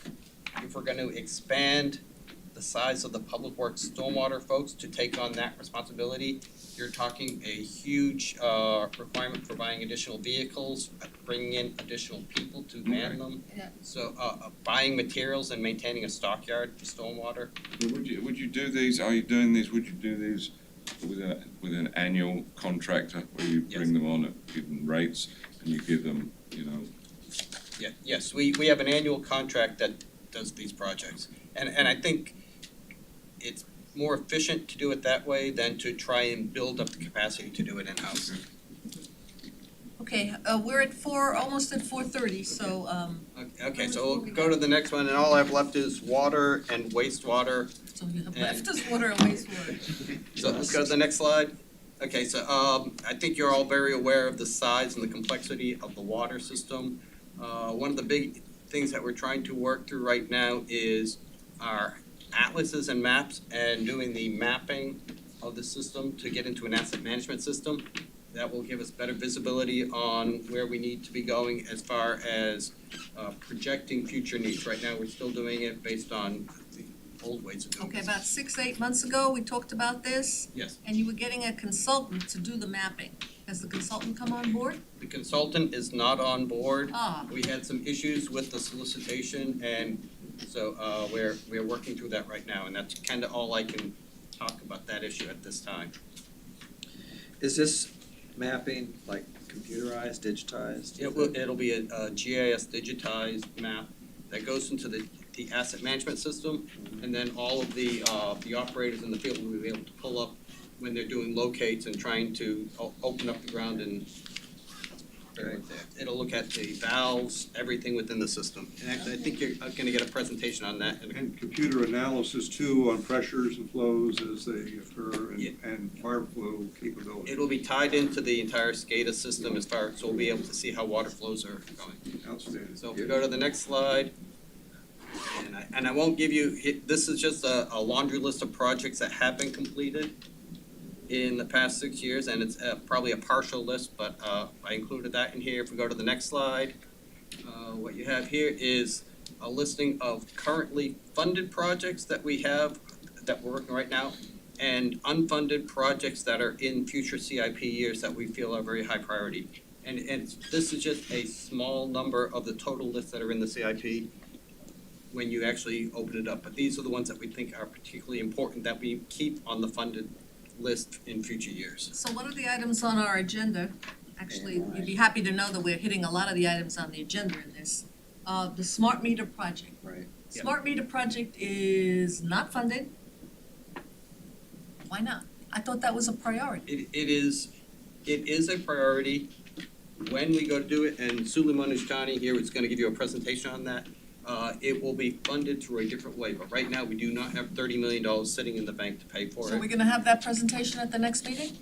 if we're gonna expand the size of the public works stormwater folks to take on that responsibility, you're talking a huge requirement for buying additional vehicles, bringing in additional people to man them. Yeah. So buying materials and maintaining a stockyard for stormwater. But would you do these, are you doing these, would you do these with an annual contractor where you Yes. bring them on at given rates and you give them, you know? Yeah, yes, we have an annual contract that does these projects. And I think it's more efficient to do it that way than to try and build up the capacity to do it in-house. Okay, we're at almost at 4:30, so, Okay, so we'll go to the next one, and all I have left is water and wastewater. so you have And- left us water and wastewater. So let's go to the next slide. Okay, so I think you're all very aware of the size and the complexity of the water system. One of the big things that we're trying to work through right now is our atlases and maps and doing the mapping of the system to get into an asset management system. That will give us better visibility on where we need to be going as far as projecting future needs. Right now, we're still doing it based on the old ways of doing Okay, this. about 6, 8 months ago, we talked about this. Yes. And you were getting a consultant to do the mapping. Has the consultant come on board? The consultant is not on board. Ah, We had some issues with the solicitation, and so we're working through that right now, and that's kind of all I can talk about that issue at this time. Is this mapping like computerized, digitized? It'll be a GIS digitized map that goes into the asset management system, and then all of the operators in the field will be able to pull up when they're doing locates and trying to open up the ground and it'll look at the valves, everything within the system. And actually, I think you're gonna get a presentation on that. And computer analysis too on pressures and flows as they occur Yeah. and farm flow capability. It'll be tied into the entire SCADA system as far, so we'll be able to see how water flows are going. Outstanding. So if we go to the next slide, and I won't give you, this is just a laundry list of projects that have been completed in the past 6 years, and it's probably a partial list, but I included that in here. If we go to the next slide, what you have here is a listing of currently funded projects that we have, that we're working right now, and unfunded projects that are in future CIP years that we feel are very high priority. And this is just a small number of the total lists that are in the CIP when you actually open it up. But these are the ones that we think are particularly important that we keep on the funded list in future years. so what are the items on our agenda? Actually, you'd be happy to know that we're hitting a lot of the items on the agenda in this. The smart meter project. Right. Smart meter project is not funded. Why not? I thought that was a priority. It is a priority when we go to do it, and Suleiman Ushtani here is gonna give you a presentation on that. It will be funded through a different way, but right now, we do not have $30 million sitting in the bank to pay for So it. we're gonna have that presentation at the next meeting?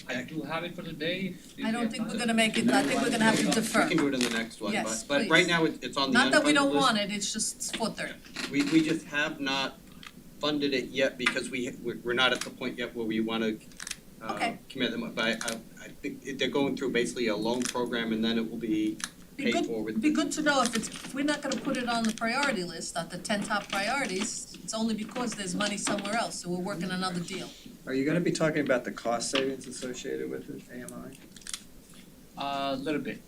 I do have it for the day. I don't think we're gonna make it, I think we're gonna have to defer. We can do it in the next one, Yes, but please. right now, it's on the unfunded list. Not that we don't want it, it's just it's 4:30. We just have not funded it yet because we're not at the point yet where we wanna Okay. commit them, but I think they're going through basically a loan program, and then it will be Be paid good, for with. be good to know if we're not gonna put it on the priority list, on the 10 top priorities, it's only because there's money somewhere else, so we're working another deal. Are you gonna be talking about the cost savings associated with it, AMI? A little bit,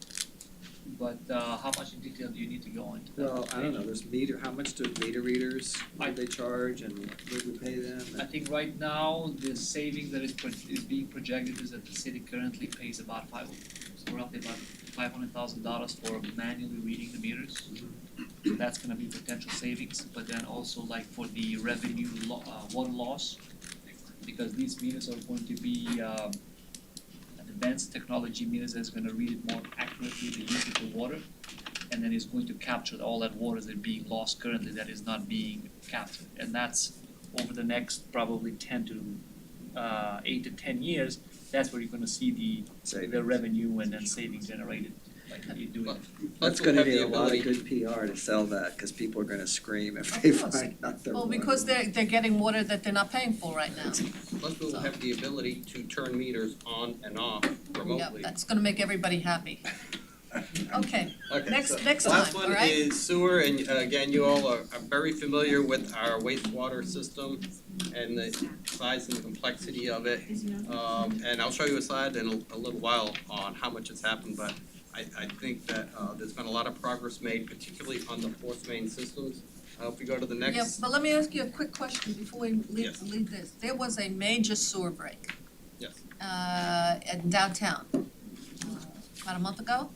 but how much in detail do you need to go into that? Well, I don't know, there's how much do meter readers, what do they charge and what do we pay them? I think right now, the savings that is being projected is that the city currently pays about roughly about $500,000 for manually reading the meters. So that's gonna be potential savings, but then also like for the revenue water loss, because these meters are going to be an advanced technology meters that's gonna read it more accurately, the use of the water, and then it's going to capture all that water that is being lost currently that is not being captured. And that's over the next probably 8 to 10 years, that's where you're gonna see the revenue and then savings generated, like how you do it. That's gonna be a lot of good PR to sell that, cause people are gonna scream if Of they course. find out their Well, water. because they're getting water that they're not paying for right now. Plus, we'll have the ability to turn meters on and off Yeah, remotely. that's gonna make everybody happy. Okay, Okay, Next so time, last all one right? is sewer, and again, you all are very familiar with our wastewater system and the size and the complexity of it. And I'll show you a slide in a little while on how much has happened, but I think that there's been a lot of progress made, particularly on the force main systems. If we go to the Yeah, next, but let me ask you a quick question before we Yes. leave this. There was a major sewer break. Yes. In downtown, about a month ago.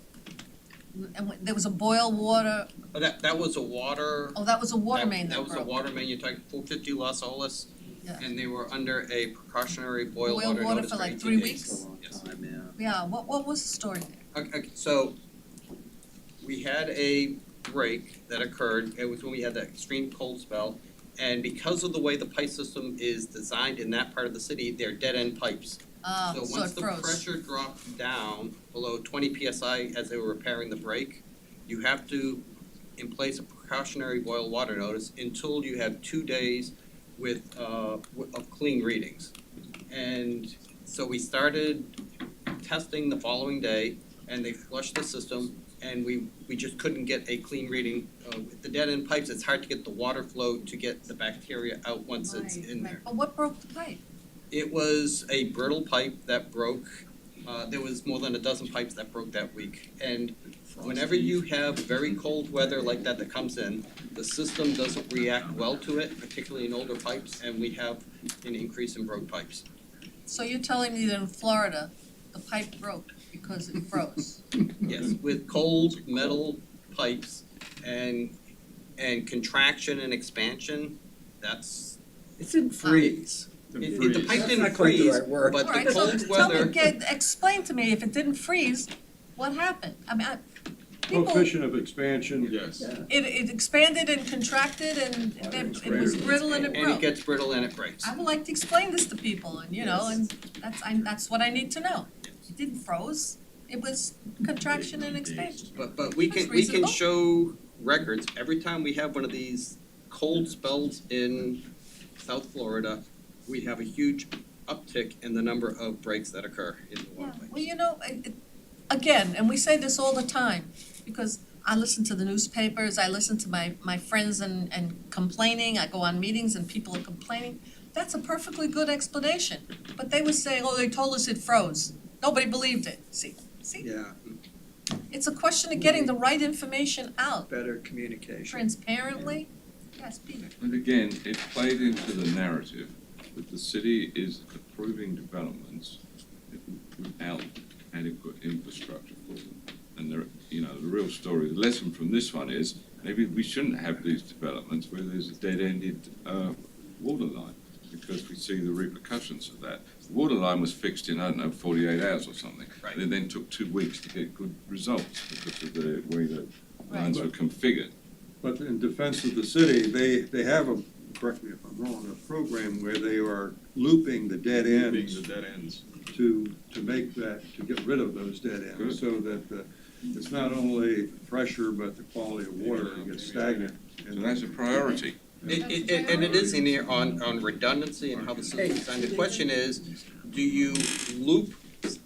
And there was a boil water, that was a water. oh, that was a water main That that was a broke. water main, you're talking 450 Los Olas, Yeah. and they were under a precautionary boil Boil water water notice for like 18 3 days. weeks? Yes. Yeah, what was the story there? Okay, so we had a break that occurred, it was when we had that extreme cold spell, and because of the way the pipe system is designed in that part of the city, they're dead-end pipes. So So once it the froze. pressure dropped down below 20 PSI as they were repairing the break, you have to in place a precautionary boil water notice until you have 2 days with of clean readings. And so we started testing the following day, and they flushed the system, and we just couldn't get a clean reading. With the dead-end pipes, it's hard to get the water flow to get the bacteria out once it's in there. But what broke the pipe? It was a brittle pipe that broke. There was more than a dozen pipes that broke that week. And whenever you have very cold weather like that comes in, the system doesn't react well to it, particularly in older pipes, and we have an increase in broke pipes. So you're telling me that in Florida, the pipe broke because it froze? Yes, with cold metal pipes and contraction and expansion, that's, It didn't freeze. the pipe That's didn't not quite the freeze, right word. but All the right, so cold tell weather. me, explain to me, if it didn't freeze, what happened? I mean, people, Coefficient of expansion. Yes. it expanded and contracted and it was brittle and it And it broke. gets brittle and it breaks. I would like to explain this to people and, you know, and that's what I need to know. It didn't froze, it was contraction and expansion. But we That's can reasonable. show records, every time we have one of these cold spells in South Florida, we have a huge uptick in the number of breaks that occur in the water Yeah, pipes. well, you know, again, and we say this all the time, because I listen to the newspapers, I listen to my friends and complaining, I go on meetings and people are complaining. That's a perfectly good explanation, but they would say, oh, they told us it froze. Nobody believed it. See, Yeah, it's a question of getting the right information out better communication. transparently. Yes, Peter. And again, it played into the narrative that the city is approving developments without adequate infrastructure for them. And the real story, the lesson from this one is, maybe we shouldn't have these developments where there's a dead-ended water line, because we see the repercussions of that. The water line was fixed in, 48 hours or something. Right. And it then took 2 weeks to get good results because of the way the lines Right. were configured. But in defense of the city, they have a, correct me if I'm wrong, a program where they are looping the dead Being ends the dead ends. to make that, to get rid of those dead ends, so that it's not only pressure, but the quality of water gets stagnant. So that's a priority. And it is in here on redundancy and how the system is designed. The question is, do you loop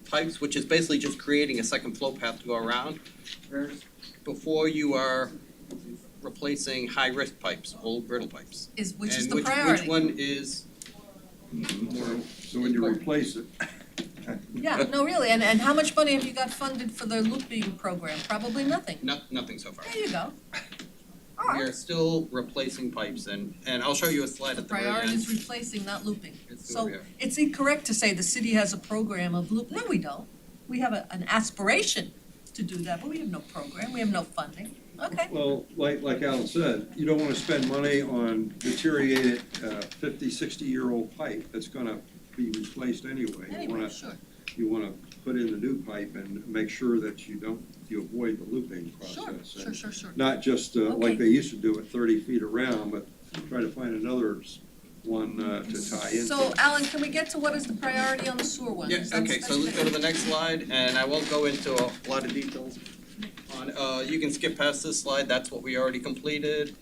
pipes, which is basically just creating a second flow path to go around, before you are replacing high-risk pipes, old brittle pipes? Which is And the priority. Which one is Mm-hmm. So when you replace it, Yeah, no, really, and how much money have you got funded for the looping program? Probably nothing. nothing so far. There you go. All We are right, still replacing pipes, and I'll show you a slide the at the very priority end. is replacing, not looping. It's So over here. it's incorrect to say the city has a program of loop, no, we don't. We have an aspiration to do that, but we have no program, we have no funding. Okay, well, like Alan said, you don't wanna spend money on deteriorated 50, 60-year-old pipe that's gonna be replaced anyway. anyway, sure. You wanna put in the new pipe and make sure that you avoid the looping Sure, process. And sure. not just Okay. like they used to do it 30 feet around, but try to find another one to tie into. So Alan, can we get to what is the priority on the sewer one? Yeah, Is that okay, so let's go to the next slide, and I won't go into a lot of details on, you can skip past this slide, that's what we already completed.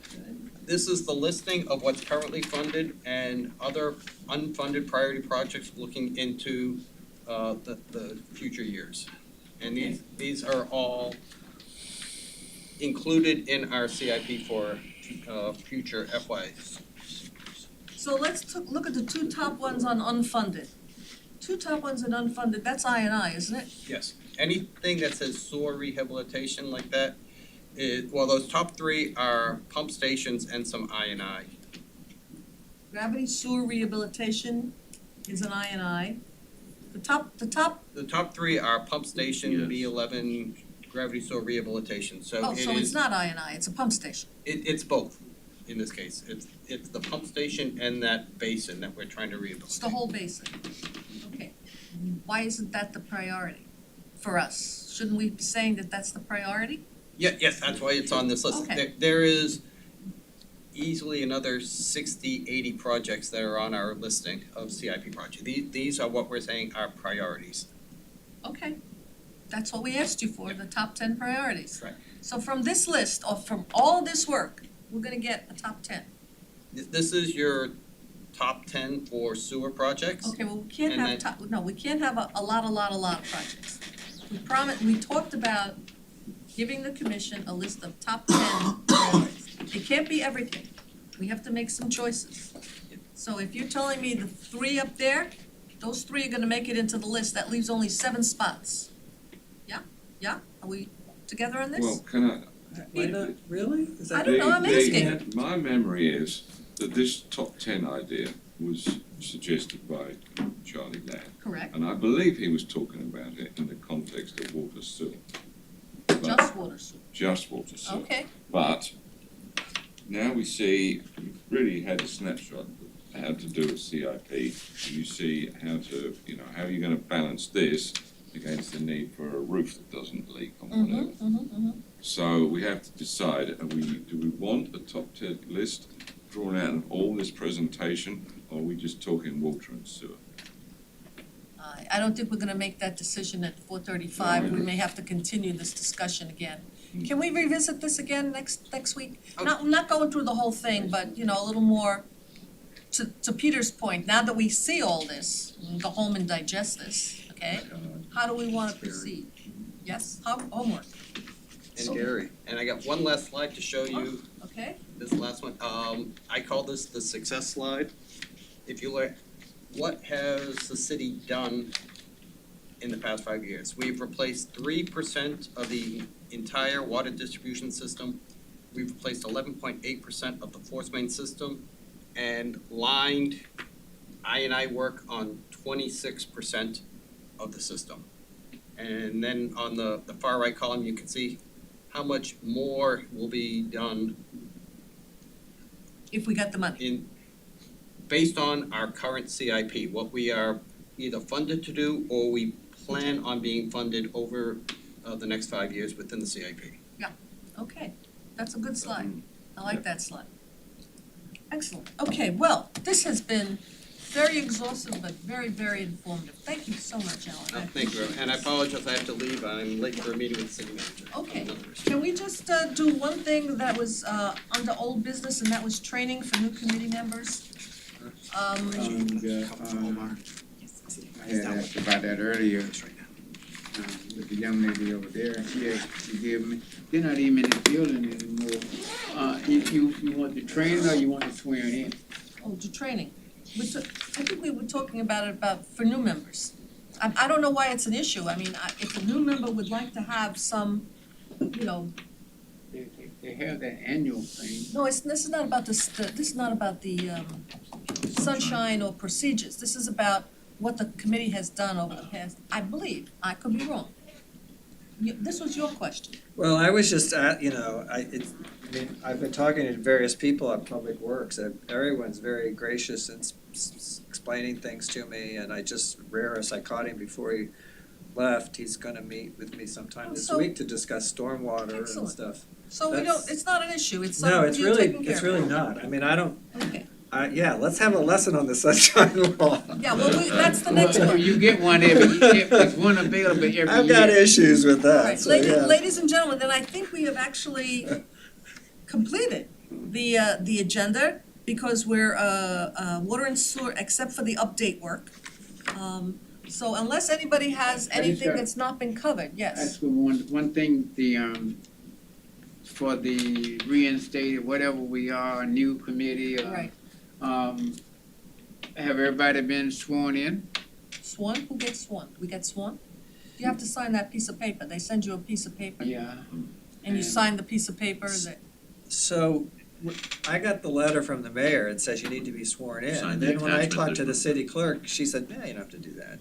This is the listing of what's currently funded and other unfunded priority projects looking into the future years. And these are all included in our CIP for future FYs. So let's look at the two top ones on unfunded. Two top ones in unfunded, that's I&I, isn't it? Yes. Anything that says sewer rehabilitation like that, well, those top three are pump stations and some I&I. Gravity sewer rehabilitation is an I&I. The top three are pump station, Yes. B11, gravity sewer rehabilitation, so it so it's is, not I&I, it's a pump station. it's both in this case. It's the pump station and that basin that we're trying to rehabilitate. It's the whole basin. Okay. Why isn't that the priority for us? Shouldn't we be saying that that's the priority? Yes, that's why it's on this list. Okay. There is easily another 60, 80 projects that are on our listing of CIP projects. These are what we're saying are priorities. Okay. That's what we asked you for, the top 10 priorities. Right. So from this list, or from all this work, we're gonna get a top 10. This is your top 10 for sewer projects. Okay, well, we can't And have we can't have a lot of projects. We talked about giving the commission a list of top 10 priorities. It can't be everything. We have to make some choices. So if you're telling me the three up there, those three are gonna make it into the list, that leaves only 7 spots. Yeah? Are we together on this? Well, can I? Why not, really? Is I that? don't know, I'm asking. My memory is that this top 10 idea was suggested by Charlie Ladd. Correct. And I believe he was talking about it in the context of water sewer. But- Just water sewer. Just water sewer. Okay. But now we see, we've really had a snapshot of how to do a CIP. And you see how to, how you're gonna balance this against the need for a roof that doesn't leak or whatever. So we have to decide, do we want a top 10 list drawn out of all this presentation, or are we just talking water and sewer? I don't think we're gonna make that decision at 4:35. We may have to continue this discussion again. Can we revisit this again next week? I'm not going through the whole thing, but, a little more, to Peter's point, now that we see all this, we can go home and digest this, okay? How do we wanna proceed? Yes, homework, And Gary, And I got one last slide to show you. okay? This last one, I call this the success slide. If you look, what has the city done in the past 5 years? We've replaced 3% of the entire water distribution system. We've replaced 11.8% of the force main system and lined I&I work on 26% of the system. And then on the far right column, you can see how much more will be done If we got the money. based on our current CIP, what we are either funded to do or we plan on being funded over the next 5 years within the CIP. Okay, that's a good slide. I like that slide. Excellent. Okay, well, this has been very exhaustive, but very, very informative. Thank you so much, Alan. Thank you, and I apologize, I have to leave, I'm late for a meeting with the city manager. Okay. Another issue. Can we just do one thing that was under old business, and that was training for new committee members? I had asked about that earlier, with the young lady over there, and she gave me, they're not even in the building anymore. You want the training or you want the swearing in? Oh, to training. I think we were talking about it for new members. I don't know why it's an issue. I mean, if a new member would like to have some, They have that annual thing. no, this is not about this is not about the sunshine or procedures. This is about what the committee has done over the past, I believe, I could be wrong. This was your question. well, I was just I've been talking to various people on Public Works, and everyone's very gracious in explaining things to me, and I caught him before he left, he's gonna meet with me sometime this so- week to discuss stormwater and Excellent. stuff. So it's not an issue. It's No, something it's you're really, taking care it's of. really not, I mean, Okay. let's have a lesson on the sunshine law. Yeah, well, that's the next one. You get one it's one available every year. I've got issues with All that, right, so ladies and gentlemen, then I think we have actually completed the agenda because we're water and sewer, except for the update work. So unless anybody has anything that's not been covered, yes. That's the one thing, for the reinstated, whatever we are, new committee. Right. Have everybody been sworn in? Sworn? Who gets sworn? We get sworn? You have to sign that piece of paper. They send you a piece of paper. Yeah. And you sign the piece of paper that, So, I got the letter from the mayor. It says you need to be sworn in. Sign And the then when I attachment, talked to the there's city clerk, she said, yeah, you don't have to do that.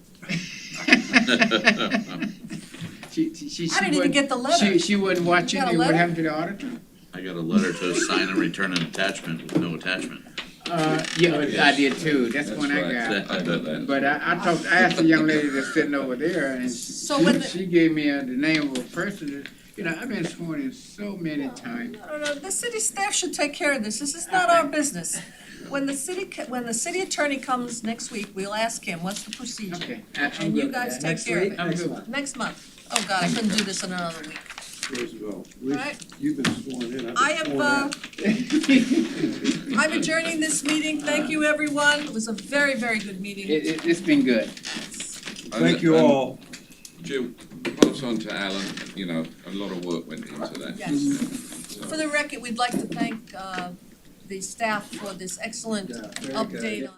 She I didn't even wasn't- get the letter. She wasn't watching got a it, what letter? happened to the auditor? I got a letter to sign and return an attachment with no attachment. Yeah, I did too, that's one I got. I bet that. But I asked the young lady that's sitting over there, and So when the- she gave me the name of a person that, you know, I've been sworn in so many times. no, the city staff should take care of this. This is not our business. When the city attorney comes next week, we'll ask him, what's the procedure? Okay. And you guys take Next care of week? it. I'm Next good. month. Next month. Oh, God, I couldn't do this in another week. Roosevelt, Right. you've been sworn in. I've been I am, sworn out. I'm adjourning this meeting. Thank you, everyone. It was a very, very good meeting. It's been good. Thank you all. Jim, pass on to Alan, you know, a lot of work went into that. Yes. For the record, we'd like to thank the staff for this excellent Yeah, very good. update on.